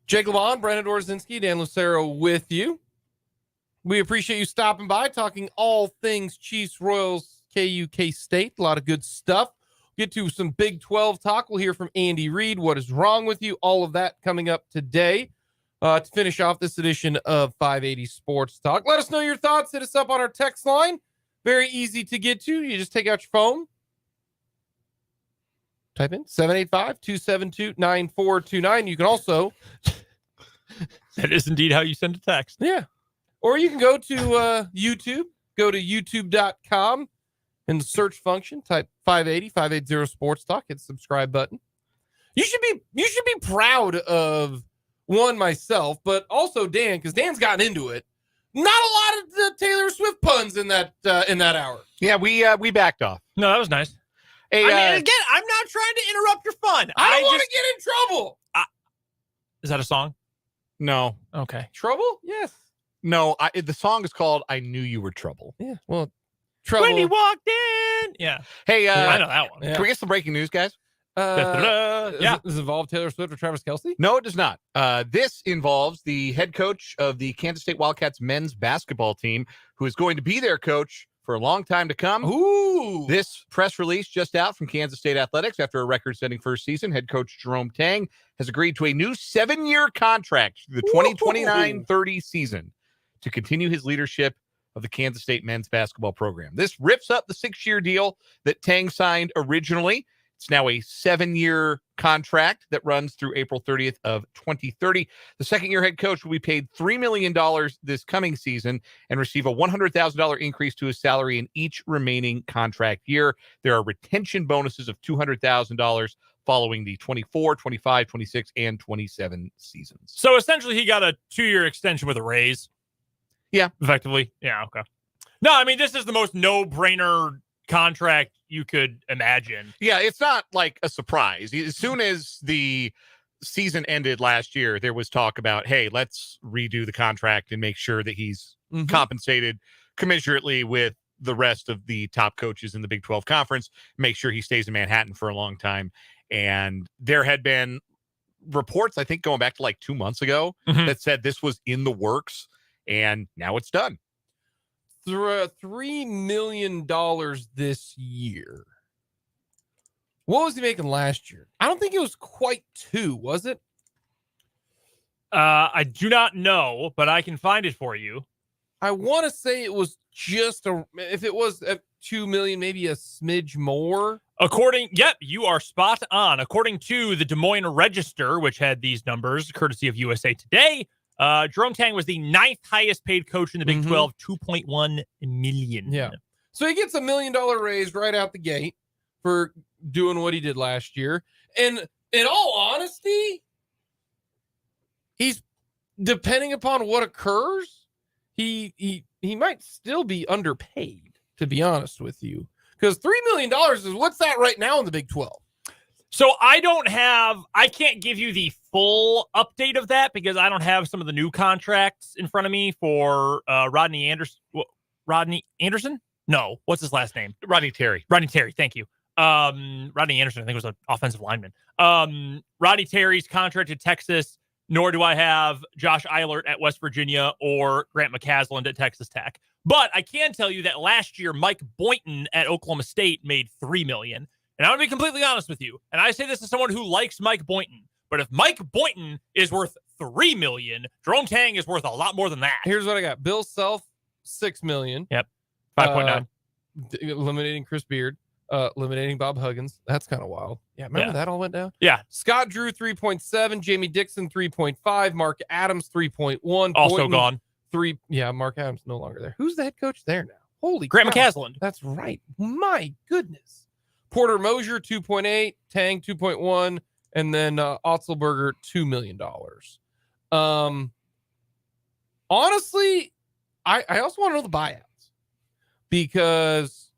Jake LeBon, Brandon Dorzinski, Dan Lucero with you. We appreciate you stopping by, talking all things Chiefs, Royals, KU, K-State. A lot of good stuff. Get to some Big 12 talk. We'll hear from Andy Reid. What is wrong with you? All of that coming up today to finish off this edition of 580 Sports Talk. Let us know your thoughts. Hit us up on our text line. Very easy to get to. You just take out your phone. Type in 785-272-9429. You can also... That is indeed how you send a text. Yeah. Or you can go to YouTube. Go to youtube.com. In the search function, type 580 Sports Talk. Hit the subscribe button. You should be proud of myself, but also Dan, because Dan's gotten into it. Not a lot of the Taylor Swift puns in that hour. Yeah, we backed off. No, that was nice. Hey, I mean, again, I'm not trying to interrupt your fun. I don't want to get in trouble. Is that a song? No. Okay. Trouble? Yes. No, the song is called I Knew You Were Trouble. Yeah. Well, trouble. When you walked in. Yeah. Hey, I know that one. Yeah. Can we get some breaking news, guys? Yeah. Does it involve Taylor Swift or Travis Kelce? No, it does not. This involves the head coach of the Kansas State Wildcats men's basketball team, who is going to be their coach for a long time to come. Ooh. This press release just out from Kansas State Athletics after a record-setting first season. Head coach Jerome Tang has agreed to a new 7-year contract through the 2029-30 season to continue his leadership of the Kansas State men's basketball program. This rips up the 6-year deal that Tang signed originally. It's now a 7-year contract that runs through April 30th of 2030. The second-year head coach will be paid $3 million this coming season and receive a $100,000 increase to his salary in each remaining contract year. There are retention bonuses of $200,000 following the 24, 25, 26, and 27 seasons. So essentially he got a 2-year extension with a raise. Yeah. Effectively. Yeah, okay. No, I mean, this is the most no-brainer contract you could imagine. Yeah, it's not like a surprise. As soon as the season ended last year, there was talk about, hey, let's redo the contract and make sure that he's compensated commensurately with the rest of the top coaches in the Big 12 Conference, make sure he stays in Manhattan for a long time. And there had been reports, I think, going back to like 2 months ago that said this was in the works, and now it's done. $3 million this year. What was he making last year? I don't think it was quite 2, was it? I do not know, but I can find it for you. I want to say it was just if it was at 2 million, maybe a smidge more. Yep, you are spot on. According to the Des Moines Register, which had these numbers, courtesy of USA Today, Jerome Tang was the 9th highest paid coach in the Big 12, $2.1 million. Yeah. So he gets $1 million raise right out the gate for doing what he did last year. And in all honesty, he's, depending upon what occurs, he might still be underpaid, to be honest with you. Because $3 million is, what's that right now in the Big 12? So I can't give you the full update of that because I don't have some of the new contracts in front of me for Rodney Anderson. Rodney Anderson? No. What's his last name? Rodney Terry. Rodney Terry. Thank you. Rodney Anderson, I think, was an offensive lineman. Rodney Terry's contract at Texas, nor do I have Josh Eilert at West Virginia or Grant McCasland at Texas Tech. But I can tell you that last year, Mike Boynton at Oklahoma State made $3 million. And I'm going to be completely honest with you. And I say this as someone who likes Mike Boynton. But if Mike Boynton is worth $3 million, Jerome Tang is worth a lot more than that. Here's what I got. Bill Self, $6 million. Yep. 5.9. Eliminating Chris Beard. Eliminating Bob Huggins. That's kind of wild. Yeah, remember that all went down? Yeah. Scott Drew, 3.7. Jamie Dixon, 3.5. Mark Adams, 3.1. Also Boynton, gone. 3. Yeah, Mark Adams no longer there. Who's the head coach there now? Holy Grant cow. McCasland. That's right. My goodness. Porter Mosier, 2.8. Tang, 2.1. And then Otzelberger, $2 million. Honestly, I also want to know the buyouts. Because...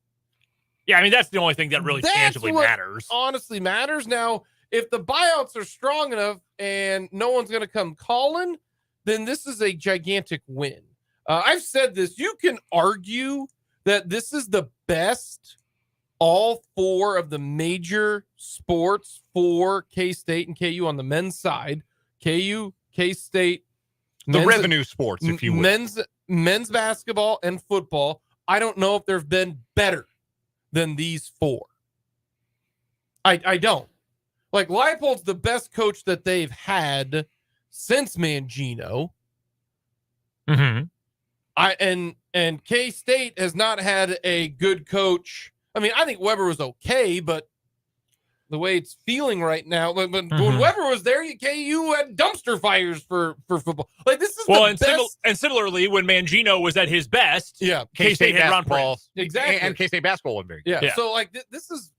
yeah, I mean, that's the only thing that really tangibly matters. Honestly matters. Now, if the buyouts are strong enough and no one's going to come calling, then this is a gigantic win. I've said this. You can argue that this is the best all four of the major sports for K-State and KU on the men's side. KU, K-State, The revenue sports, if you will. Men's basketball and football. I don't know if there've been better than these four. I don't. Like, Leipold's the best coach that they've had since Mangino. Mm-hmm. And K-State has not had a good coach. I mean, I think Weber was okay, but the way it's feeling right now, when Weber was there, KU had dumpster fires for football. Like, this is the best. And similarly, when Mangino was at his best, Yeah, K-State had Ron basketball. Prince. exactly. And K-State basketball wasn't very good. Yeah. So, like, this is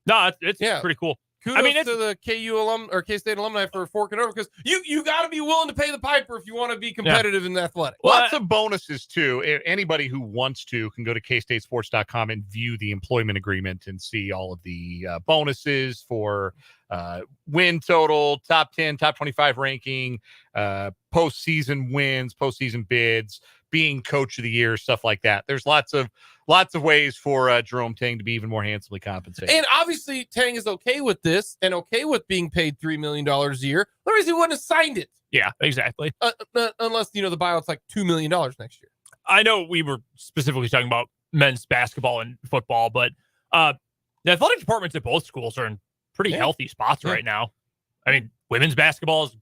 No, it's Yeah. pretty cool. kudos to the KU alum or K-State alumni for forking over, because you got to be willing to pay the piper if you want to be competitive in athletics. Lots of bonuses, too. Anybody who wants to can go to kstatesports.com and view the employment agreement and see all of the bonuses for win total, top 10, top 25 ranking, postseason wins, postseason bids, being coach of the year, stuff like that. There's lots of ways for Jerome Tang to be even more handsomely compensated. And obviously, Tang is okay with this and okay with being paid $3 million a year. Otherwise, he wouldn't have signed it. Yeah, exactly. Unless, the buyout's like $2 million next year. I know we were specifically talking about men's basketball and football, but the athletic departments at both schools are in pretty healthy spots right now. I mean, women's basketball is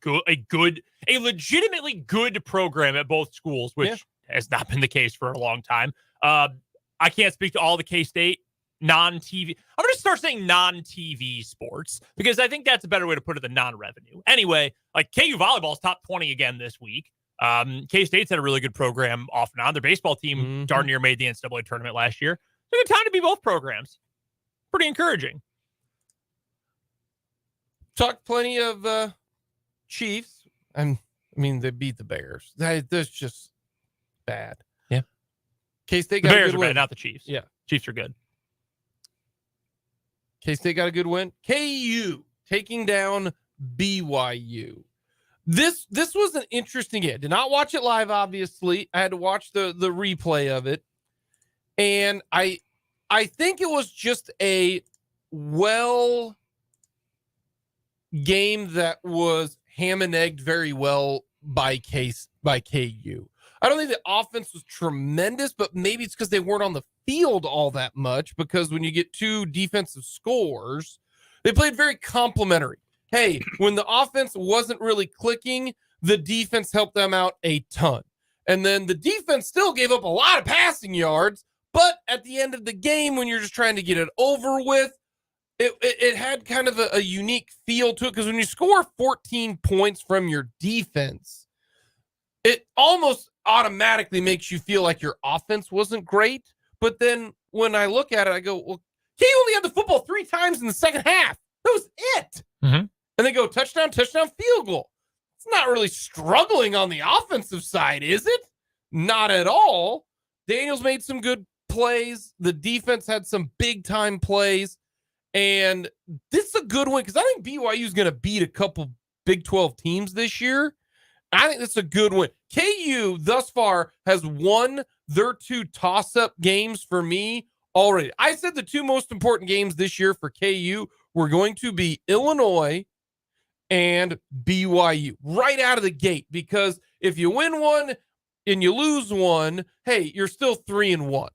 a legitimately good program at both schools, which has not been the case for a long time. I can't speak to all the K-State non-TV. I'm going to start saying non-TV sports because I think that's a better way to put it than non-revenue. Anyway, like KU volleyball's top 20 again this week. K-State's had a really good program off and on. Their baseball team darn near made the NCAA tournament last year. It's a good time to be both programs. Pretty encouraging. Talked plenty of Chiefs. I mean, they beat the Bears. That's just bad. Yeah. K-State The got Bears a good are win. bad, not the Chiefs. Yeah. Chiefs are good. K-State got a good win. KU taking down BYU. This was an interesting game. Did not watch it live, obviously. I had to watch the replay of it. And I think it was just a game that was ham and egged very well by KU. I don't think the offense was tremendous, but maybe it's because they weren't on the field all that much, because when you get two defensive scores, they played very complimentary. Hey, when the offense wasn't really clicking, the defense helped them out a ton. And then the defense still gave up a lot of passing yards, but at the end of the game, when you're just trying to get it over with, it had kind of a unique feel to it, because when you score 14 points from your defense, it almost automatically makes you feel like your offense wasn't great. But then when I look at it, I go, well, he only had the football 3 times in the second half. That was it. Mm-hmm. And they go touchdown, field goal. It's not really struggling on the offensive side, is it? Not at all. Daniels made some good plays. The defense had some big-time plays. And this is a good one, because I think BYU is going to beat a couple Big 12 teams this year. I think that's a good one. KU thus far has won their 2 toss-up games for me already. I said the 2 most important games this year for KU were going to be Illinois and BYU right out of the gate, because if you win one and you lose one, hey, you're still 3-1.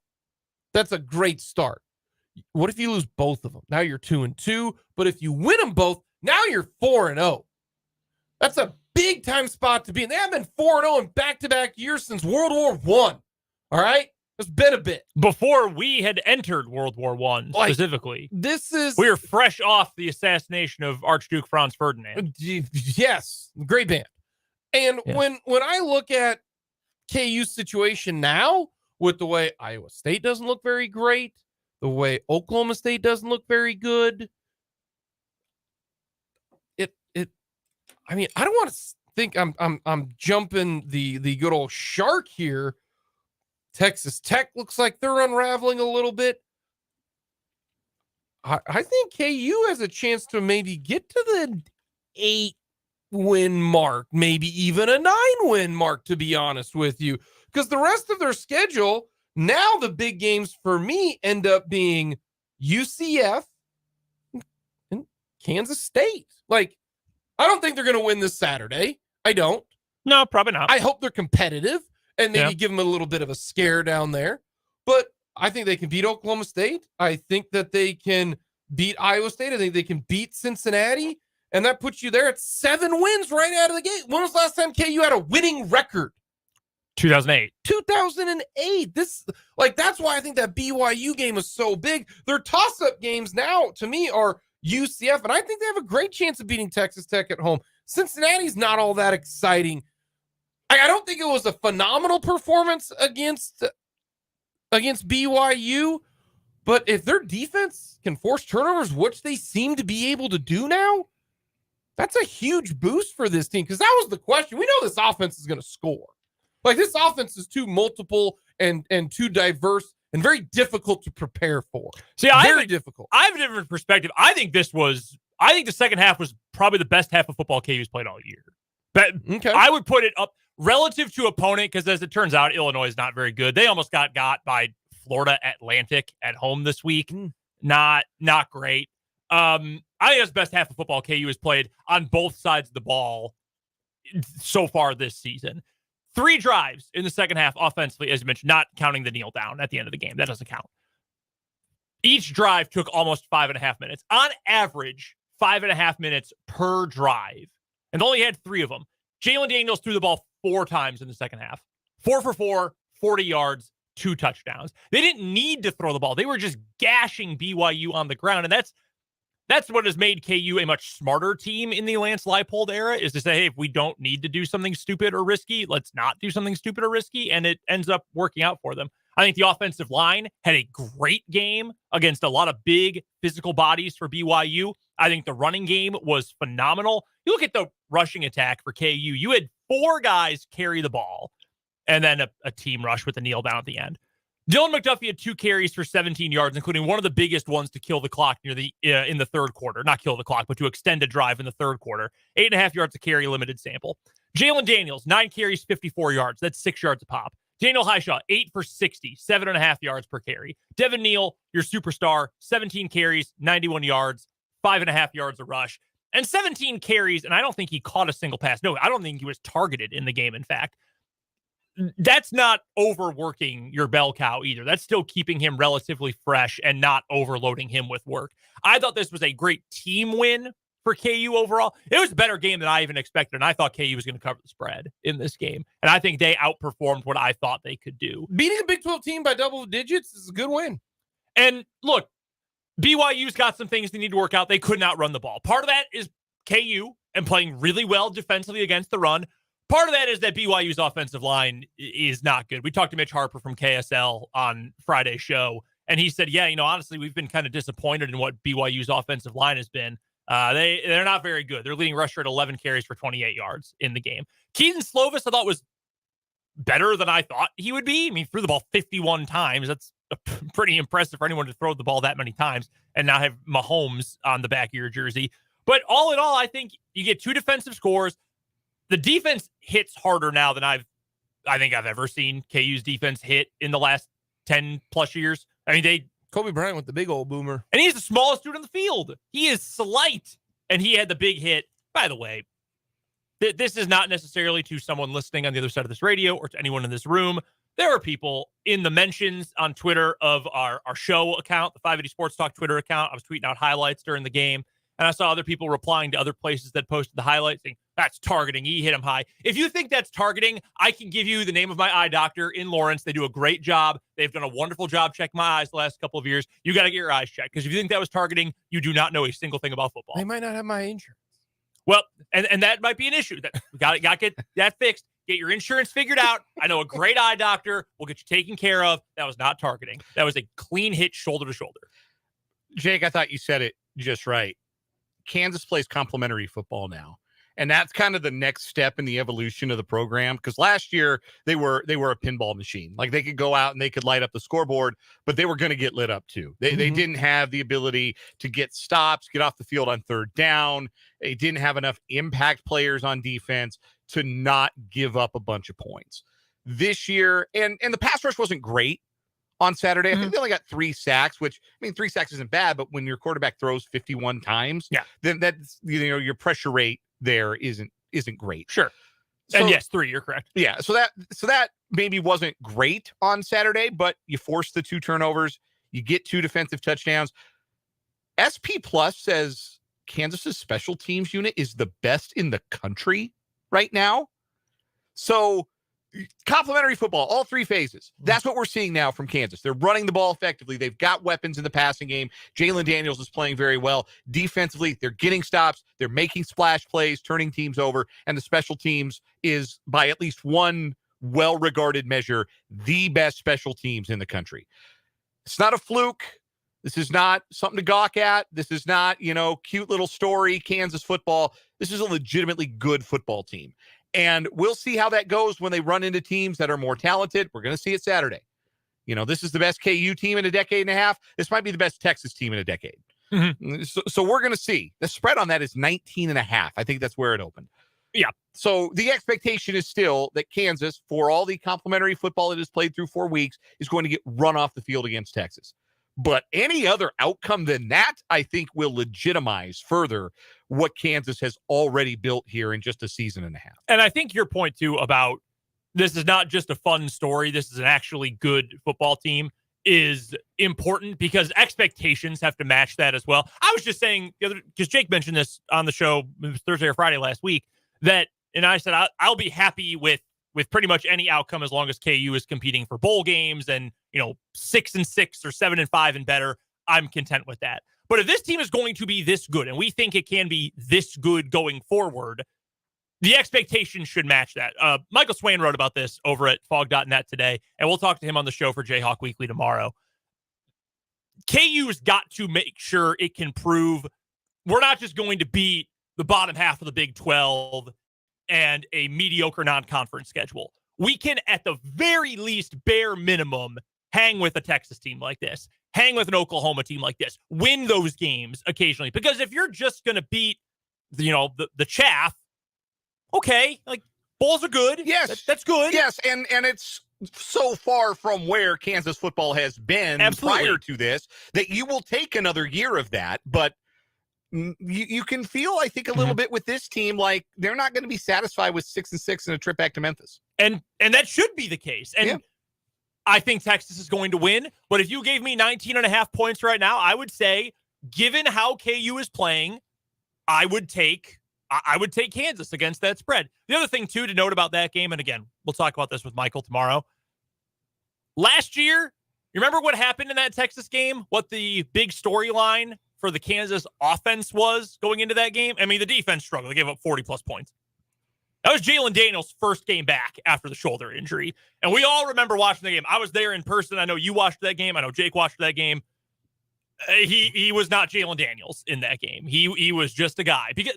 That's a great start. What if you lose both of them? Now you're 2-2. But if you win them both, now you're 4-0. That's a big time spot to be in. They haven't been 4-0 in back-to-back years since World War I. All right? It's been a bit. Before we had entered World War I specifically. We were fresh off the assassination of Archduke Franz Ferdinand. Yes. Great band. And when I look at KU's situation now, with the way Iowa State doesn't look very great, the way Oklahoma State doesn't look very good, I mean, I don't want to think I'm jumping the good old shark here. Texas Tech looks like they're unraveling a little bit. I think KU has a chance to maybe get to the 8-win mark, maybe even a 9-win mark, to be honest with you, because the rest of their schedule, now the big games for me end up being UCF, and Kansas State. Like, I don't think they're going to win this Saturday. I don't. No, probably not. I hope they're competitive and maybe give them a little bit of a scare down there. But I think they can beat Oklahoma State. I think that they can beat Iowa State. I think they can beat Cincinnati. And that puts you there at 7 wins right out of the gate. When was the last time KU had a winning record? 2008. 2008. That's why I think that BYU game is so big. Their toss-up games now, to me, are UCF, and I think they have a great chance of beating Texas Tech at home. Cincinnati's not all that exciting. I don't think it was a phenomenal performance against BYU, but if their defense can force turnovers, which they seem to be able to do now, that's a huge boost for this team, because that was the question. We know this offense is going to score. Like, this offense is too multiple and too diverse and very difficult to prepare for. See, very difficult. I have a different perspective. I think the second half was probably the best half of football KU's played all year. But okay. I would put it up relative to opponent, because as it turns out, Illinois is not very good. They almost got by Florida Atlantic at home this week. Not great. I think that's the best half of football KU has played on both sides of the ball so far this season. 3 drives in the second half offensively, as you mentioned, not counting the kneel down at the end of the game. That doesn't count. Each drive took almost 5.5 minutes. On average, 5.5 minutes per drive. And they only had 3 of them. Jalen Daniels threw the ball 4 times in the second half. 4 for 4, 40 yards, 2 touchdowns. They didn't need to throw the ball. They were just gashing BYU on the ground. And that's what has made KU a much smarter team in the Lance Leipold era, is to say, hey, if we don't need to do something stupid or risky, let's not do something stupid or risky. And it ends up working out for them. I think the offensive line had a great game against a lot of big physical bodies for BYU. I think the running game was phenomenal. You look at the rushing attack for KU, you had 4 guys carry the ball and then a team rush with a kneel down at the end. Dylan McDuffie had 2 carries for 17 yards, including one of the biggest ones to kill the clock in the third quarter. Not kill the clock, but to extend a drive in the third quarter. 8.5 yards to carry, limited sample. Jalen Daniels, 9 carries, 54 yards. That's 6 yards a pop. Daniel Highshaw, 8 for 60, 7.5 yards per carry. Devin Neal, your superstar, 17 carries, 91 yards, 5.5 yards a rush. And 17 carries, and I don't think he caught a single pass. No, I don't think he was targeted in the game, in fact. That's not overworking your bell cow either. That's still keeping him relatively fresh and not overloading him with work. I thought this was a great team win for KU overall. It was a better game than I even expected, and I thought KU was going to cover the spread in this game. And I think they outperformed what I thought they could do. Beating a Big 12 team by double digits is a good win. And look, BYU's got some things they need to work out. They could not run the ball. Part of that is KU and playing really well defensively against the run. Part of that is that BYU's offensive line is not good. We talked to Mitch Harper from KSL on Friday's show, and he said, yeah, honestly, we've been kind of disappointed in what BYU's offensive line has been. They're not very good. Their leading rusher at 11 carries for 28 yards in the game. Keaton Slovis, I thought, was better than I thought he would be. I mean, threw the ball 51 times. That's pretty impressive for anyone to throw the ball that many times and now have Mahomes on the back of your jersey. But all in all, I think you get 2 defensive scores. The defense hits harder now than I think I've ever seen KU's defense hit in the last 10 plus years. I mean, Kobe Bryant with the big old boomer. And he's the smallest dude on the field. He is slight. And he had the big hit. By the way, this is not necessarily to someone listening on the other side of this radio or to anyone in this room. There are people in the mentions on Twitter of our show account, the 580 Sports Talk Twitter account. I was tweeting out highlights during the game. And I saw other people replying to other places that posted the highlights saying, that's targeting. He hit him high. If you think that's targeting, I can give you the name of my eye doctor in Lawrence. They do a great job. They've done a wonderful job checking my eyes the last couple of years. You got to get your eyes checked, because if you think that was targeting, you do not know a single thing about football. They might not have my insurance. Well, and that might be an issue. That we got to get that fixed. Get your insurance figured out. I know a great eye doctor. We'll get you taken care of. That was not targeting. That was a clean hit shoulder to shoulder. Jake, I thought you said it just right. Kansas plays complementary football now. And that's kind of the next step in the evolution of the program. Because last year they were a pinball machine. Like, they could go out and they could light up the scoreboard, but they were going to get lit up too. They didn't have the ability to get stops, get off the field on third down. They didn't have enough impact players on defense to not give up a bunch of points. This year, and the pass rush wasn't great on Saturday. I think they only got 3 sacks, which, I mean, 3 sacks isn't bad, but when your quarterback throws 51 times, then that's, your pressure rate there isn't great. Sure. So, and yes, 3, you're correct. Yeah. So that maybe wasn't great on Saturday, but you forced the 2 turnovers. You get 2 defensive touchdowns. SP Plus says Kansas's special teams unit is the best in the country right now. So complementary football, all 3 phases. That's what we're seeing now from Kansas. They're running the ball effectively. They've got weapons in the passing game. Jalen Daniels is playing very well. Defensively, they're getting stops. They're making splash plays, turning teams over. And the special teams is, by at least one well-regarded measure, the best special teams in the country. It's not a fluke. This is not something to gawk at. This is not, cute little story, Kansas football. This is a legitimately good football team. And we'll see how that goes when they run into teams that are more talented. We're going to see it Saturday. This is the best KU team in a decade and a half. This might be the best Texas team in a decade. Mm-hmm. So we're going to see. The spread on that is 19.5. I think that's where it opened. Yeah. So the expectation is still that Kansas, for all the complimentary football it has played through 4 weeks, is going to get run off the field against Texas. But any other outcome than that, I think, will legitimize further what Kansas has already built here in just a season and a half. And I think your point, too, about this is not just a fun story, this is an actually good football team, is important because expectations have to match that as well. I was just saying, because Jake mentioned this on the show Thursday or Friday last week, and I said, I'll be happy with pretty much any outcome as long as KU is competing for bowl games and, 6-6 or 7-5 and better. I'm content with that. But if this team is going to be this good, and we think it can be this good going forward, the expectation should match that. Michael Swain wrote about this over at fog.net today, and we'll talk to him on the show for Jayhawk Weekly tomorrow. KU's got to make sure it can prove we're not just going to beat the bottom half of the Big 12 and a mediocre non-conference schedule. We can, at the very least, bare minimum, hang with a Texas team like this, hang with an Oklahoma team like this, win those games occasionally. Because if you're just going to beat, the chaff, okay, like bowls are good. Yes, that's good. Yes, and it's so far from where Kansas football has been prior to this that you will take another year of that, but you can feel, I think, a little bit with this team like they're not going to be satisfied with 6-6 and a trip back to Memphis. And that should be the case. And I think Texas is going to win. But if you gave me 19.5 points right now, I would say, given how KU is playing, I would take Kansas against that spread. The other thing, too, to note about that game, and again, we'll talk about this with Michael tomorrow. Last year, you remember what happened in that Texas game? What the big storyline for the Kansas offense was going into that game? I mean, the defense struggled. They gave up 40-plus points. That was Jalen Daniels' first game back after the shoulder injury. And we all remember watching the game. I was there in person. I know you watched that game. I know Jake watched that game. He was not Jalen Daniels in that game. He was just a guy. Because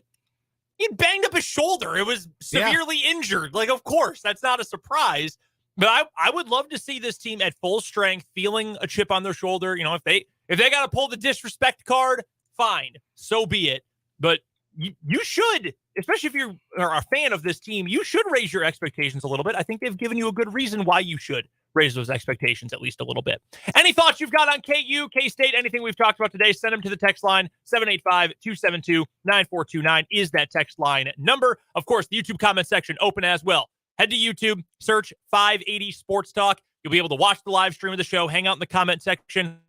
he banged up his shoulder. It was severely injured. Like, of course, that's not a surprise. But I would love to see this team at full strength, feeling a chip on their shoulder. If they got to pull the disrespect card, fine. So be it. But you should, especially if you are a fan of this team, you should raise your expectations a little bit. I think they've given you a good reason why you should raise those expectations at least a little bit. Any thoughts you've got on KU, K-State, anything we've talked about today, send them to the text line. 785-272-9429 is that text line number. Of course, the YouTube comment section open as well. Head to YouTube, search 580 Sports Talk. You'll be able to watch the live stream of the show, hang out in the comment section.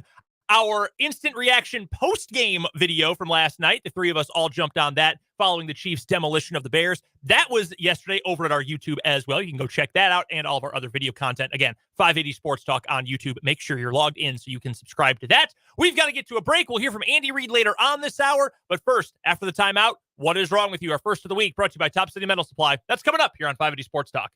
Our instant reaction post-game video from last night, the 3 of us all jumped on that following the Chiefs' demolition of the Bears. That was yesterday over at our YouTube as well. You can go check that out and all of our other video content. Again, 580 Sports Talk on YouTube. Make sure you're logged in so you can subscribe to that. We've got to get to a break. We'll hear from Andy Reid later on this hour. But first, after the timeout, what is wrong with you? Our first of the week, brought to you by Top City Metal Supply. That's coming up here on 580 Sports Talk.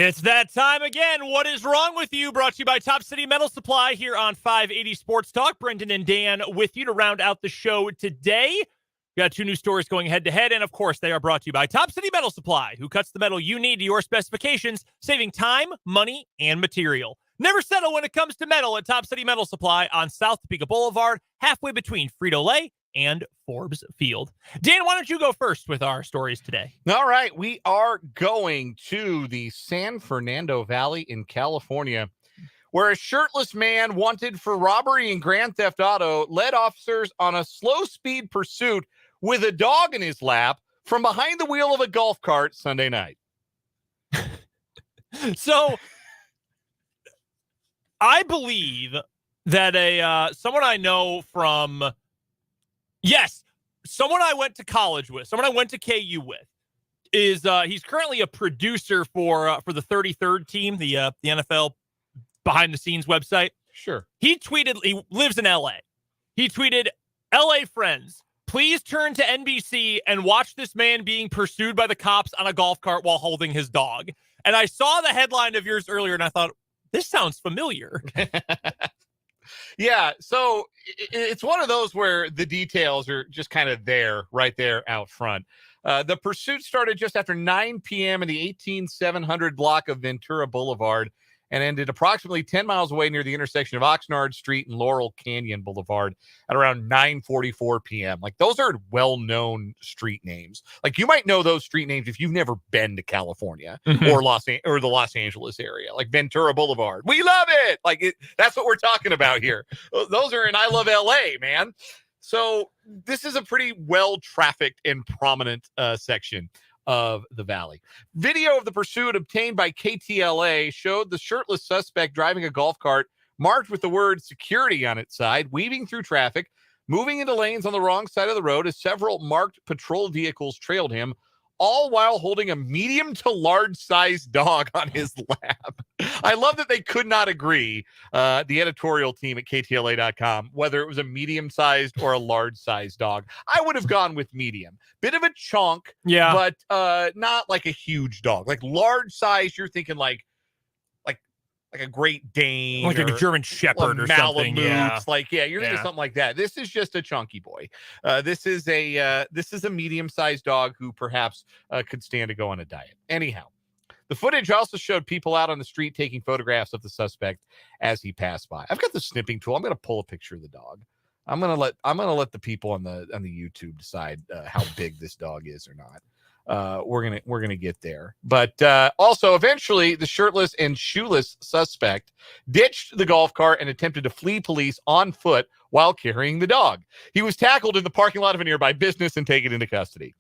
It's that time again. What is wrong with you? Brought to you by Top City Metal Supply here on 580 Sports Talk. Brendan and Dan with you to round out the show today. We got 2 new stories going head-to-head, and of course, they are brought to you by Top City Metal Supply, who cuts the metal you need to your specifications, saving time, money, and material. Never settle when it comes to metal at Top City Metal Supply on South Topeka Boulevard, halfway between Frito-Lay and Forbes Field. Dan, why don't you go first with our stories today? All right, we are going to the San Fernando Valley in California, where a shirtless man wanted for robbery and grand theft auto led officers on a slow-speed pursuit with a dog in his lap from behind the wheel of a golf cart Sunday night. So, I believe that someone I know from, someone I went to college with, someone I went to KU with, is he's currently a producer for the 33rd team, the NFL behind the scenes website. Sure. He lives in LA. He tweeted, LA friends, please turn to NBC and watch this man being pursued by the cops on a golf cart while holding his dog. And I saw the headline of yours earlier and I thought, this sounds familiar. Yeah, so it's one of those where the details are just kind of right there out front. The pursuit started just after 9 p.m. in the 18700 block of Ventura Boulevard and ended approximately 10 miles away near the intersection of Oxnard Street and Laurel Canyon Boulevard at around 9:44 p.m. Like, those are well-known street names. Like, you might know those street names if you've never been to California or the Los Angeles area. Like Ventura Boulevard, we love it. Like, that's what we're talking about here. Those are in I Love LA, man. So this is a pretty well-trafficked and prominent section of the valley. Video of the pursuit obtained by KTLA showed the shirtless suspect driving a golf cart marked with the word security on its side, weaving through traffic, moving into lanes on the wrong side of the road as several marked patrol vehicles trailed him, all while holding a medium to large sized dog on his lap. I love that they could not agree, the editorial team at KTLA.com, whether it was a medium sized or a large sized dog. I would have gone with medium. Bit of a chunk, but not like a huge dog. Like large size, you're thinking like a Great Dane, like a German Shepherd or something. Yeah. You're thinking something like that. This is just a chunky boy. This is a medium-sized dog who perhaps could stand to go on a diet. Anyhow, the footage also showed people out on the street taking photographs of the suspect as he passed by. I've got the snipping tool. I'm going to pull a picture of the dog. I'm going to let the people on the YouTube decide how big this dog is or not. We're gonna get there, but also eventually the shirtless and shoeless suspect ditched the golf cart and attempted to flee police on foot while carrying the dog. He was tackled in the parking lot of a nearby business and taken into custody.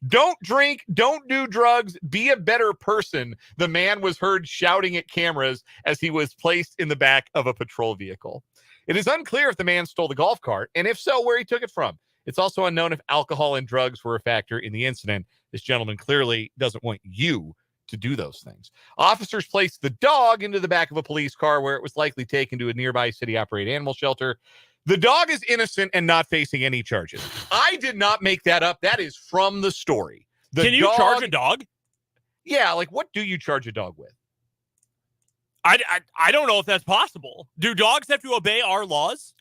Don't drink, don't do drugs, be a better person. The man was heard shouting at cameras as he was placed in the back of a patrol vehicle. It is unclear if the man stole the golf cart, and if so, where he took it from. It's also unknown if alcohol and drugs were a factor in the incident. This gentleman clearly doesn't want you to do those things. Officers placed the dog into the back of a police car where it was likely taken to a nearby city-operated animal shelter. The dog is innocent and not facing any charges. I did not make that up. That is from the story. Can you charge a dog? Yeah, like what do you charge a dog with? I don't know if that's possible. Do dogs have to obey our laws?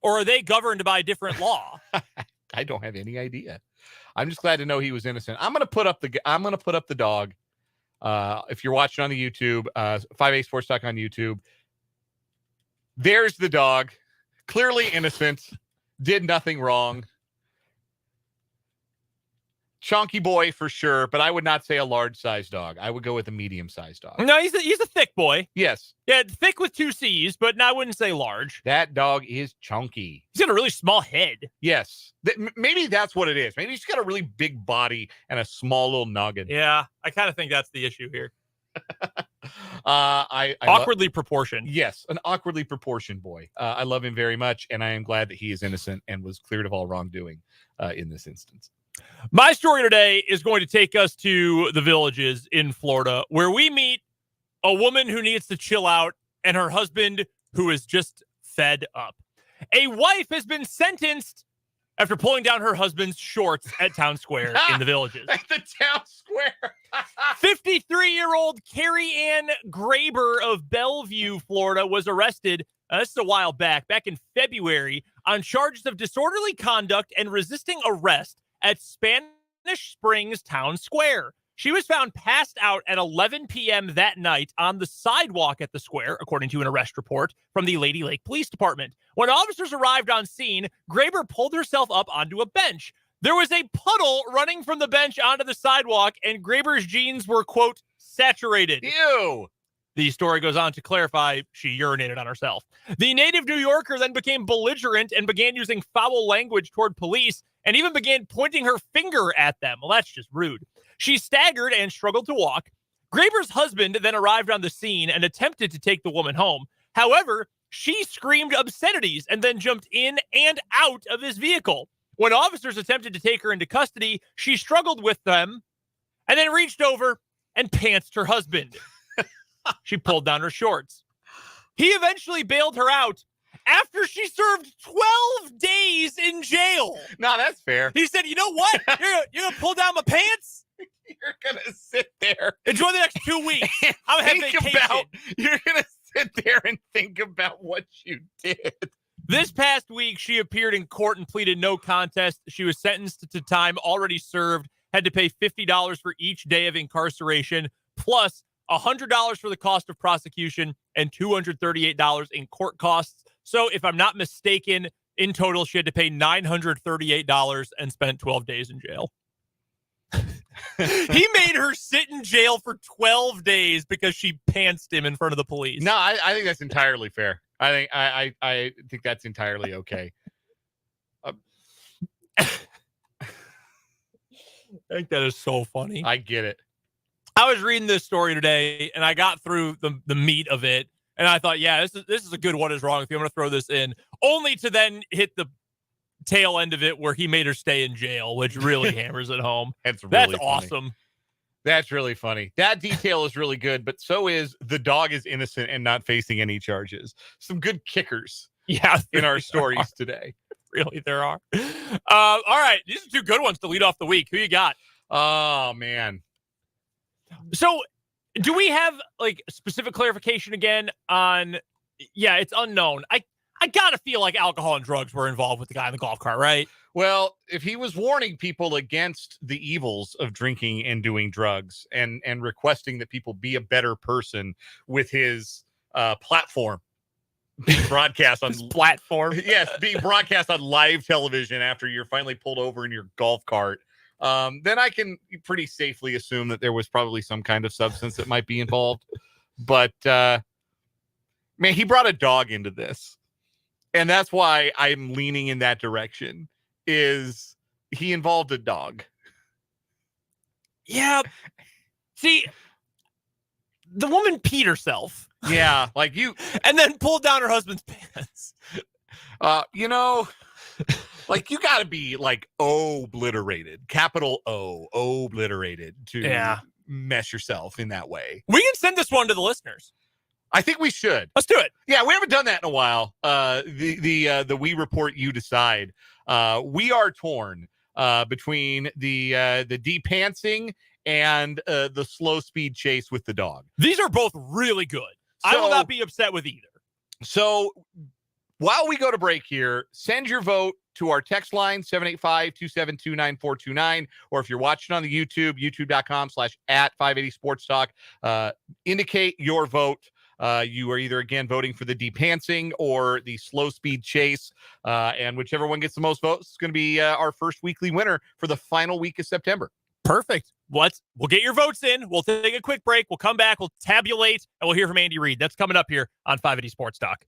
Or are they governed by a different law? I don't have any idea. I'm just glad to know he was innocent. I'm going to put up the dog. If you're watching on the YouTube, 5A Sports Talk on YouTube, there's the dog. Clearly innocent. Did nothing wrong. Chunky boy for sure, but I would not say a large-sized dog. I would go with a medium-sized dog. No, he's a thick boy. Yes. Yeah, thick with 2 C's, but I wouldn't say large. That dog is chunky. He's got a really small head. Yes. Maybe that's what it is. Maybe he's got a really big body and a small little noggin. Yeah, I kind of think that's the issue here. I awkwardly proportioned. Yes, an awkwardly proportioned boy. I love him very much, and I am glad that he is innocent and was cleared of all wrongdoing in this instance. My story today is going to take us to the Villages in Florida, where we meet a woman who needs to chill out and her husband who is just fed up. A wife has been sentenced after pulling down her husband's shorts at Town Square in the Villages. At the Town Square. 53-year-old Carrie Ann Graber of Bellevue, Florida, was arrested. This is a while back in February, on charges of disorderly conduct and resisting arrest at Spanish Springs Town Square. She was found passed out at 11 p.m. that night on the sidewalk at the square, according to an arrest report from the Lady Lake Police Department. When officers arrived on scene, Graber pulled herself up onto a bench. There was a puddle running from the bench onto the sidewalk, and Graber's jeans were, quote, saturated. Ew. The story goes on to clarify she urinated on herself. The native New Yorker then became belligerent and began using foul language toward police and even began pointing her finger at them. Well, that's just rude. She staggered and struggled to walk. Graber's husband then arrived on the scene and attempted to take the woman home. However, she screamed obscenities and then jumped in and out of his vehicle. When officers attempted to take her into custody, she struggled with them and then reached over and pantsed her husband. She pulled down her shorts. He eventually bailed her out after she served 12 days in jail. No, that's fair. He said, you know what? You're going to pull down my pants? You're going to sit there. Enjoy the next 2 weeks. I'm having vacation. You're going to sit there and think about what you did. This past week, she appeared in court and pleaded no contest. She was sentenced to time already served, had to pay $50 for each day of incarceration, plus $100 for the cost of prosecution and $238 in court costs. So if I'm not mistaken, in total, she had to pay $938 and spent 12 days in jail. He made her sit in jail for 12 days because she pantsed him in front of the police. No, I think that's entirely fair. I think that's entirely okay. I think that is so funny. I get it. I was reading this story today, and I got through the meat of it, and I thought, yeah, this is a good what is wrong with you. I'm going to throw this in, only to then hit the tail end of it where he made her stay in jail, which really hammers it home. That's funny. Awesome. That's really funny. That detail is really good, but so is the dog is innocent and not facing any charges. Some good kickers in our stories today. Really, there are. All right, these are two good ones to lead off the week. Who you got? Oh, man. So do we have like specific clarification again on, it's unknown. I gotta feel like alcohol and drugs were involved with the guy in the golf cart, right? Well, if he was warning people against the evils of drinking and doing drugs and requesting that people be a better person with his platform being broadcast on platform. Yes, being broadcast on live television after you're finally pulled over in your golf cart. Then I can pretty safely assume that there was probably some kind of substance that might be involved. But, man, he brought a dog into this. And that's why I'm leaning in that direction, is he involved a dog. Yeah. See, the woman peed herself. Yeah, like you. And then pulled down her husband's pants. Like you got to be like obliterated, capital obliterated to mess yourself in that way. We can send this one to the listeners. I think we should. Let's do it. Yeah, we haven't done that in a while. The We Report You Decide. We are torn between the de-pantsing and the slow speed chase with the dog. These are both really good. So, I will not be upset with either. So while we go to break here, send your vote to our text line, 785-272-9429. Or if you're watching on the YouTube, youtube.com/@580 Sports Talk, indicate your vote. You are either, again, voting for the de-pantsing or the slow speed chase. And whichever one gets the most votes is going to be our first weekly winner for the final week of September. Perfect. We'll get your votes in. We'll take a quick break. We'll come back. We'll tabulate, and we'll hear from Andy Reid. That's coming up here on 580 Sports Talk.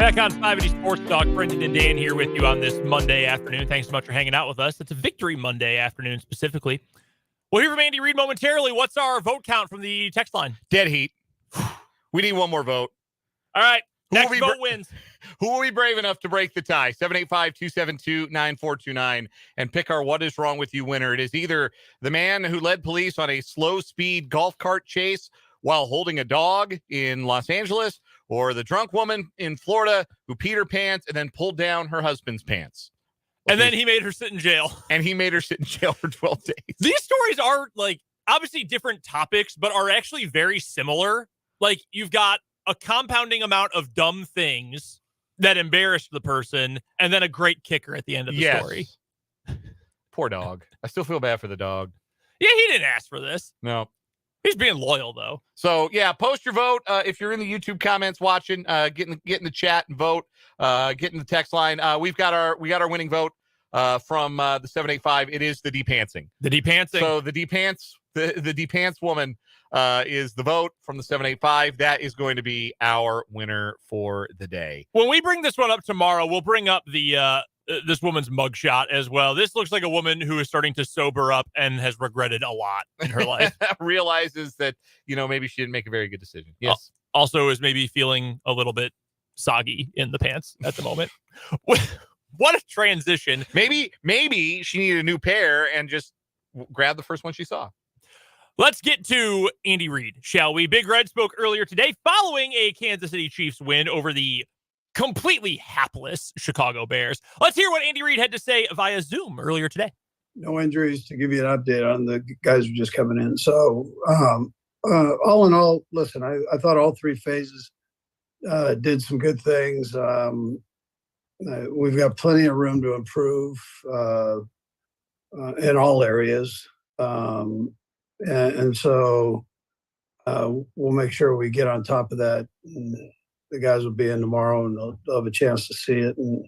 Back on 580 Sports Talk, Brendan and Dan here with you on this Monday afternoon. Thanks so much for hanging out with us. It's a Victory Monday afternoon specifically. We'll hear from Andy Reid momentarily. What's our vote count from the text line? Dead heat. We need one more vote. All right. Next vote wins. Who will be brave enough to break the tie? 785-272-9429 and pick our What Is Wrong With You winner. It is either the man who led police on a slow-speed golf cart chase while holding a dog in Los Angeles, or the drunk woman in Florida who peed her pants and then pulled down her husband's pants. And then he made her sit in jail. And he made her sit in jail for 12 days. These stories are, like, obviously different topics, but are actually very similar. Like, you've got a compounding amount of dumb things that embarrassed the person, and then a great kicker at the end of the story. Poor dog. I still feel bad for the dog. Yeah, he didn't ask for this. No. He's being loyal, though. So, yeah, post your vote. If you're in the YouTube comments watching, get in the chat and vote. Get in the text line. We got our winning vote from the 785. It is the depantsing. The depantsing. So the depants woman is the vote from the 785. That is going to be our winner for the day. When we bring this one up tomorrow, we'll bring up the this woman's mugshot as well. This looks like a woman who is starting to sober up and has regretted a lot in her life. Realizes that, maybe she didn't make a very good decision. Yes. Also is maybe feeling a little bit soggy in the pants at the moment. What a transition. Maybe she needed a new pair and just grabbed the first one she saw. Let's get to Andy Reid, shall we? Big Red spoke earlier today following a Kansas City Chiefs win over the completely hapless Chicago Bears. Let's hear what Andy Reid had to say via Zoom earlier today. No injuries to give you an update on the guys who are just coming in. So all in all, listen, I thought all three phases did some good things. We've got plenty of room to improve in all areas. And so we'll make sure we get on top of that. And the guys will be in tomorrow and they'll have a chance to see it. And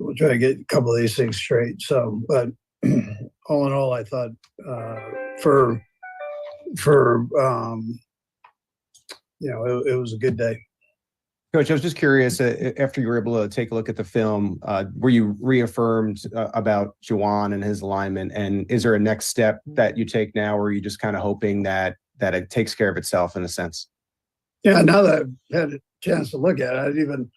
we'll try to get a couple of these things straight. So, but all in all, I thought it was a good day. Coach, I was just curious, after you were able to take a look at the film, were you reaffirmed about Juwan and his alignment? And is there a next step that you take now, or are you just kind of hoping that it takes care of itself in a sense? Yeah, now that I've had a chance to look at it, I'd even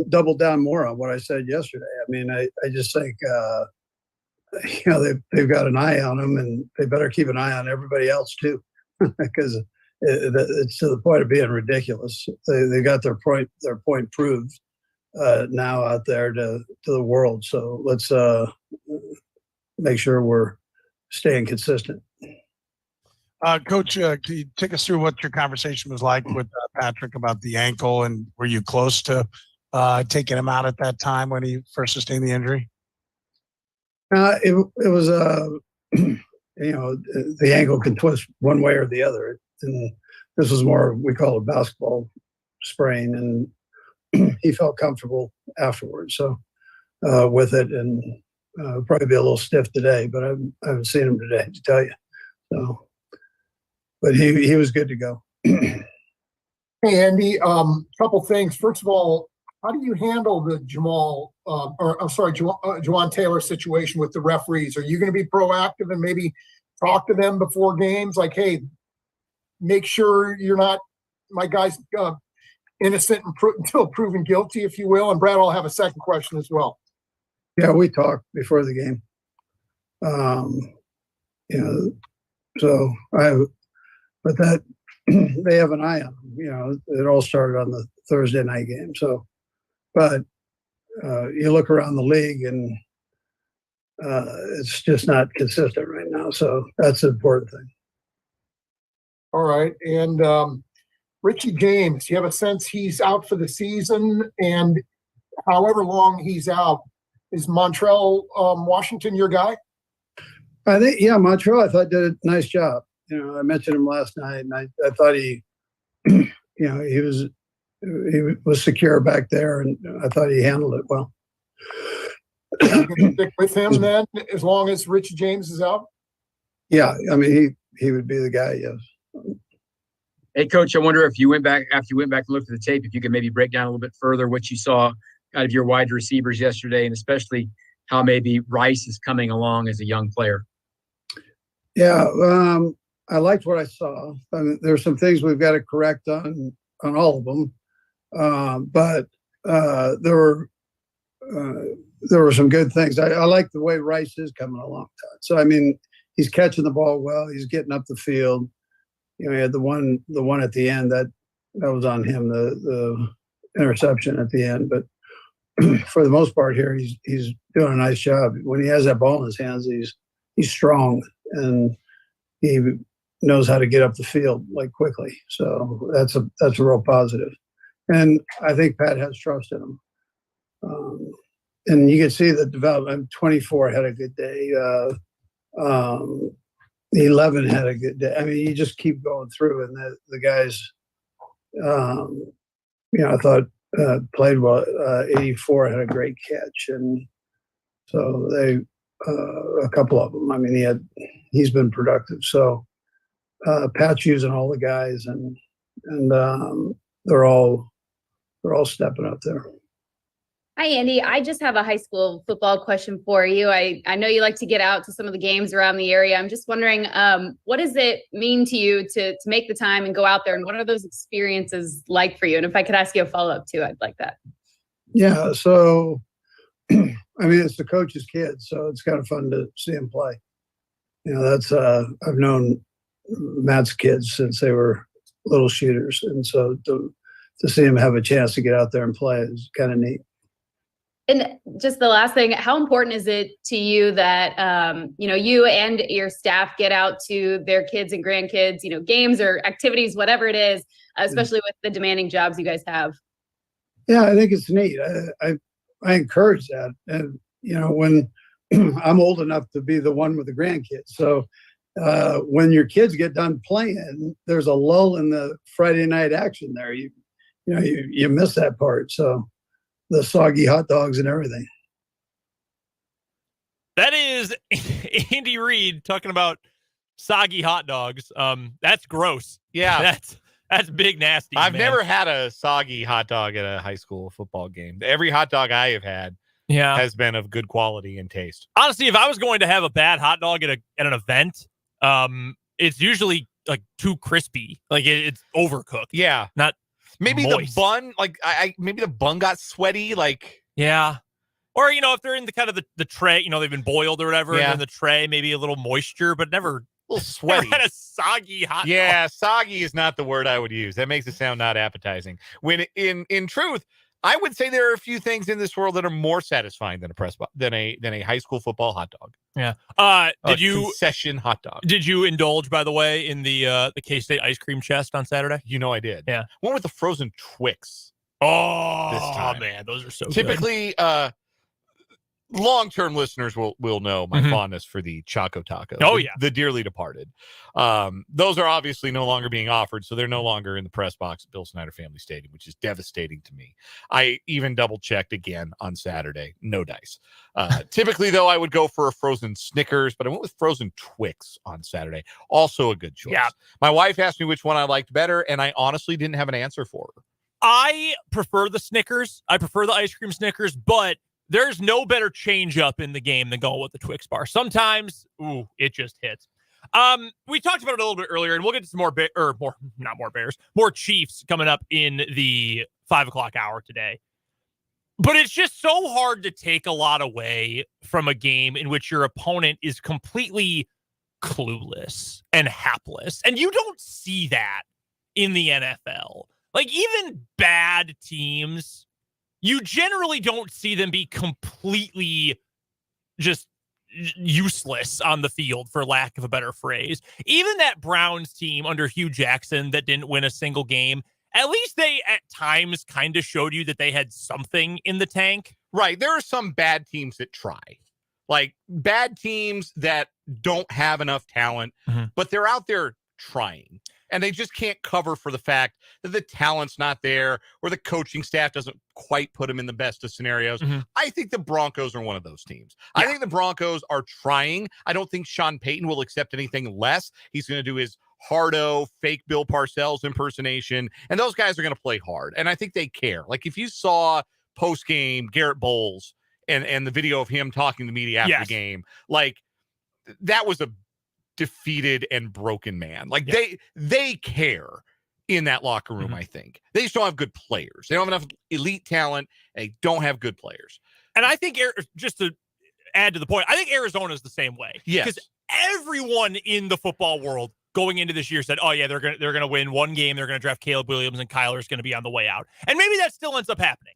double down more on what I said yesterday. I mean, I just think, they've got an eye on him, and they better keep an eye on everybody else too, because it's to the point of being ridiculous. They got their point proved now out there to the world. So let's make sure we're staying consistent. Coach, can you take us through what your conversation was like with Patrick about the ankle, and were you close to taking him out at that time when he first sustained the injury? It was the ankle can twist one way or the other. And this was more, we call it basketball sprain, and he felt comfortable afterwards. So with it, and probably be a little stiff today, but I haven't seen him today to tell you. So, but he was good to go. Hey, Andy, couple things. First of all, how do you handle the Juwan Taylor situation with the referees? Are you going to be proactive and maybe talk to them before games? Like, hey, make sure you're not, my guy's innocent until proven guilty, if you will. And Brad, I'll have a second question as well. Yeah, we talked before the game. But that they have an eye on him. It all started on the Thursday night game. So, but you look around the league and it's just not consistent right now. So that's the important thing. All right. And Richie James, you have a sense he's out for the season, and however long he's out, is Montrell Washington your guy? I think, yeah, Montrell, I thought did a nice job. I mentioned him last night, and I thought he was secure back there, and I thought he handled it well. You can stick with him then, as long as Richie James is out? Yeah, I mean, he would be the guy, yes. Hey, Coach, I wonder if you went back after you went back and looked at the tape, if you could maybe break down a little bit further what you saw out of your wide receivers yesterday, and especially how maybe Rice is coming along as a young player. Yeah, I liked what I saw. I mean, there's some things we've got to correct on all of them, but there were some good things. I like the way Rice is coming along. So I mean, he's catching the ball well. He's getting up the field. You know, he had the one at the end that was on him, the interception at the end. But for the most part here, he's doing a nice job. When he has that ball in his hands, he's strong and he knows how to get up the field like quickly. So that's a real positive. And I think Pat has trust in him. And you can see the development. 24 had a good day. 11 had a good day. I mean, you just keep going through, and the guys, I thought played well. 84 had a great catch, and so they a couple of them. I mean, he's been productive. So Pat's using all the guys, and they're all stepping up there. Hi, Andy. I just have a high school football question for you. I know you like to get out to some of the games around the area. I'm just wondering, what does it mean to you to make the time and go out there? And what are those experiences like for you? And if I could ask you a follow-up too, I'd like that. Yeah. So, I mean, it's the coach's kids, so it's kind of fun to see him play. You know, that's I've known Matt's kids since they were little shooters. And so to see him have a chance to get out there and play is kind of neat. And just the last thing, how important is it to you that, you and your staff get out to their kids and grandkids, games or activities, whatever it is, especially with the demanding jobs you guys have? Yeah, I think it's neat. I encourage that. And, when I'm old enough to be the one with the grandkids. So when your kids get done playing, there's a lull in the Friday night action there. You miss that part. So the soggy hot dogs and everything. That is Andy Reid talking about soggy hot dogs. That's gross. Yeah. That's big nasty. I've man. never had a soggy hot dog at a high school football game. Every hot dog I have had has been of good quality and taste. Honestly, if I was going to have a bad hot dog at an event, it's usually like too crispy. Like it's overcooked. Yeah. Not maybe moist. the bun, like maybe the bun got sweaty, like yeah. Or if they're in the kind of the tray, they've been boiled or whatever, and in the tray, maybe a little moisture, but never a little sweaty. Never had a soggy hot dog. Soggy is not the word I would use. That makes it sound not appetizing. When in truth, I would say there are a few things in this world that are more satisfying than a high school football hot dog. Yeah. Concession hot dog? Did you indulge, by the way, in the K-State ice cream chest on Saturday? I did. Yeah. Went with the frozen Twix. Oh, this time. Man, those are so typically good. Long-term listeners will know my fondness for the Choco Taco. Oh, the dearly departed. Those are obviously no longer being offered, so they're no longer in the press box at Bill Snyder Family Stadium, which is devastating to me. I even double-checked again on Saturday. No dice. Typically, though, I would go for a frozen Snickers, but I went with frozen Twix on Saturday. Also a good choice. Yeah. My wife asked me which one I liked better, and I honestly didn't have an answer for her. I prefer the Snickers. I prefer the ice cream Snickers, but there's no better change up in the game than going with the Twix bar. Sometimes, it just hits. We talked about it a little bit earlier, and we'll get to some more Chiefs coming up in the 5:00 hour today. But it's just so hard to take a lot away from a game in which your opponent is completely clueless and hapless. And you don't see that in the NFL. Like, even bad teams, you generally don't see them be completely just useless on the field, for lack of a better phrase. Even that Browns team under Hugh Jackson that didn't win a single game, at least they at times kind of showed you that they had something in the tank. Right. There are some bad teams that try. Like bad teams that don't have enough talent, but they're out there trying. And they just can't cover for the fact that the talent's not there or the coaching staff doesn't quite put them in the best of scenarios. I think the Broncos are one of those teams. I think the Broncos are trying. I don't think Sean Payton will accept anything less. He's going to do his hardo, fake Bill Parcells impersonation, and those guys are going to play hard. And I think they care. Like if you saw post-game Garrett Bowles and the video of him talking to the media after the game, like that was a defeated and broken man. Like they care in that locker room. I think they just don't have good players. They don't have enough elite talent, and they don't have good players. And I think, just to add to the point, I think Arizona is the same way. Yes. Because everyone in the football world going into this year said, oh yeah, they're gonna win one game, they're gonna draft Caleb Williams, and Kyler's gonna be on the way out. And maybe that still ends up happening.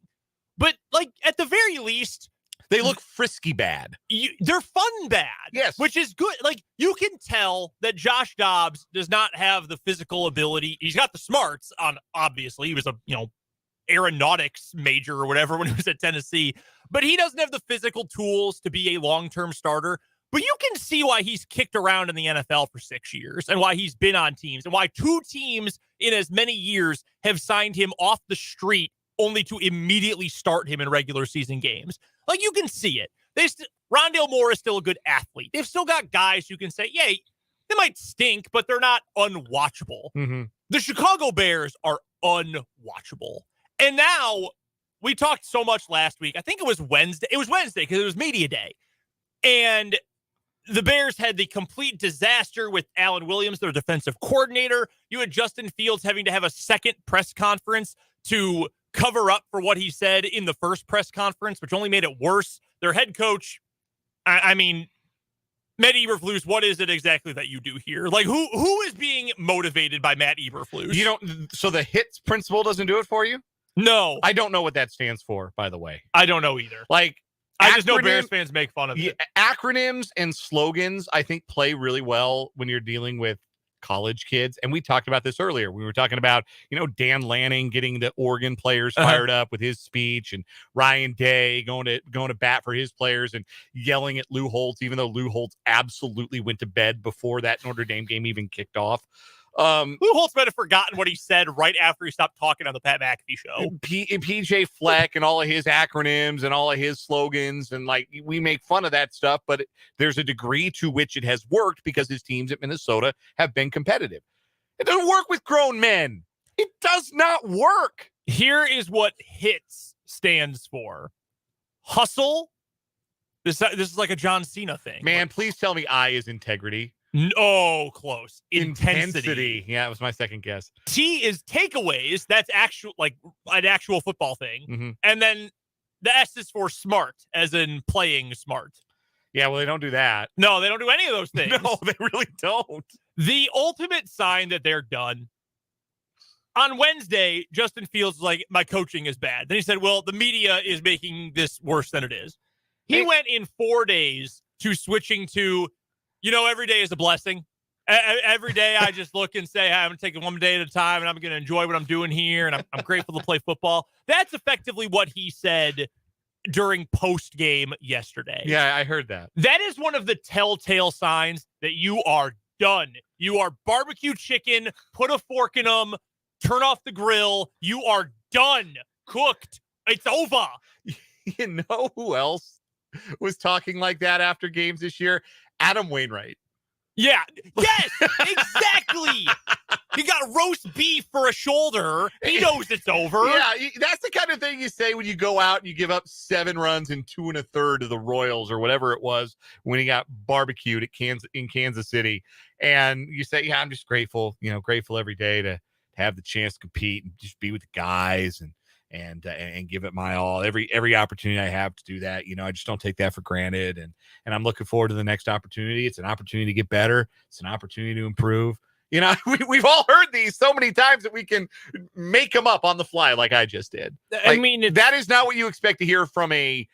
But like at the very least, they look frisky bad. They're fun bad. Yes. Which is good. Like you can tell that Josh Dobbs does not have the physical ability. He's got the smarts on, obviously. He was a, aeronautics major or whatever when he was at Tennessee, but he doesn't have the physical tools to be a long-term starter. But you can see why he's kicked around in the NFL for 6 years and why he's been on teams and why 2 teams in as many years have signed him off the street only to immediately start him in regular season games. Like you can see it. Rondale Moore is still a good athlete. They've still got guys who can say, yeah, they might stink, but they're not unwatchable. The Chicago Bears are unwatchable. And now we talked so much last week. I think it was Wednesday. It was Wednesday because it was media day. And the Bears had the complete disaster with Alan Williams, their defensive coordinator. You had Justin Fields having to have a second press conference to cover up for what he said in the first press conference, which only made it worse. Their head coach, I mean, Matt Eberflus, what is it exactly that you do here? Like, who is being motivated by Matt Eberflus? So the HITS principle doesn't do it for you? No. I don't know what that stands for, by the way. I don't know either. Like, I just know Bears fans make fun of it. Acronyms and slogans, I think, play really well when you're dealing with college kids. And we talked about this earlier. We were talking about, Dan Lanning getting the Oregon players fired up with his speech, and Ryan Day going to bat for his players and yelling at Lou Holtz, even though Lou Holtz absolutely went to bed before that Notre Dame game even kicked off. Lou Holtz might have forgotten what he said right after he stopped talking on the Pat McAfee show. PJ Fleck and all of his acronyms and all of his slogans, and like we make fun of that stuff, but there's a degree to which it has worked because his teams at Minnesota have been competitive. It doesn't work with grown men. It does not work. Here is what HITS stands for: hustle. This is like a John Cena thing. Man, please tell me I is integrity. No, close. Intensity. Yeah, it was my second guess. T is takeaways. That's actual, like an actual football thing. And then the S is for smart, as in playing smart. Yeah, well, they don't do that. No, they don't do any of those things. No, they really don't. The ultimate sign that they're done. On Wednesday, Justin Fields was like, my coaching is bad. Then he said, well, the media is making this worse than it is. He went in 4 days to switching to, every day is a blessing. Every day I just look and say, I'm going to take it one day at a time, and I'm going to enjoy what I'm doing here, and I'm grateful to play football. That's effectively what he said during post-game yesterday. Yeah, I heard that. That is one of the telltale signs that you are done. You are barbecue chicken, put a fork in them, turn off the grill. You are done. Cooked. It's over. You know who else was talking like that after games this year? Adam Wainwright. Yeah. Yes, exactly. He got roast beef for a shoulder. He knows it's over. Yeah, that's the kind of thing you say when you go out and you give up 7 runs and 2 1/3 to the Royals or whatever it was when he got barbecued at Kansas City. And you say, yeah, I'm just grateful, grateful every day to have the chance to compete and just be with the guys and give it my all. Every opportunity I have to do that, I just don't take that for granted. And I'm looking forward to the next opportunity. It's an opportunity to get better. It's an opportunity to improve. We've all heard these so many times that we can make them up on the fly, like I just did. I mean, that is not what you expect to hear from a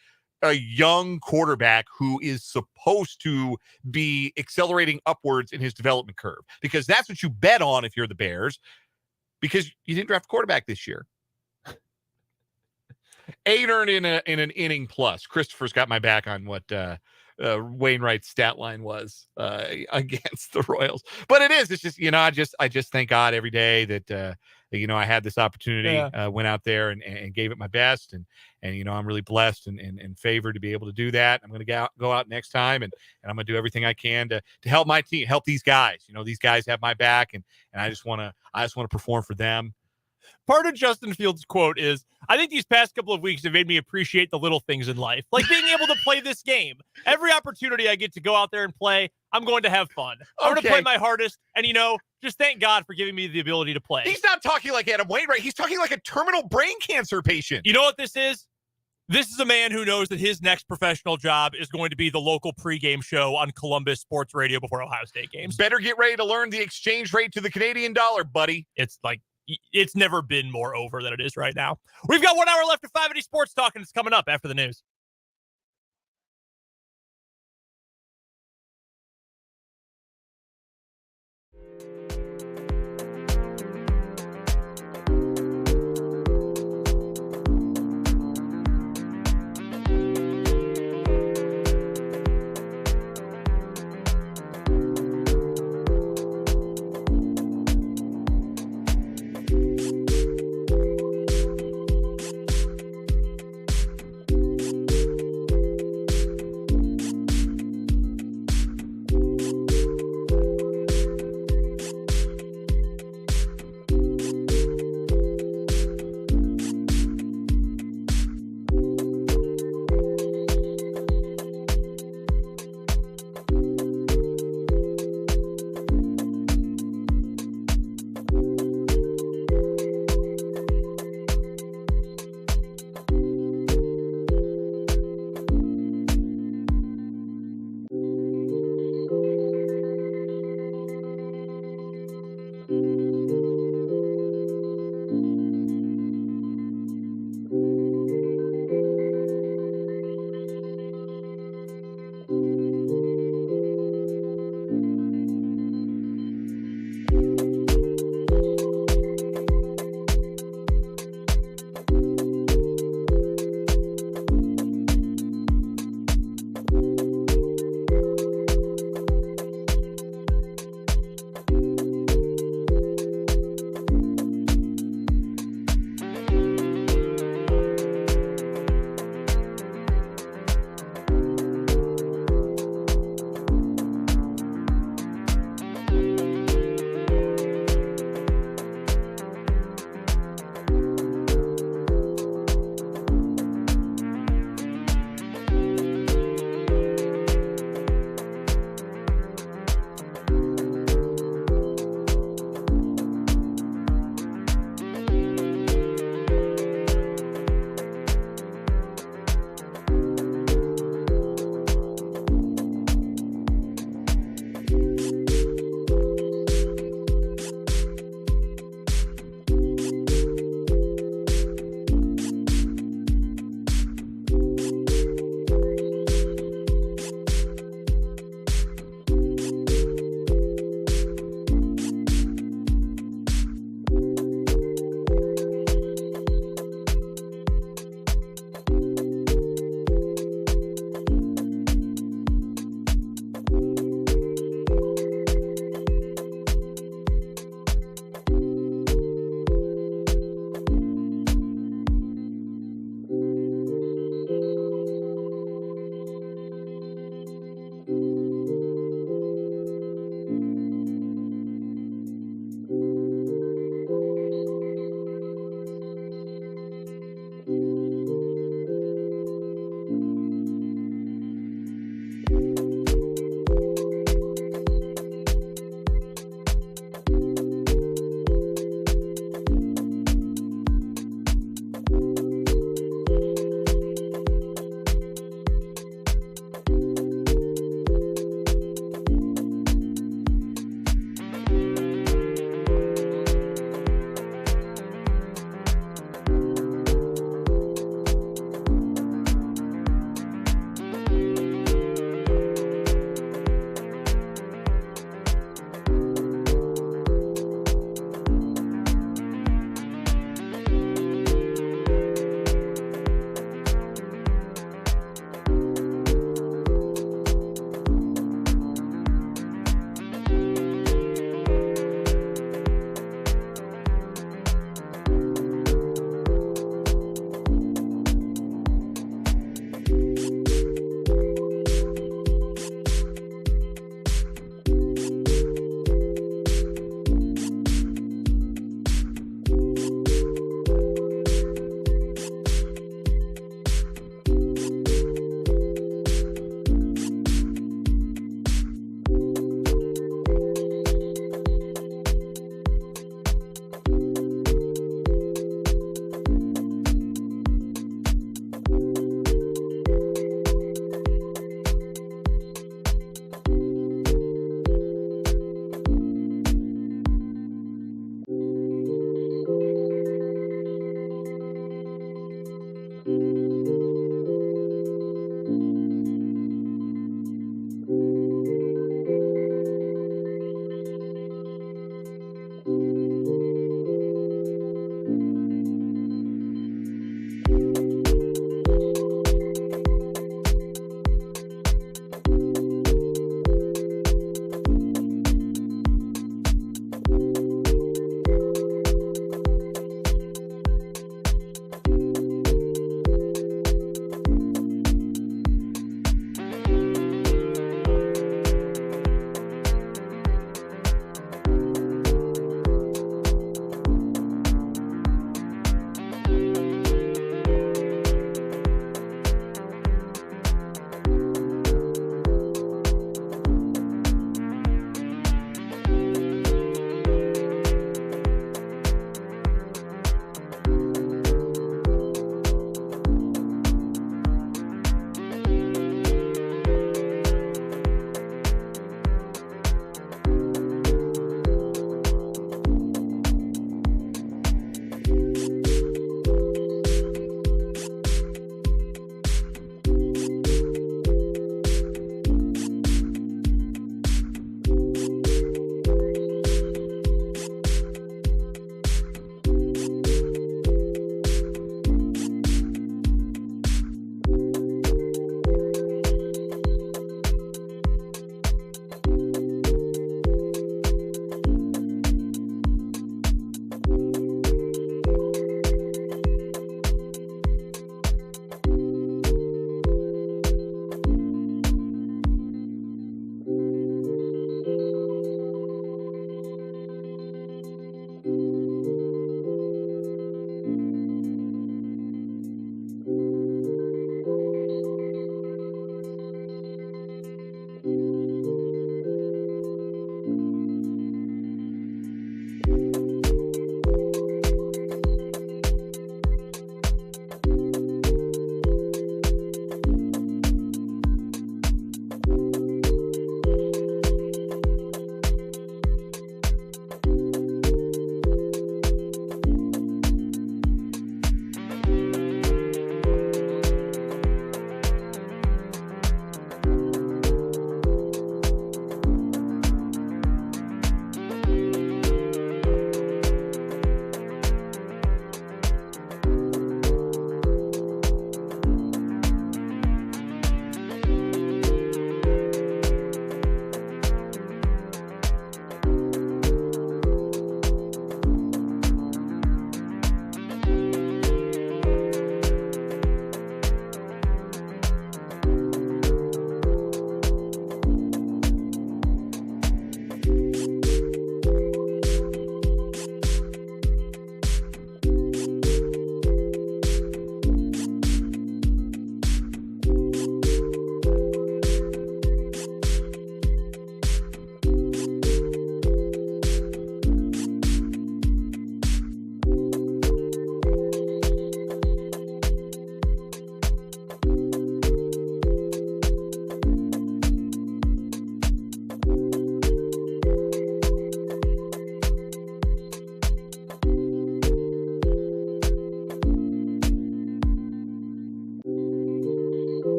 young quarterback who is supposed to be accelerating upwards in his development curve, because that's what you bet on if you're the Bears, because you didn't draft a quarterback this year. 8 earned in an inning plus. Christopher's got my back on what Wainwright's stat line was against the Royals, but it is. It's just I just thank God every day that I had this opportunity, Yeah. went out there and gave it my best. And I'm really blessed and favored to be able to do that. I'm going to go out next time and I'm going to do everything I can to help my team, help these guys. These guys have my back and I just want to perform for them. Part of Justin Fields' quote is, I think these past couple of weeks have made me appreciate the little things in life, like being able to play this game. Every opportunity I get to go out there and play, I'm going to have fun. I'm going to play my hardest. And, just thank God for giving me the ability to play. He's not talking like Adam Wainwright. He's talking like a terminal brain cancer patient. You know what this is? This is a man who knows that his next professional job is going to be the local pregame show on Columbus Sports Radio before Ohio State games. Better get ready to learn the exchange rate to the Canadian dollar, buddy. It's never been more over than it is right now. We've got 1 hour left of 580 Sports Talk, and it's coming up after the news.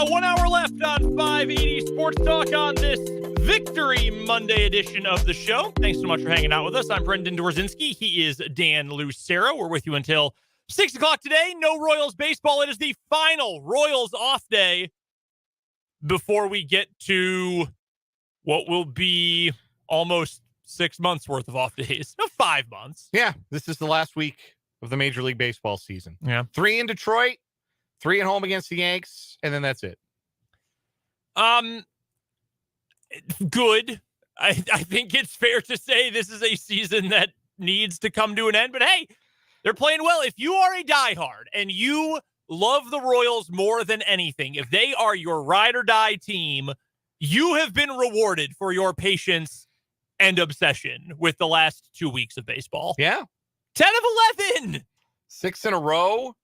1 hour left on 580 Sports Talk on this Victory Monday edition of the show. Thanks so much for hanging out with us. I'm Brendan Dorzinski. He is Dan Lucero. We're with you until 6 o'clock today. No Royals baseball. It is the final Royals off day before we get to what will be almost 6 months worth of off days. No, 5 months. Yeah, this is the last week of the Major League Baseball season. Yeah. 3 in Detroit, 3 at home against the Yanks, and then that's it. Good. I think it's fair to say this is a season that needs to come to an end, but hey, they're playing well. If you are a diehard and you love the Royals more than anything, if they are your ride or die team, you have been rewarded for your patience and obsession with the last 2 weeks of baseball. Yeah. 10 of 11. 6 in a row.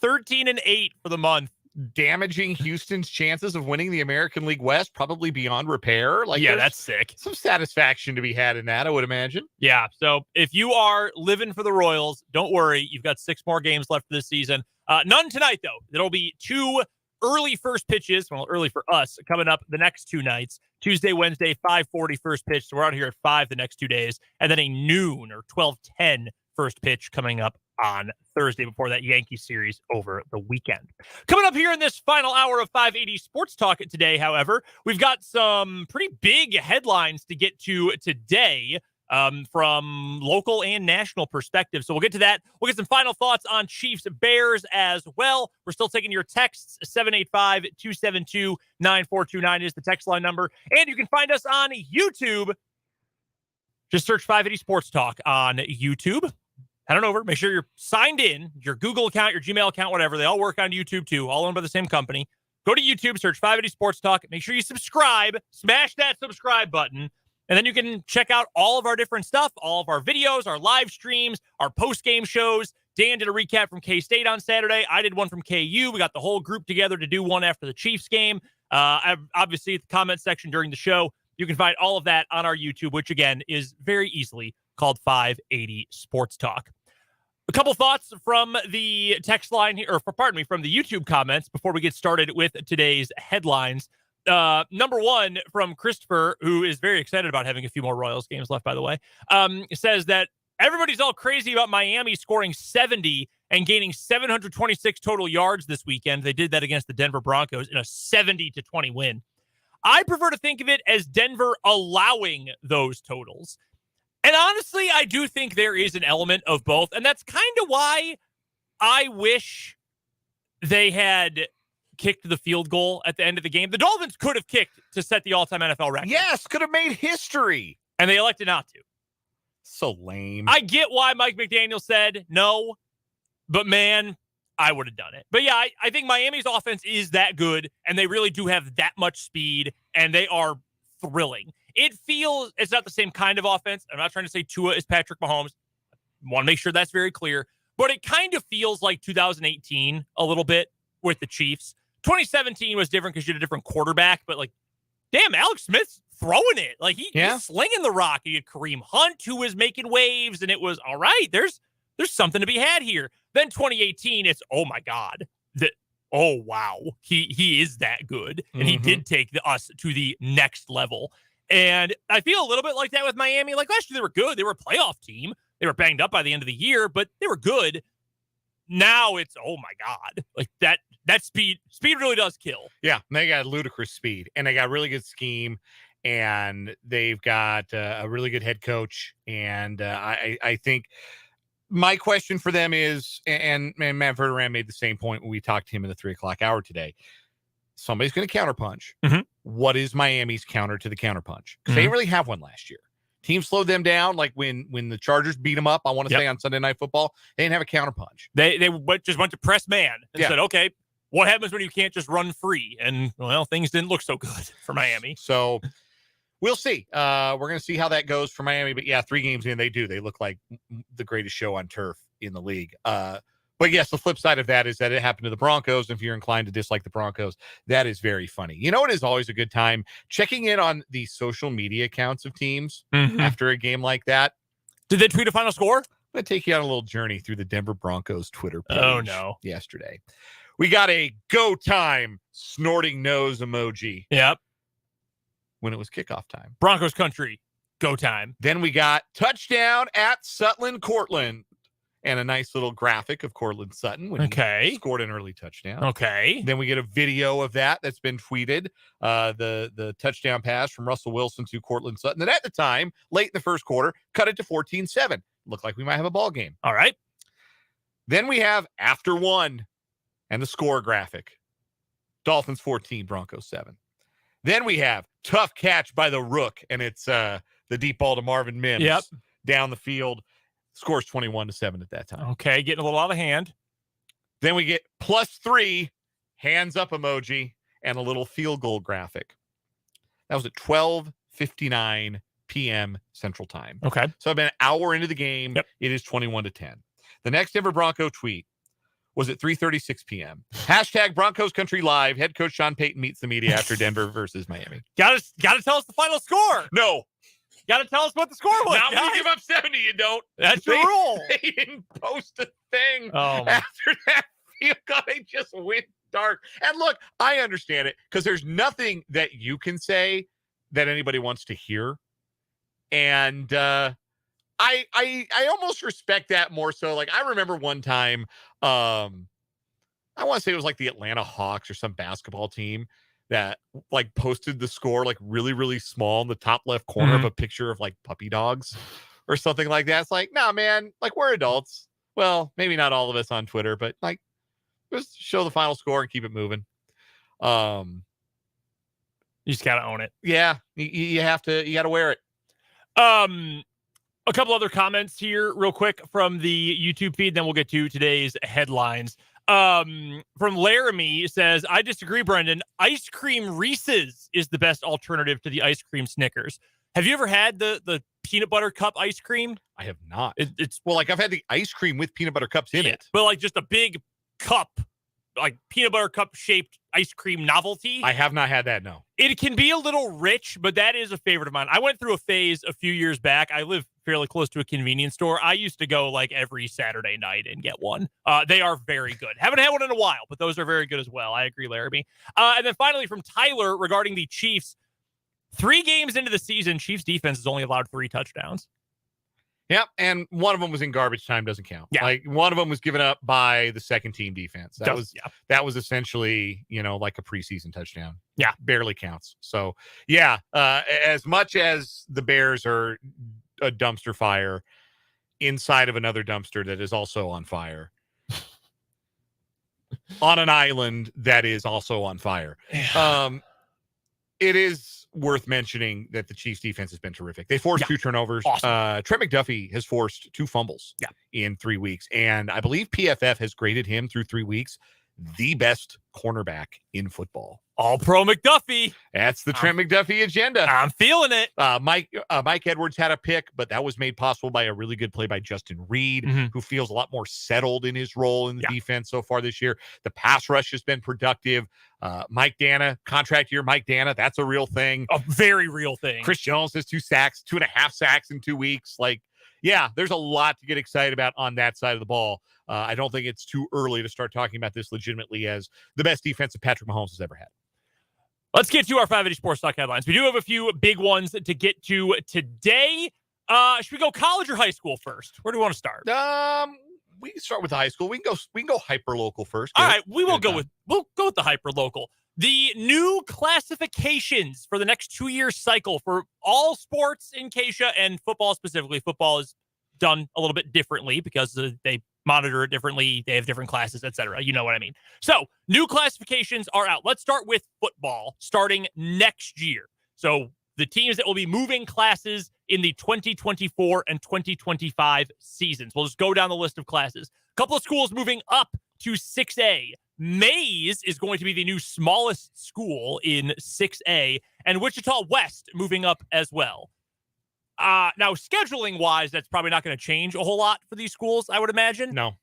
13-8 for the month. Damaging Houston's chances of winning the American League West probably beyond repair. Yeah, that's sick. Some satisfaction to be had in that, I would imagine. Yeah, so if you are living for the Royals, don't worry. You've got 6 more games left this season. None tonight, though. There'll be 2 early first pitches, well, early for us, coming up the next 2 nights. Tuesday, Wednesday, 5:40 first pitch. So we're out here at 5 the next 2 days. And then a noon or 12:10 first pitch coming up on Thursday before that Yankee series over the weekend. Coming up here in this final hour of 580 Sports Talk today, however, we've got some pretty big headlines to get to today from local and national perspective. So we'll get to that. We'll get some final thoughts on Chiefs Bears as well. We're still taking your texts. 785-272-9429 is the text line number. And you can find us on YouTube. Just search 580 Sports Talk on YouTube. Head on over. Make sure you're signed in. Your Google account, your Gmail account, whatever. They all work on YouTube too. All owned by the same company. Go to YouTube, search 580 Sports Talk. Make sure you subscribe. Smash that subscribe button. And then you can check out all of our different stuff, all of our videos, our live streams, our post-game shows. Dan did a recap from K-State on Saturday. I did one from KU. We got the whole group together to do one after the Chiefs game. Obviously, the comment section during the show. You can find all of that on our YouTube, which, again, is very easily called 580 Sports Talk. A couple thoughts from the text line here, or pardon me, from the YouTube comments before we get started with today's headlines. Number one from Christopher, who is very excited about having a few more Royals games left, by the way, says that everybody's all crazy about Miami scoring 70 and gaining 726 total yards this weekend. They did that against the Denver Broncos in a 70-20 win. I prefer to think of it as Denver allowing those totals. And honestly, I do think there is an element of both. And that's kind of why I wish they had kicked the field goal at the end of the game. The Dolphins could have kicked to set the all-time NFL record. Yes, could have made history. And they elected not to. So lame. I get why Mike McDaniel said no, but man, I would have done it. But yeah, I think Miami's offense is that good, and they really do have that much speed, and they are thrilling. It feels, it's not the same kind of offense. I'm not trying to say Tua is Patrick Mahomes. I want to make sure that's very clear. But it kind of feels like 2018 a little bit with the Chiefs. 2017 was different because you had a different quarterback, but like, damn, Alex Smith's throwing it. Like, he's slinging the rock. You had Kareem Hunt, who was making waves, and it was, all right, there's something to be had here. Then 2018, it's, oh my God. Oh, wow. He is that good. And he did take us to the next level. And I feel a little bit like that with Miami. Like last year, they were good. They were a playoff team. They were banged up by the end of the year, but they were good. Now it's, oh my God. Like that speed really does kill. Yeah. They got ludicrous speed, and they got really good scheme, and they've got a really good head coach. And I think my question for them is, and Matt Verderame made the same point when we talked to him in the 3:00 hour today. Somebody's going to counterpunch. What is Miami's counter to the counterpunch? Because they didn't really have one last year. Team slowed them down. Like when the Chargers beat them up, I want to say on Sunday Night Football, they didn't have a counterpunch. They just went to press man and said, okay, what happens when you can't just run free? And well, things didn't look so good for Miami. So we'll see. We're going to see how that goes for Miami. But yeah, 3 games in, they look like the greatest show on turf in the league. But yes, the flip side of that is that it happened to the Broncos. If you're inclined to dislike the Broncos, that is very funny. You know, it is always a good time checking in on the social media accounts of teams after a game like that. Did they tweet a final score? I'm going to take you on a little journey through the Denver Broncos Twitter page yesterday. We got a go time snorting nose emoji. Yep. When it was kickoff time. Broncos country, go time. Then we got touchdown at Sutton Cortland. And a nice little graphic of Cortland Sutton when he scored an early touchdown. Okay. Then we get a video of that's been tweeted. The touchdown pass from Russell Wilson to Cortland Sutton. That at the time, late in the first quarter, cut it to 14-7. Looked like we might have a ball game. All right. Then we have after one and the score graphic. Dolphins 14, Broncos 7. Then we have tough catch by the Rook, and it's the deep ball to Marvin Mims down the field. Scores 21-7 at that time. Okay, getting a little out of hand. Then we get +3, hands up emoji, and a little field goal graphic. That was at 12:59 p.m. Central Time. Okay. So I've been an hour into the game. Yep. It is 21-10. The next Denver Bronco tweet was at 3:36 p.m. Hashtag Broncos Country Live. Head coach Sean Payton meets the media after Denver versus Miami. Gotta tell us the final score. No. Gotta tell us what the score was. Not when you give up 70, you don't. That's the rule. They didn't post a thing Oh, after that field goal. They just went dark. And look, I understand it because there's nothing that you can say that anybody wants to hear. And I almost respect that more so. Like, I remember one time, I want to say it was like the Atlanta Hawks or some basketball team that like posted the score like really, really small in the top left corner of a picture of like puppy dogs or something like that. It's like, nah, man, like we're adults. Well, maybe not all of us on Twitter, but like just show the final score and keep it moving. You just gotta own it. Yeah, you have to. You got to wear it. A couple other comments here real quick from the YouTube feed, then we'll get to today's headlines. From Laramie says, I disagree, Brendan. Ice cream Reese's is the best alternative to the ice cream Snickers. Have you ever had the peanut butter cup ice cream? I have not. It's well, like I've had the ice cream with peanut butter cups in it, but like just a big cup, like peanut butter cup shaped ice cream novelty. I have not had that. No, it can be a little rich, but that is a favorite of mine. I went through a phase a few years back. I live fairly close to a convenience store. I used to go like every Saturday night and get one. They are very good. Haven't had one in a while, but those are very good as well. I agree, Laramie. And then finally from Tyler regarding the Chiefs, 3 games into the season, Chiefs defense has only allowed 3 touchdowns. Yep, and one of them was in garbage time, doesn't count. Yeah. Like one of them was given up by the second team defense. That was essentially, like a preseason touchdown. Yeah, barely counts. So yeah, as much as the Bears are a dumpster fire inside of another dumpster that is also on fire on an island that is also on fire. It is worth mentioning that the Chiefs defense has been terrific. They forced 2 turnovers. Awesome. Trent McDuffie has forced 2 fumbles in 3 weeks. And I believe PFF has graded him through 3 weeks the best cornerback in football. All pro McDuffie. That's the Trent McDuffie agenda. I'm feeling it. Mike Edwards had a pick, but that was made possible by a really good play by Justin Reed, who feels a lot more settled in his role in the defense so far this year. The pass rush has been productive. Mike Dana, contract year, Mike Dana, that's a real thing. A very real thing. Chris Jones has 2 sacks, 2.5 sacks in 2 weeks. Like, yeah, there's a lot to get excited about on that side of the ball. I don't think it's too early to start talking about this legitimately as the best defense that Patrick Mahomes has ever had. Let's get to our 580 Sports Talk headlines. We do have a few big ones to get to today. Should we go college or high school first? Where do we want to start? We can start with high school. We can go hyper local first. All right, we'll go with the hyper local. The new classifications for the next 2-year cycle for all sports in Keisha and football specifically. Football is done a little bit differently because they monitor it differently. They have different classes, etc. You know what I mean? So new classifications are out. Let's start with football starting next year. So the teams that will be moving classes in the 2024 and 2025 seasons. We'll just go down the list of classes. A couple of schools moving up to 6A. Mays is going to be the new smallest school in 6A, and Wichita West moving up as well. Now, scheduling-wise, that's probably not going to change a whole lot for these schools, I would imagine. No.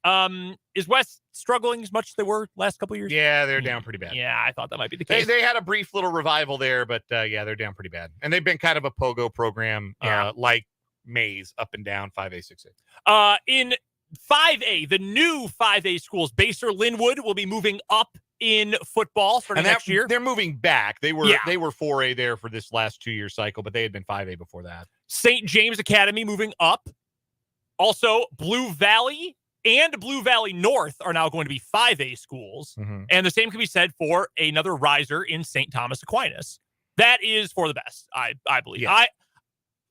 Is West struggling as much as they were last couple of years? Yeah, they're down pretty bad. Yeah, I thought that might be the case. They had a brief little revival there, but yeah, they're down pretty bad. And they've been kind of a pogo program like Mays, up and down, 5A, 6A. In 5A, the new 5A schools, Baser Linwood will be moving up in football starting next year. They're moving back. They were 4A there for this last 2-year cycle, but they had been 5A before that. St. James Academy moving up. Also, Blue Valley and Blue Valley North are now going to be 5A schools. Mm-hmm. And the same can be said for another riser in St. Thomas Aquinas. That is for the best, I believe. Yeah.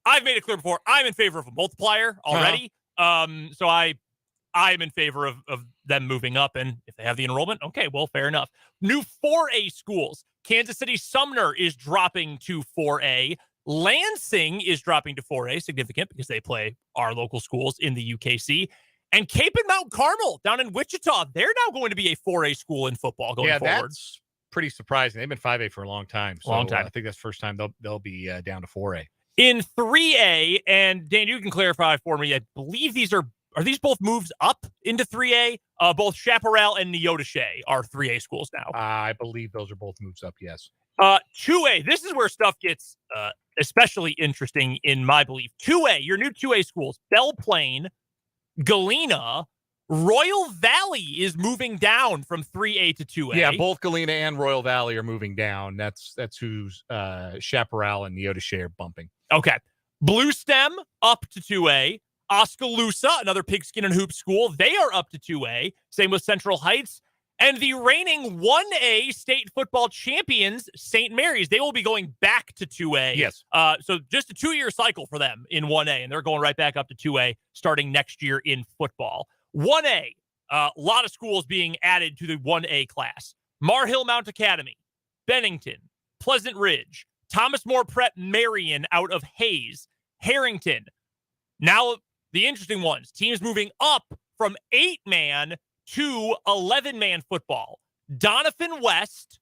I've made it clear before, I'm in favor of a multiplier already. So I'm in favor of them moving up, and if they have the enrollment, okay, well, fair enough. New 4A schools. Kansas City Sumner is dropping to 4A. Lansing is dropping to 4A, significant because they play our local schools in the UKC. And Cape and Mount Carmel down in Wichita, they're now going to be a 4A school in football going forward. That's pretty surprising. They've been 5A for a long time. So I think that's the first time they'll be down to 4A. In 3A, and Dan, you can clarify for me, I believe these are these both moves up into 3A? Both Chaparral and Neodesha are 3A schools now. I believe those are both moves up, yes. 2A, this is where stuff gets especially interesting in my belief. 2A, your new 2A schools, Belle Plaine, Galena, Royal Valley is moving down from 3A to 2A. Yeah, both Galena and Royal Valley are moving down. That's who's Chaparral and Neodesha are bumping. Okay. Blue Stem up to 2A. Oskaloosa, another pigskin and hoop school, they are up to 2A. Same with Central Heights. And the reigning 1A state football champions, St. Mary's, they will be going back to 2A. Yes. So just a 2-year cycle for them in 1A, and they're going right back up to 2A starting next year in football. 1A, a lot of schools being added to the 1A class. Mar Hill Mount Academy, Bennington, Pleasant Ridge, Thomas More Prep Marion out of Hayes, Harrington. Now, the interesting ones, teams moving up from 8-man to 11-man football. Donovan West,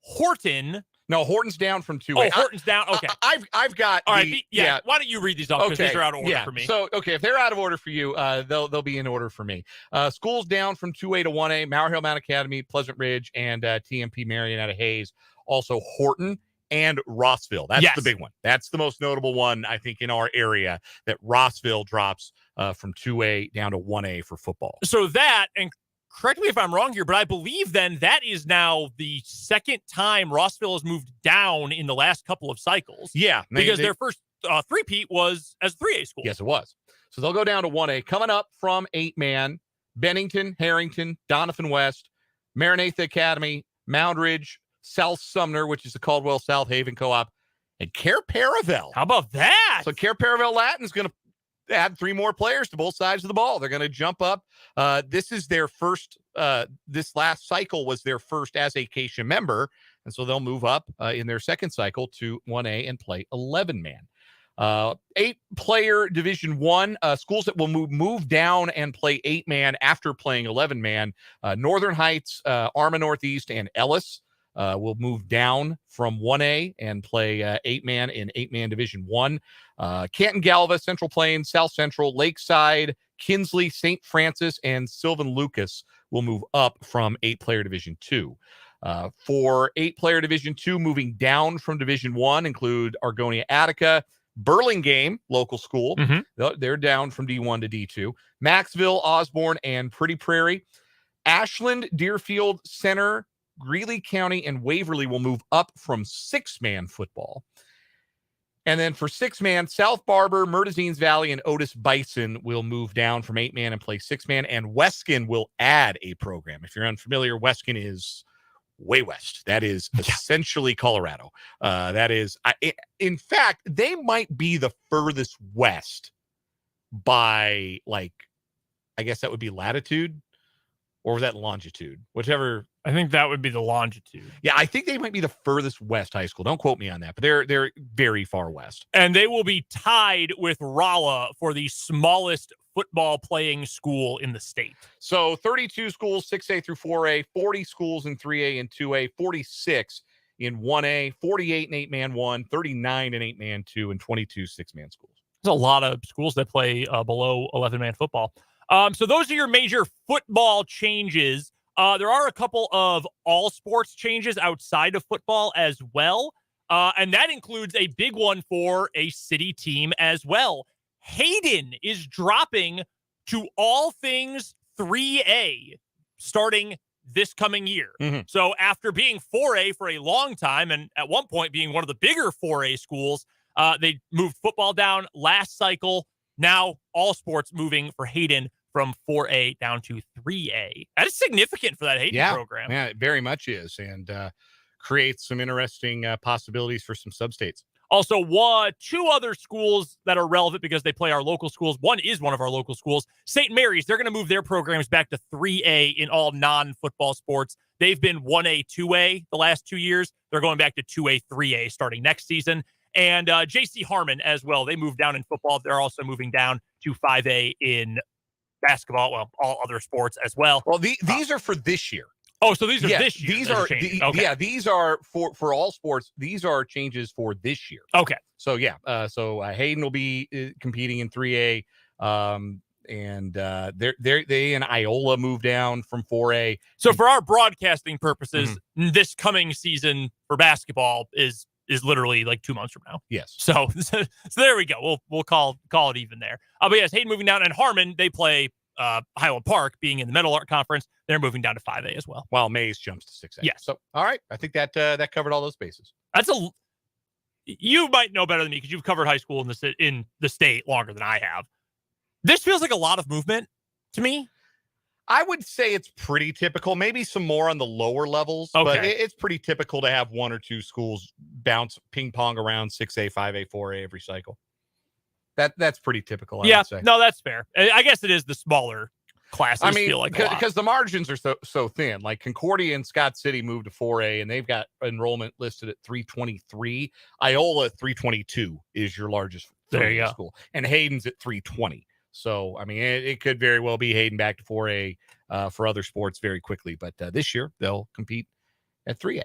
Horton. No, Horton's down from 2A. Oh, Horton's down. Okay. I've got all right. Why don't you read these off because these are out of order for me. So, if they're out of order for you, they'll be in order for me. Schools down from 2A to 1A, Mar Hill Mount Academy, Pleasant Ridge, and TMP Marion out of Hayes. Also Horton and Rossville. That's the big one. That's the most notable one, I think, in our area, that Rossville drops from 2A down to 1A for football. So that, and correct me if I'm wrong here, but I believe then that is now the second time Rossville has moved down in the last couple of cycles. Yeah. Because their first three-peat was as 3A school. Yes, it was. So they'll go down to 1A. Coming up from 8-man, Bennington, Harrington, Donovan West, Maranatha Academy, Mound Ridge, South Sumner, which is the Caldwell South Haven Co-op, and Care Paravel. How about that? So Care Paravel Latin's going to add 3 more players to both sides of the ball. They're going to jump up. This is their first, this last cycle was their first as a Acacia member, and so they'll move up in their second cycle to 1A and play 11-man. 8-player Division 1, schools that will move down and play 8-man after playing 11-man. Northern Heights, Arma Northeast, and Ellis will move down from 1A and play 8-man in 8-man Division 1. Canton Galva, Central Plains, South Central, Lakeside, Kinsley, St. Francis, and Sylvan Lucas will move up from 8-player Division 2. For 8-player Division 2, moving down from Division 1 include Argonia Attica, Burlingame, local school. They're down from D1 to D2. Maxville, Osborne, and Pretty Prairie. Ashland, Deerfield, Center, Greeley County, and Waverly will move up from 6-man football. And then for 6-man, South Barber, Murtazines Valley, and Otis Bison will move down from 8-man and play 6-man. And Weskin will add a program. If you're unfamiliar, Weskin is way west. That is essentially Colorado. That is, in fact, they might be the furthest west by, like, I guess that would be latitude, or was that longitude? Whichever. I think that would be the longitude. Yeah, I think they might be the furthest west high school. Don't quote me on that, but they're very far west. And they will be tied with Rolla for the smallest football playing school in the state. So 32 schools, 6A through 4A, 40 schools in 3A and 2A, 46 in 1A, 48 in 8-man 1, 39 in 8-man 2, and 22 6-man schools. There's a lot of schools that play below 11-man football. So those are your major football changes. There are a couple of all sports changes outside of football as well. And that includes a big one for a city team as well. Hayden is dropping to all things 3A starting this coming year. Mhm. So after being 4A for a long time and at one point being one of the bigger 4A schools, they moved football down last cycle. Now all sports moving for Hayden from 4A down to 3A. That is significant for that Hayden program. Yeah, it very much is, and creates some interesting possibilities for some sub-states. Also, two other schools that are relevant because they play our local schools. One is one of our local schools, St. Mary's. They're going to move their programs back to 3A in all non-football sports. They've been 1A, 2A the last 2 years. They're going back to 2A, 3A starting next season. And J.C. Harmon as well. They moved down in football. They're also moving down to 5A in basketball. Well, all other sports as well. Well, these are for this year. Oh, so these are this year. These are for all sports. These are changes for this year. Okay. So Hayden will be competing in 3A, and they and Iola moved down from 4A. So for our broadcasting purposes, this coming season for basketball is literally like 2 months from now. Yes. So there we go. We'll call it even there. But yes, Hayden moving down, and Harmon, they play Highland Park, being in the Metal Art Conference. They're moving down to 5A as well. While Mays jumps to 6A. Yeah. So all right, I think that covered all those bases. You might know better than me because you've covered high school in the state longer than I have. This feels like a lot of movement to me. I would say it's pretty typical. Maybe some more on the lower levels, but it's pretty typical to have one or two schools bounce ping pong around 6A, 5A, 4A every cycle. That's pretty typical. I would say. No, that's fair. I guess it is the smaller classes. Feel like because the margins are so thin. Like Concordia and Scott City moved to 4A, and they've got enrollment listed at 323. Iola at 322 is your largest school, and Hayden's at 320. So, I mean, it could very well be Hayden back to 4A for other sports very quickly. But this year, they'll compete at 3A.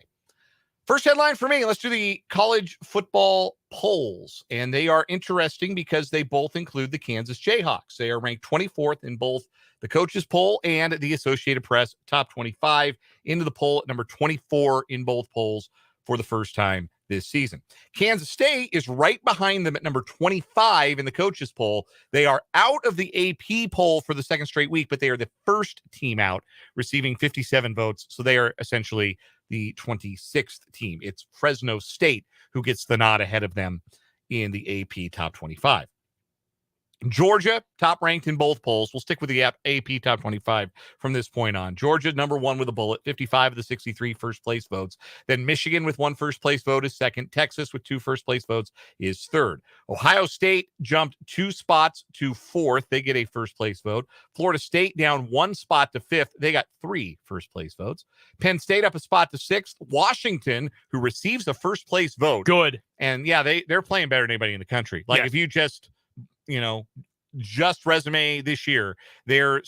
First headline for me, let's do the college football polls. And they are interesting because they both include the Kansas Jayhawks. They are ranked 24th in both the coaches poll and the Associated Press top 25, into the poll at number 24 in both polls for the first time this season. Kansas State is right behind them at number 25 in the coaches poll. They are out of the AP poll for the second straight week, but they are the first team out, receiving 57 votes. So they are essentially the 26th team. It's Fresno State who gets the nod ahead of them in the AP top 25. Georgia, top ranked in both polls. We'll stick with the AP top 25 from this point on. Georgia, number one with a bullet, 55 of the 63 first place votes. Then Michigan with one first place vote is second. Texas with two first place votes is third. Ohio State jumped 2 spots to fourth. They get a first place vote. Florida State down 1 spot to fifth. They got 3 first place votes. Penn State up a spot to sixth. Washington, who receives the first place vote. Good. And yeah, they're playing better than anybody in the country. Like if you just resume this year, they're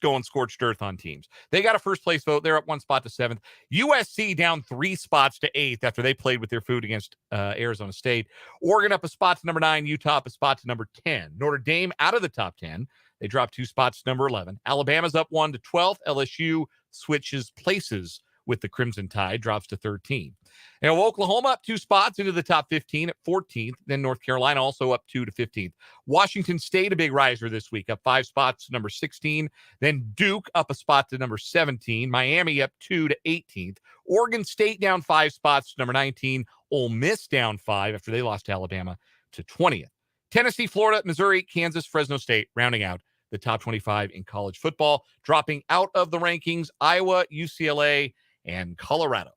going scorched earth on teams. They got a first place vote. They're up 1 spot to 7th. USC down 3 spots to 8th after they played with their food against Arizona State. Oregon up a spot to number 9. Utah up a spot to number 10. Notre Dame out of the top 10. They dropped 2 spots to number 11. Alabama's up 1 to 12th. LSU switches places with the Crimson Tide, drops to 13. Now, Oklahoma up 2 spots into the top 15 at 14th. Then North Carolina also up 2 to 15th. Washington State, a big riser this week, up 5 spots to number 16. Then Duke up a spot to number 17. Miami up 2 to 18th. Oregon State down 5 spots to number 19. Ole Miss down 5 after they lost to Alabama to 20th. Tennessee, Florida, Missouri, Kansas, Fresno State, rounding out the top 25 in college football. Dropping out of the rankings, Iowa, UCLA, and Colorado.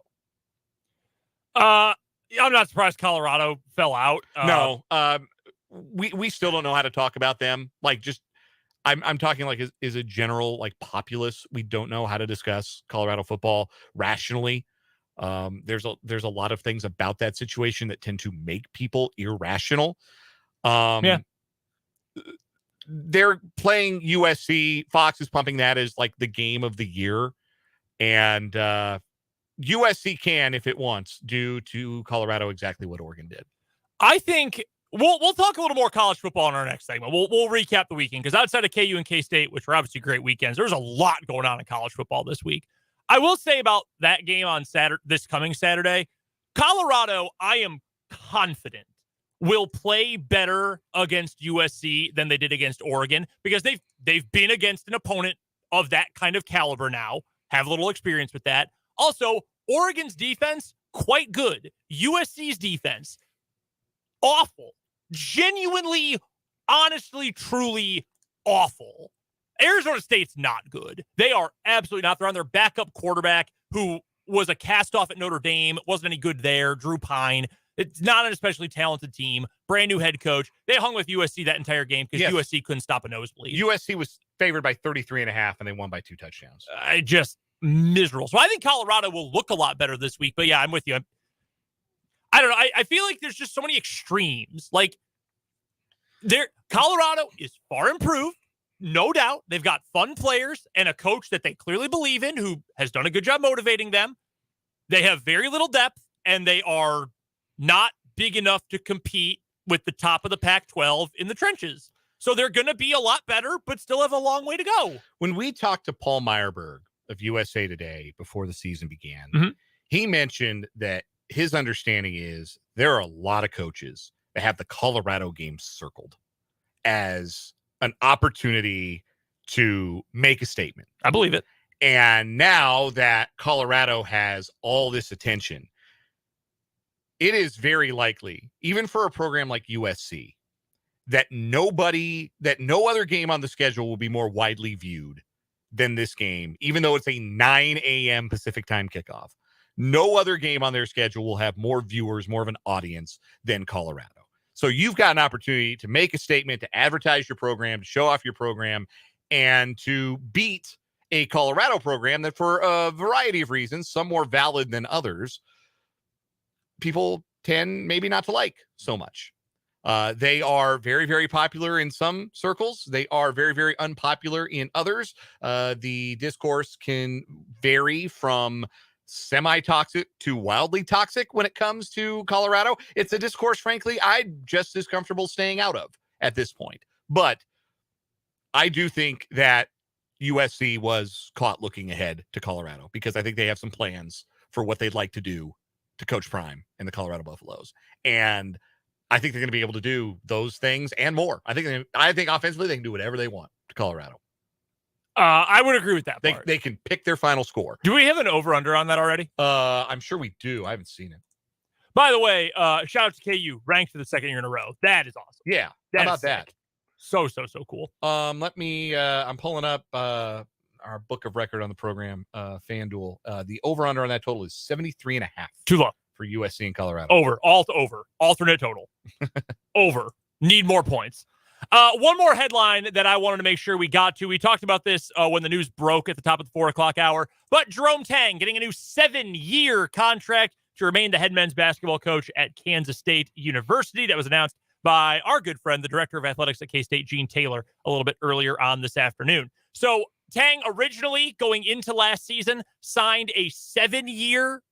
I'm not surprised Colorado fell out. No, we still don't know how to talk about them. Like, just I'm talking like is a general like populace. We don't know how to discuss Colorado football rationally. There's a lot of things about that situation that tend to make people irrational. They're playing USC. Fox is pumping that as like the game of the year. And USC can, if it wants, do to Colorado exactly what Oregon did. I think we'll talk a little more college football in our next segment. We'll recap the weekend because outside of KU and K-State, which were obviously great weekends, there's a lot going on in college football this week. I will say about that game on this coming Saturday, Colorado, I am confident, will play better against USC than they did against Oregon because they've been against an opponent of that kind of caliber now, have a little experience with that. Also, Oregon's defense, quite good. USC's defense, awful. Genuinely, honestly, truly awful. Arizona State's not good. They are absolutely not. They're on their backup quarterback who was a cast-off at Notre Dame, wasn't any good there, Drew Pine. It's not an especially talented team. Brand new head coach. They hung with USC that entire game because USC couldn't stop a nosebleed. USC was favored by 33.5, and they won by 2 touchdowns. Just miserable. So I think Colorado will look a lot better this week. But yeah, I'm with you. I don't know. I feel like there's just so many extremes. Like, Colorado is far improved, no doubt. They've got fun players and a coach that they clearly believe in who has done a good job motivating them. They have very little depth, and they are not big enough to compete with the top of the Pac-12 in the trenches. So they're going to be a lot better, but still have a long way to go. When we talked to Paul Meyerberg of USA Today before the season began, he mentioned that his understanding is there are a lot of coaches that have the Colorado game circled as an opportunity to make a statement. I believe it. And now that Colorado has all this attention, it is very likely, even for a program like USC, that no other game on the schedule will be more widely viewed than this game, even though it's a 9 a.m. Pacific time kickoff. No other game on their schedule will have more viewers, more of an audience than Colorado. So you've got an opportunity to make a statement, to advertise your program, to show off your program, and to beat a Colorado program that, for a variety of reasons, some more valid than others, people tend maybe not to like so much. They are very, very popular in some circles. They are very, very unpopular in others. The discourse can vary from semi-toxic to wildly toxic when it comes to Colorado. It's a discourse, frankly, I'm just as comfortable staying out of at this point. But I do think that USC was caught looking ahead to Colorado because I think they have some plans for what they'd like to do to Coach Prime and the Colorado Buffaloes. And I think they're going to be able to do those things and more. I think offensively they can do whatever they want to Colorado. I would agree with that part. They can pick their final score. Do we have an over-under on that already? I'm sure we do. I haven't seen it. By the way, shout out to KU, ranked for the second year in a row. That is awesome. Yeah. How about that? So cool. Let me, I'm pulling up our book of record on the program, FanDuel. The over-under on that total is 73.5. Too low. For USC and Colorado. Over. Alternate total. Over. Need more points. One more headline that I wanted to make sure we got to. We talked about this when the news broke at the top of the 4 o'clock hour. But Jerome Tang getting a new 7-year contract to remain the head men's basketball coach at Kansas State University. That was announced by our good friend, the director of athletics at K-State, Gene Taylor, a little bit earlier on this afternoon. So Tang originally, going into last season, signed a 6-year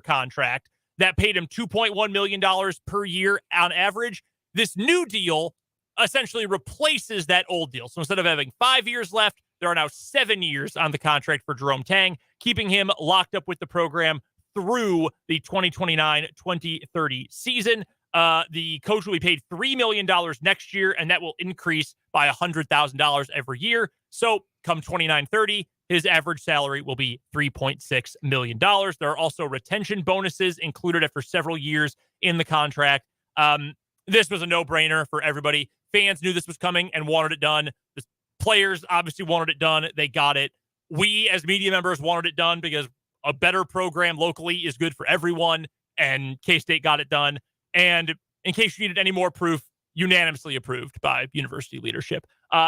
contract that paid him $2.1 million per year on average. This new deal essentially replaces that old deal. So instead of having 5 years left, there are now 7 years on the contract for Jerome Tang, keeping him locked up with the program through the 2029-2030 season. The coach will be paid $3 million next year, and that will increase by $100,000 every year. So come 29-30, his average salary will be $3.6 million. There are also retention bonuses included after several years in the contract. This was a no-brainer for everybody. Fans knew this was coming and wanted it done. The players obviously wanted it done. They got it. We, as media members, wanted it done because a better program locally is good for everyone, and K-State got it done. And in case you needed any more proof, unanimously approved by university leadership.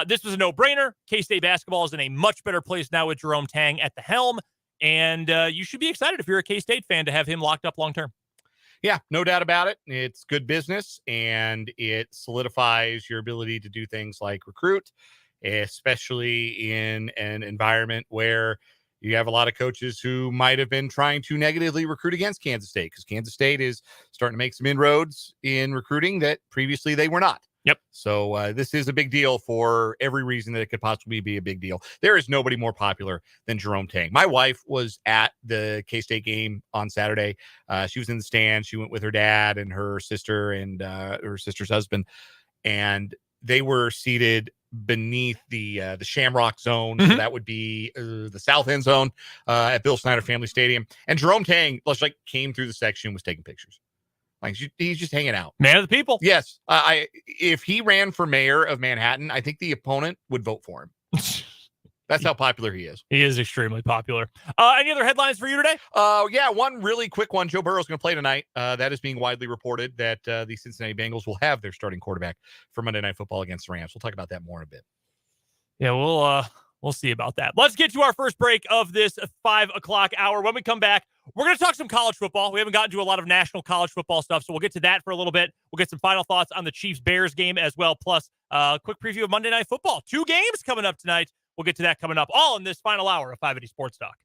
This was a no-brainer. K-State basketball is in a much better place now with Jerome Tang at the helm, and you should be excited if you're a K-State fan to have him locked up long-term. Yeah, no doubt about it. It's good business, and it solidifies your ability to do things like recruit, especially in an environment where you have a lot of coaches who might have been trying to negatively recruit against Kansas State, because Kansas State is starting to make some inroads in recruiting that previously they were not. Yep. So this is a big deal for every reason that it could possibly be a big deal. There is nobody more popular than Jerome Tang. My wife was at the K-State game on Saturday. She was in the stands. She went with her dad and her sister and her sister's husband, and they were seated beneath the Shamrock Zone. So that would be the South End Zone at Bill Snyder Family Stadium. And Jerome Tang like came through the section, was taking pictures. Like he's just hanging out. Man of the people. Yes. If he ran for mayor of Manhattan, I think the opponent would vote for him. That's how popular he is. He is extremely popular. Any other headlines for you today? Yeah, one really quick one. Joe Burrow's going to play tonight. That is being widely reported that the Cincinnati Bengals will have their starting quarterback for Monday Night Football against the Rams. We'll talk about that more in a bit. Yeah, we'll see about that. Let's get to our first break of this 5 o'clock hour. When we come back, we're going to talk some college football. We haven't gotten to a lot of national college football stuff, so we'll get to that for a little bit. We'll get some final thoughts on the Chiefs-Bears game as well, plus a quick preview of Monday Night Football. 2 games coming up tonight. We'll get to that coming up, all in this final hour of 580 Sports Talk.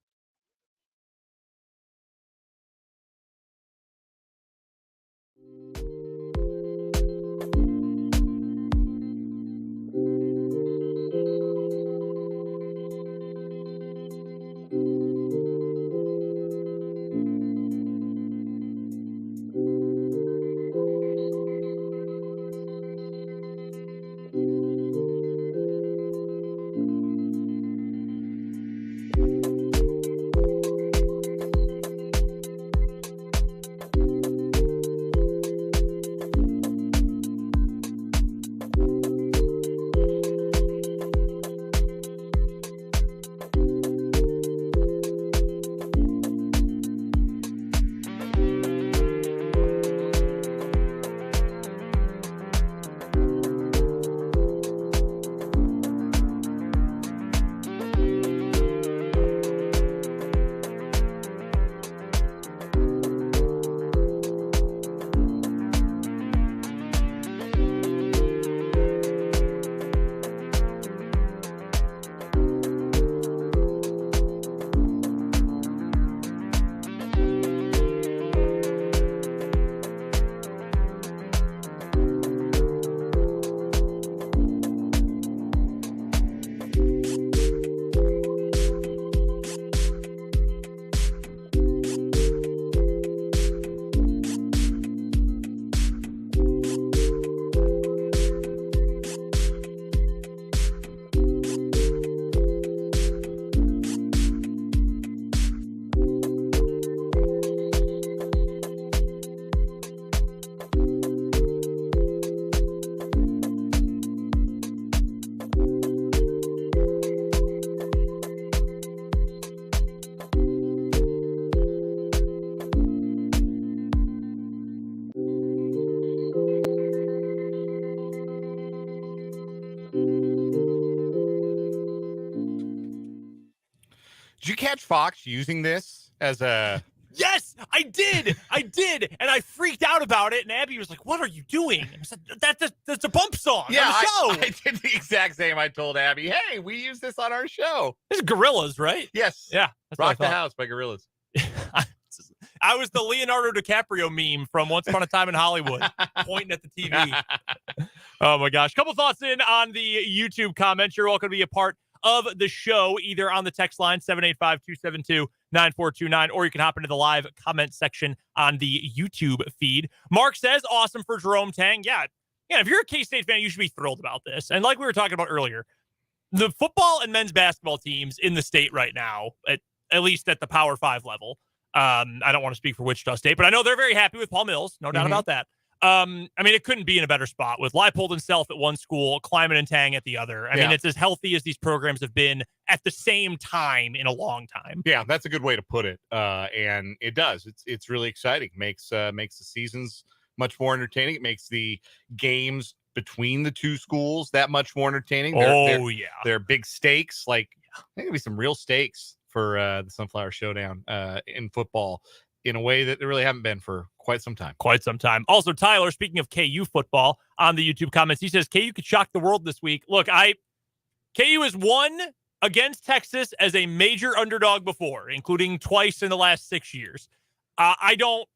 Did you catch Fox using this as a... Yes, I did. And I freaked out about it. And Abby was like, what are you doing? And I said, that's a bump song on the show. I did the exact same. I told Abby, hey, we use this on our show. It's Gorillaz, right? Yes. Yeah. Rock the House by Gorillaz. I was the Leonardo DiCaprio meme from Once Upon a Time in Hollywood, pointing at the TV. Oh, my gosh. Couple thoughts in on the YouTube comments. You're welcome to be a part of the show, either on the text line, 785-272-9429, or you can hop into the live comment section on the YouTube feed. Mark says, awesome for Jerome Tang. Yeah, if you're a K-State fan, you should be thrilled about this. And like we were talking about earlier, the football and men's basketball teams in the state right now, at least at the Power 5 level, I don't want to speak for Wichita State, but I know they're very happy with Paul Mills. No doubt about that. I mean, it couldn't be in a better spot with Leipold and Self at one school, Kleiman and Tang at the other. I mean, it's as healthy as these programs have been at the same time in a long time. Yeah, that's a good way to put it. And it does. It's really exciting. Makes the seasons much more entertaining. It makes the games between the two schools that much more entertaining. They're big stakes. Like, I think there'll be some real stakes for the Sunflower Showdown in football in a way that they really haven't been for quite some time. Also, Tyler, speaking of KU football, on the YouTube comments, he says, KU could shock the world this week. Look, KU has won against Texas as a major underdog before, including twice in the last 6 years. I don't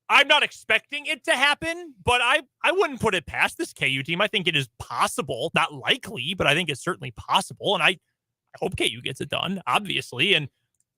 I'm not expecting it to happen, but I wouldn't put it past this KU team. I think it is possible, not likely, but I think it's certainly possible. And I hope KU gets it done, obviously. And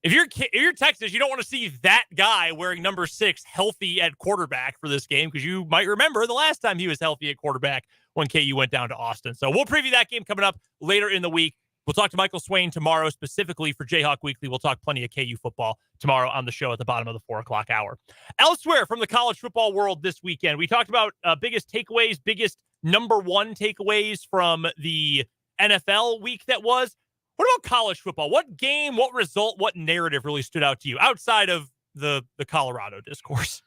if you're Texas, you don't want to see that guy wearing number 6 healthy at quarterback for this game, because you might remember the last time he was healthy at quarterback when KU went down to Austin. So we'll preview that game coming up later in the week. We'll talk to Michael Swain tomorrow, specifically for Jayhawk Weekly. We'll talk plenty of KU football tomorrow on the show at the bottom of the 4 o'clock hour. Elsewhere from the college football world this weekend, we talked about biggest takeaways, biggest number 1 takeaways from the NFL week that was. What about college football? What game, what result, what narrative really stood out to you outside of the Colorado discourse?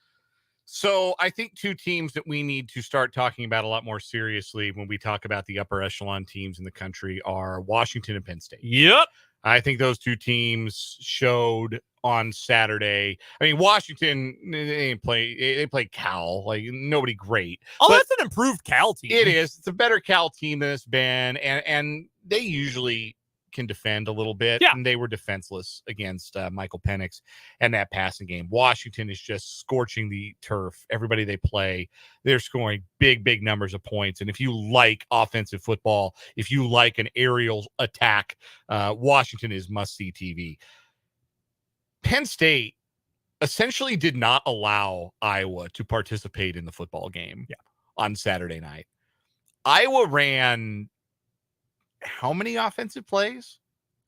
So I think 2 teams that we need to start talking about a lot more seriously when we talk about the upper echelon teams in the country are Washington and Penn State. Yep. I think those 2 teams showed on Saturday. I mean, Washington, they played Cal, like nobody great. Oh, but that's an improved Cal team. It is. It's a better Cal team than it's been. And they usually can defend a little bit. Yeah. And they were defenseless against Michael Penix and that passing game. Washington is just scorching the turf. Everybody they play, they're scoring big numbers of points. And if you like offensive football, if you like an aerial attack, Washington is must-see TV. Penn State essentially did not allow Iowa to participate in the football game on Saturday night. Iowa ran how many offensive plays?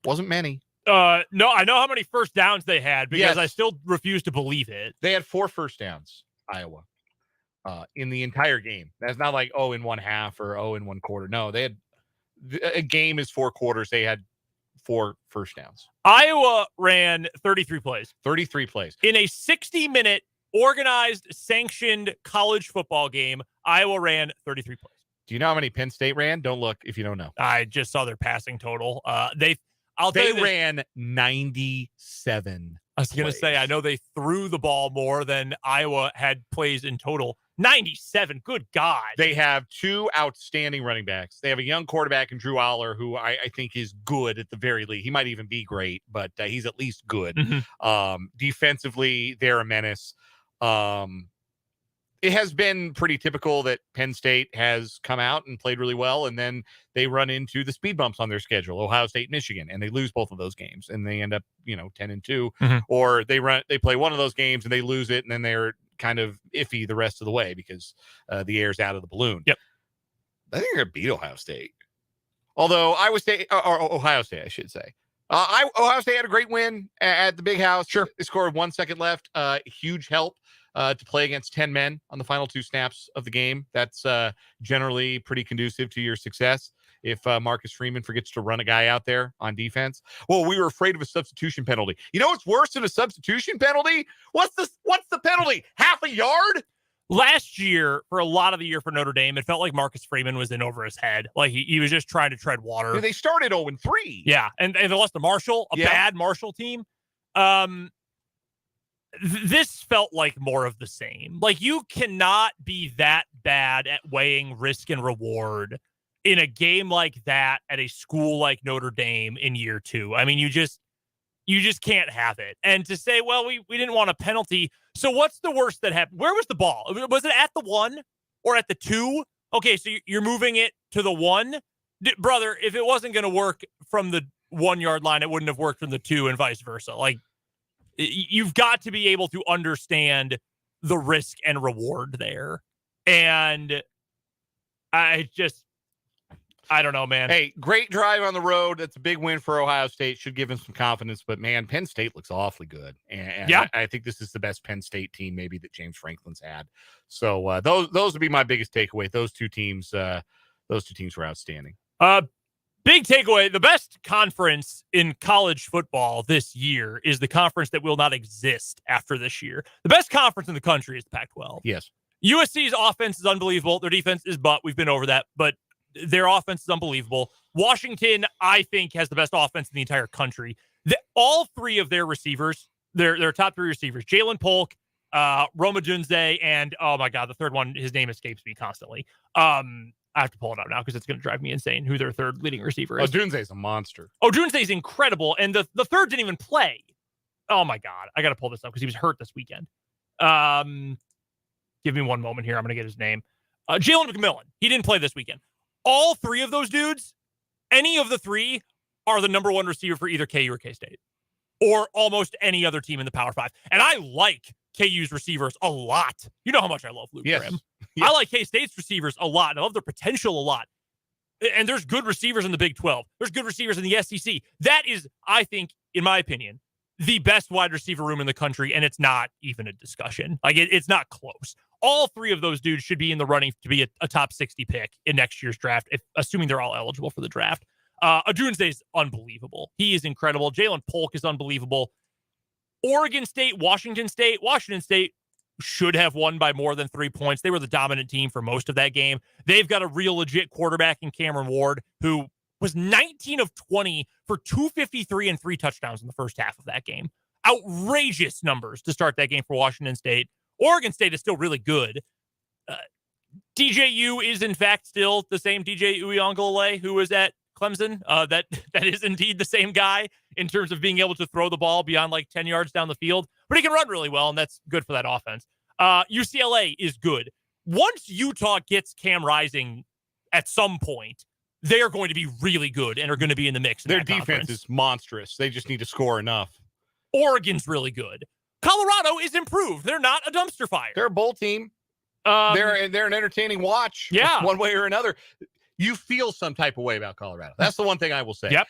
Wasn't many. No, I know how many first downs they had because Yes. I still refuse to believe it. They had 4 first downs, Iowa, in the entire game. That's not like, in one half or in one quarter. No, they had a game is 4 quarters. They had 4 first downs. Iowa ran 33 plays. 33 plays. In a 60-minute organized, sanctioned college football game, Iowa ran 33 plays. Do you know how many Penn State ran? Don't look if you don't know. I just saw their passing total. They ran 97. I was going to say, I know they threw the ball more than Iowa had plays in total. 97. Good God. They have 2 outstanding running backs. They have a young quarterback in Drew Aller, who I think is good at the very least. He might even be great, but he's at least good. Mm-hmm. Defensively, they're a menace. It has been pretty typical that Penn State has come out and played really well, and then they run into the speed bumps on their schedule, Ohio State, Michigan, and they lose both of those games, and they end up, 10-2, Mm-hmm. or they play one of those games and they lose it, and then they're kind of iffy the rest of the way because the air's out of the balloon. Yep. I think they're going to beat Ohio State. Although Ohio State, I should say. Ohio State had a great win at the Big House. Sure. They scored 1 second left. Huge help to play against 10 men on the final 2 snaps of the game. That's generally pretty conducive to your success. If Marcus Freeman forgets to run a guy out there on defense. Well, we were afraid of a substitution penalty. You know what's worse than a substitution penalty? What's the penalty? Half a yard? Last year, for a lot of the year for Notre Dame, it felt like Marcus Freeman was in over his head. Like he was just trying to tread water. They started 0-3. Yeah, and they lost to Marshall, a bad Marshall team. This felt like more of the same. Like, you cannot be that bad at weighing risk and reward in a game like that at a school like Notre Dame in year 2. I mean, you just can't have it. And to say, well, we didn't want a penalty. So what's the worst that happened? Where was the ball? Was it at the 1 or at the 2? Okay, so you're moving it to the 1. Brother, if it wasn't going to work from the 1 yard line, it wouldn't have worked from the 2 and vice versa. Like, you've got to be able to understand the risk and reward there. And I don't know, man. Hey, great drive on the road. That's a big win for Ohio State. Should give him some confidence. But, man, Penn State looks awfully good. And I think this is the best Penn State team maybe that James Franklin's had. So those would be my biggest takeaway. Those two teams were outstanding. Big takeaway, the best conference in college football this year is the conference that will not exist after this year. The best conference in the country is the Pac-12. Yes. USC's offense is unbelievable. Their defense is butt. We've been over that. But their offense is unbelievable. Washington, I think, has the best offense in the entire country. All 3 of their receivers, their top 3 receivers, Jalen Polk, Roma Dunze, and, oh, my God, the third one, his name escapes me constantly. I have to pull it out now because it's going to drive me insane who their third leading receiver is. Dunze's a monster. Oh, Dunze's incredible. And the third didn't even play. Oh, my God. I got to pull this up because he was hurt this weekend. Give me one moment here. I'm going to get his name. Jalen McMillan. He didn't play this weekend. All three of those dudes, any of the three, are the number one receiver for either KU or K-State, or almost any other team in the Power 5. And I like KU's receivers a lot. You know how much I love Luke Grimm. Yes. I like K-State's receivers a lot, and I love their potential a lot. And there's good receivers in the Big 12. There's good receivers in the SEC. That is, I think, in my opinion, the best wide receiver room in the country, and it's not even a discussion. Like, it's not close. All three of those dudes should be in the running to be a top 60 pick in next year's draft, assuming they're all eligible for the draft. Adunze is unbelievable. He is incredible. Jalen Polk is unbelievable. Oregon State, Washington State should have won by more than 3 points. They were the dominant team for most of that game. They've got a real legit quarterback in Cameron Ward, who was 19 of 20 for 253 and 3 touchdowns in the first half of that game. Outrageous numbers to start that game for Washington State. Oregon State is still really good. DJU is, in fact, still the same DJ Uiagalelei who was at Clemson. That is indeed the same guy in terms of being able to throw the ball beyond like 10 yards down the field, but he can run really well, and that's good for that offense. UCLA is good. Once Utah gets Cam Rising at some point, they are going to be really good and are going to be in the mix. Their defense is monstrous. They just need to score enough. Oregon's really good. Colorado is improved. They're not a dumpster fire. They're a bowl team. They're an entertaining watch. Yeah. One way or another. You feel some type of way about Colorado. That's the one thing I will say. Yep.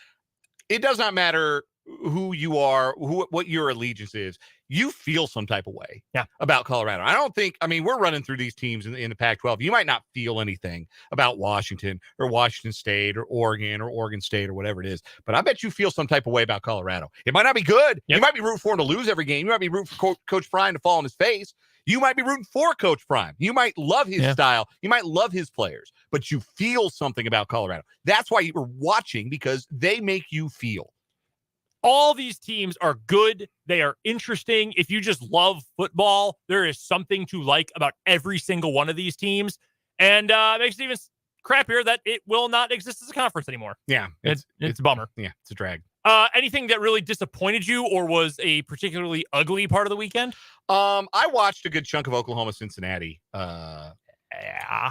It does not matter who you are, what your allegiance is. You feel some type of way about Colorado. We're running through these teams in the Pac-12. You might not feel anything about Washington or Washington State or Oregon State or whatever it is, but I bet you feel some type of way about Colorado. It might not be good. Yep. You might be rooting for him to lose every game. You might be rooting for Coach Prime to fall on his face. You might be rooting for Coach Prime. You might love his style. You might love his players, but you feel something about Colorado. That's why you're watching, because they make you feel. All these teams are good. They are interesting. If you just love football, there is something to like about every single one of these teams. And it makes it even crappier that it will not exist as a conference anymore. Yeah. It's a bummer. Yeah, it's a drag. Anything that really disappointed you or was a particularly ugly part of the weekend? I watched a good chunk of Oklahoma-Cincinnati. Yeah.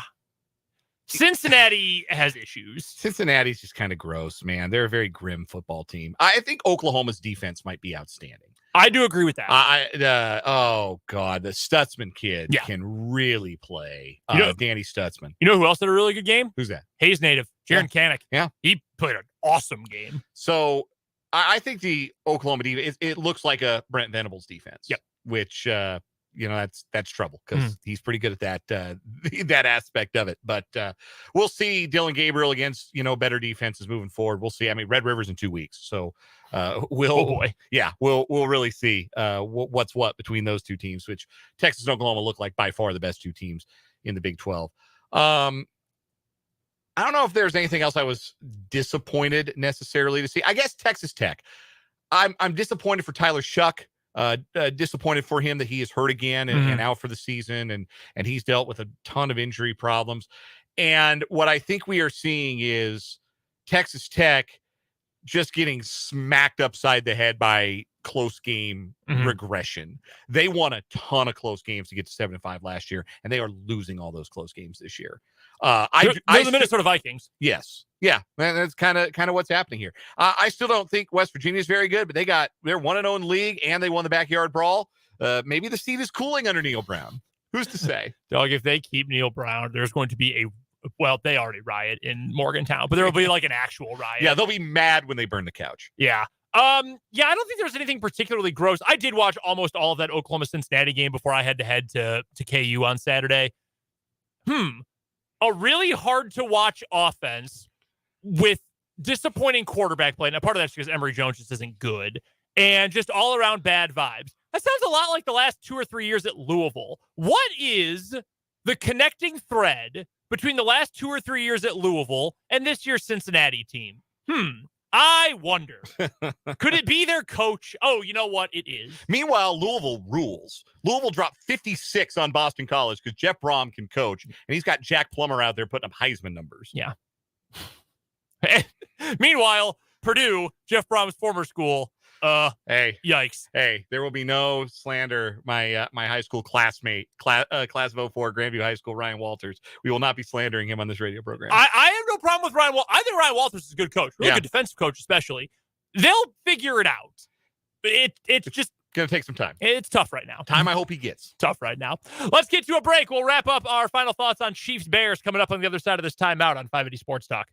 Cincinnati has issues. Cincinnati's just kind of gross, man. They're a very grim football team. I think Oklahoma's defense might be outstanding. I do agree with that. Oh God, the Stutzman kid can really play. Danny Stutzman. You know who else had a really good game? Who's that? Hayes native, Jaron Kanik. Yeah, he played an awesome game. So I think the Oklahoma defense, it looks like a Brent Venables defense. Yep. Which that's trouble, because he's pretty good at that that aspect of it. But we'll see Dylan Gabriel against better defenses moving forward. We'll see. I mean, Red River's in 2 weeks, so we'll really see what's what between those two teams, which Texas and Oklahoma look like by far the best two teams in the Big 12. I don't know if there's anything else I was disappointed necessarily to see. I guess Texas Tech. I'm disappointed for Tyler Shuck. Disappointed for him that he is hurt again and out for the season, and he's dealt with a ton of injury problems. And what I think we are seeing is Texas Tech just getting smacked upside the head by close game regression. They won a ton of close games to get to 7-5 last year, and they are losing all those close games this year. They're the Minnesota Vikings. Yes. Yeah. That's kind of what's happening here. I still don't think West Virginia is very good, but they're 1-0 in the league, and they won the backyard brawl. Maybe the seat is cooling under Neil Brown. Who's to say? Dog, if they keep Neil Brown, there's going to be they already riot in Morgantown, but there will be like an actual riot. Yeah, they'll be mad when they burn the couch. Yeah. I don't think there's anything particularly gross. I did watch almost all of that Oklahoma-Cincinnati game before I had to head to KU on Saturday. A really hard to watch offense with disappointing quarterback play. Now, part of that's because Emory Jones just isn't good, and just all around bad vibes. That sounds a lot like the last 2 or 3 years at Louisville. What is the connecting thread between the last 2 or 3 years at Louisville and this year's Cincinnati team? I wonder. Could it be their coach? Oh, you know what? It is. Meanwhile, Louisville rules. Louisville dropped 56 on Boston College because Jeff Brom can coach, and he's got Jack Plummer out there putting up Heisman numbers. Yeah. Meanwhile, Purdue, Jeff Brom's former school, Hey, Yikes. hey, there will be no slander. My high school classmate, class of 04, Grandview High School, Ryan Walters. We will not be slandering him on this radio program. I have no problem with Ryan Walters. I think Ryan Walters is a good coach, really good defensive coach, especially. They'll figure it out. It's just gonna take some time. It's tough right now. Time I hope he gets. Tough right now. Let's get to a break. We'll wrap up our final thoughts on Chiefs Bears coming up on the other side of this timeout on 580 Sports Talk.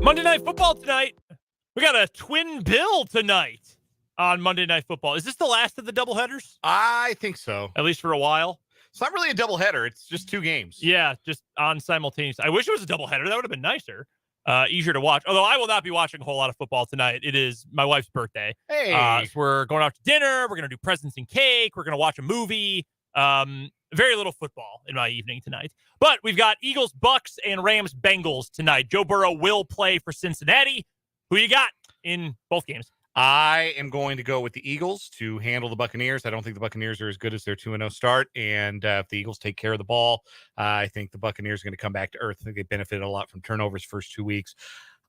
Monday Night Football tonight. We got a twin bill tonight on Monday Night Football. Is this the last of the doubleheaders? I think so. At least for a while. It's not really a doubleheader. It's just two games. Yeah, just on simultaneous. I wish it was a doubleheader. That would have been nicer. Easier to watch. Although I will not be watching a whole lot of football tonight. It is my wife's birthday. Hey. So we're going out to dinner. We're going to do presents and cake. We're going to watch a movie. Very little football in my evening tonight. But we've got Eagles, Bucks, and Rams, Bengals tonight. Joe Burrow will play for Cincinnati. Who you got in both games? I am going to go with the Eagles to handle the Buccaneers. I don't think the Buccaneers are as good as their 2-0 start. And if the Eagles take care of the ball, I think the Buccaneers are going to come back to earth. I think they benefited a lot from turnovers first 2 weeks.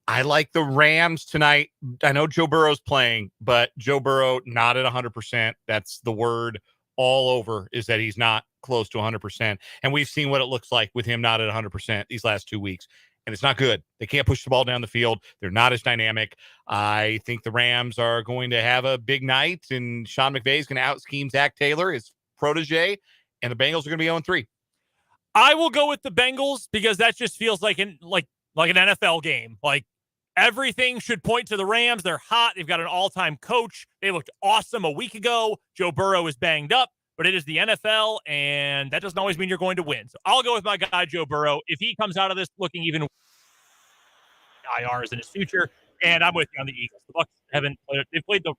I like the Rams tonight. I know Joe Burrow's playing, but Joe Burrow not at 100%. That's the word all over, is that he's not close to 100%. And we've seen what it looks like with him not at 100% these last 2 weeks. And it's not good. They can't push the ball down the field. They're not as dynamic. I think the Rams are going to have a big night, and Sean McVay is going to out-scheme Zach Taylor, his protege, and the Bengals are going to be 0-3. I will go with the Bengals because that just feels like an NFL game. Like, everything should point to the Rams. They're hot. They've got an all-time coach. They looked awesome a week ago. Joe Burrow is banged up, but it is the NFL, and that doesn't always mean you're going to win. So I'll go with my guy, Joe Burrow. If he comes out of this looking even IRs in his future, and I'm with you on the Eagles. The Bucs haven't played. They've played the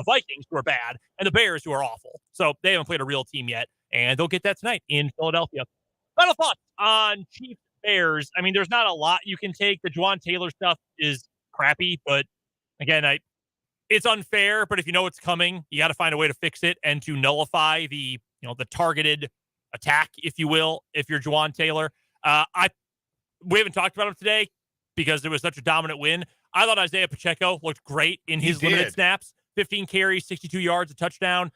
Vikings, who are bad, and the Bears, who are awful. So they haven't played a real team yet, and they'll get that tonight in Philadelphia. Final thoughts on Chiefs Bears. I mean, there's not a lot you can take. The Juwan Taylor stuff is crappy, but again, it's unfair. But if you know it's coming, you got to find a way to fix it and to nullify the targeted attack, if you will, if you're Juwan Taylor. We haven't talked about him today because it was such a dominant win. I thought Isaiah Pacheco looked great in his limited snaps. 15 carries, 62 yards, a touchdown.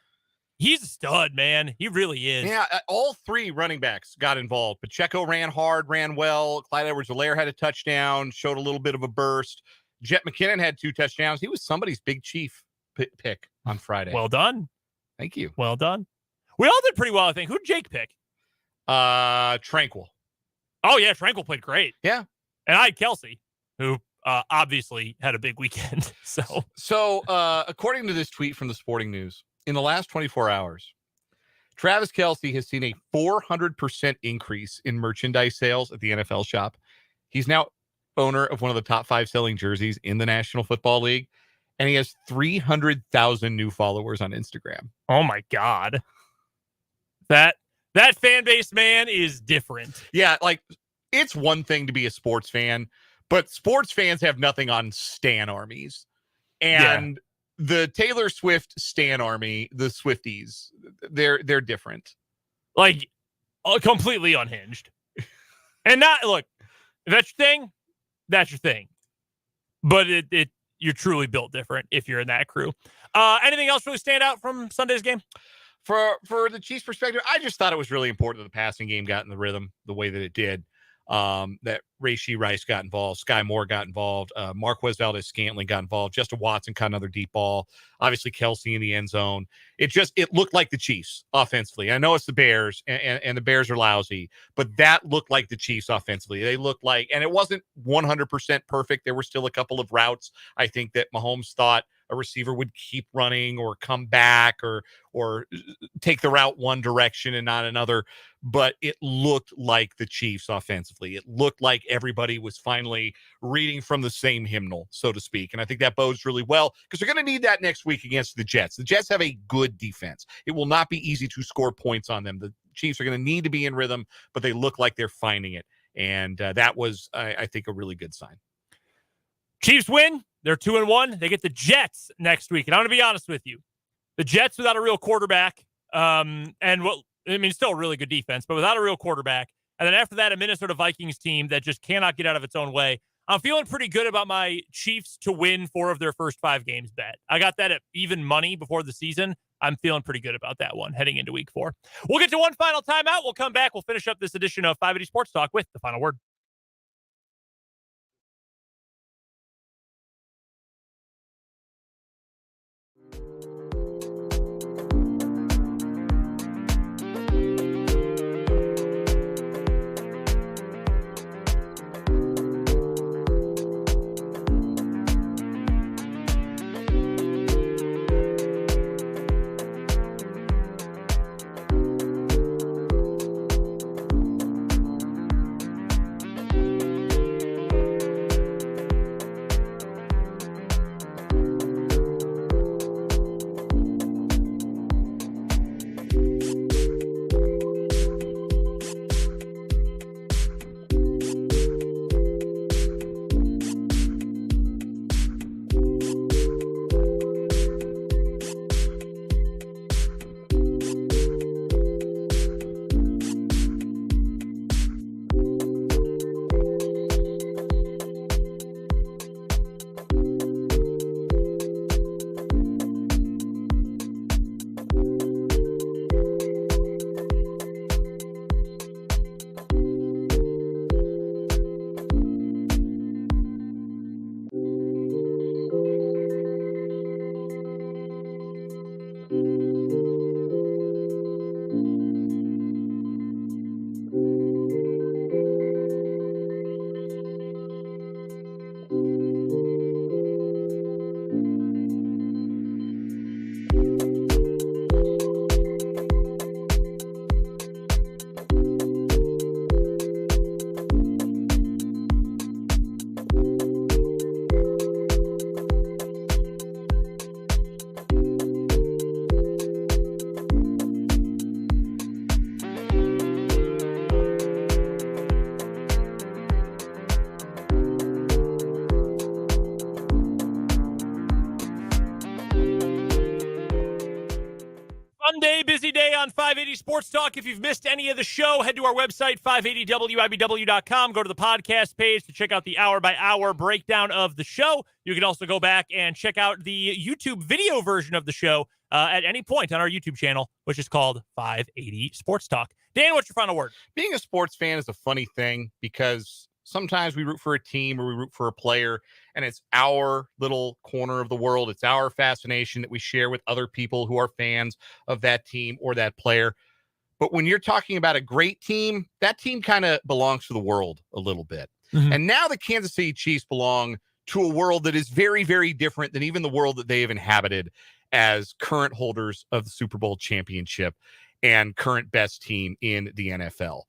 He's a stud, man. He really is. Yeah, all three running backs got involved. Pacheco ran hard, ran well. Clyde Edwards-Helaire had a touchdown, showed a little bit of a burst. Jet McKinnon had 2 touchdowns. He was somebody's big chief pick on Friday. Well done. Thank you. Well done. We all did pretty well, I think. Who'd Jake pick? Tranquil. Oh, yeah, Tranquil played great. Yeah. And I had Kelsey, who obviously had a big weekend. So according to this tweet from the Sporting News, in the last 24 hours, Travis Kelce has seen a 400% increase in merchandise sales at the NFL shop. He's now owner of one of the top 5 selling jerseys in the National Football League, and he has 300,000 new followers on Instagram. Oh, my God. That fan base, man, is different. Yeah, like, it's one thing to be a sports fan, but sports fans have nothing on stan armies. And the Taylor Swift stan army, the Swifties, they're different. Like, completely unhinged. And not, look, if that's your thing, that's your thing. But you're truly built different if you're in that crew. Anything else really stand out from Sunday's game? For the Chiefs' perspective, I just thought it was really important that the passing game got in the rhythm the way that it did. That Rashee Rice got involved, Sky Moore got involved, Marquez Valdes-Scantling got involved, Justin Watson caught another deep ball, obviously Kelsey in the end zone. It looked like the Chiefs offensively. I know it's the Bears, and the Bears are lousy, but that looked like the Chiefs offensively. They looked like, and it wasn't 100% perfect. There were still a couple of routes, I think, that Mahomes thought a receiver would keep running or come back or take the route one direction and not another. But it looked like the Chiefs offensively. It looked like everybody was finally reading from the same hymnal, so to speak. And I think that bodes really well because they're going to need that next week against the Jets. The Jets have a good defense. It will not be easy to score points on them. The Chiefs are going to need to be in rhythm, but they look like they're finding it. And that was, I think, a really good sign. Chiefs win. They're 2-1. They get the Jets next week. And I'm going to be honest with you. The Jets without a real quarterback, still a really good defense, but without a real quarterback. And then after that, a Minnesota Vikings team that just cannot get out of its own way. I'm feeling pretty good about my Chiefs to win 4 of their first 5 games bet. I got that at even money before the season. I'm feeling pretty good about that one heading into week 4. We'll get to one final timeout. We'll come back. We'll finish up this edition of 580 Sports Talk with the final word. 580 Sports Talk. If you've missed any of the show, head to our website, 580wibw.com. Go to the podcast page to check out the hour-by-hour breakdown of the show. You can also go back and check out the YouTube video version of the show at any point on our YouTube channel, which is called 580 Sports Talk. Dan, what's your final word? Being a sports fan is a funny thing because sometimes we root for a team or we root for a player, and it's our little corner of the world. It's our fascination that we share with other people who are fans of that team or that player. But when you're talking about a great team, that team kind of belongs to the world a little bit. Mm-hmm. And now the Kansas City Chiefs belong to a world that is very, very different than even the world that they have inhabited as current holders of the Super Bowl championship and current best team in the NFL.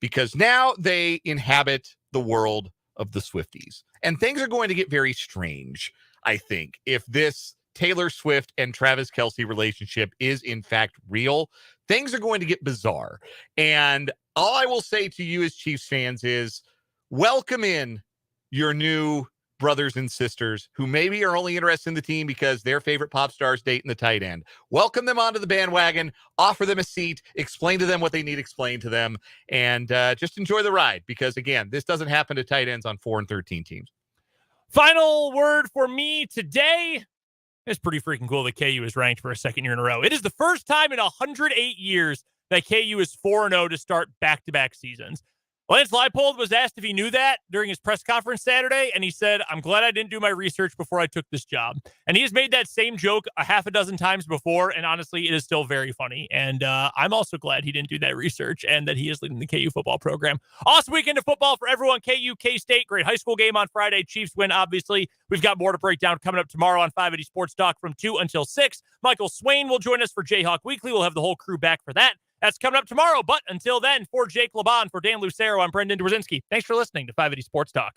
Because now they inhabit the world of the Swifties. And things are going to get very strange, I think, if this Taylor Swift and Travis Kelce relationship is in fact real. Things are going to get bizarre. And all I will say to you as Chiefs fans is welcome in your new brothers and sisters who maybe are only interested in the team because their favorite pop stars dating the tight end. Welcome them onto the bandwagon, offer them a seat, explain to them what they need explained to them, and just enjoy the ride because, again, this doesn't happen to tight ends on 4 and 13 teams. Final word for me today. It's pretty freaking cool that KU is ranked for a second year in a row. It is the first time in 108 years that KU is 4-0 to start back-to-back seasons. Lance Leipold was asked if he knew that during his press conference Saturday, and he said, "I'm glad I didn't do my research before I took this job." And he has made that same joke a half a dozen times before, and honestly, it is still very funny. And I'm also glad he didn't do that research and that he is leading the KU football program. Awesome weekend of football for everyone. KU, K-State, great high school game on Friday. Chiefs win, obviously. We've got more to break down coming up tomorrow on 580 Sports Talk from 2 until 6. Michael Swain will join us for Jayhawk Weekly. We'll have the whole crew back for that. That's coming up tomorrow. But until then, for Jake Laban, for Dan Lucero, I'm Brendan Dworzinski. Thanks for listening to 580 Sports Talk.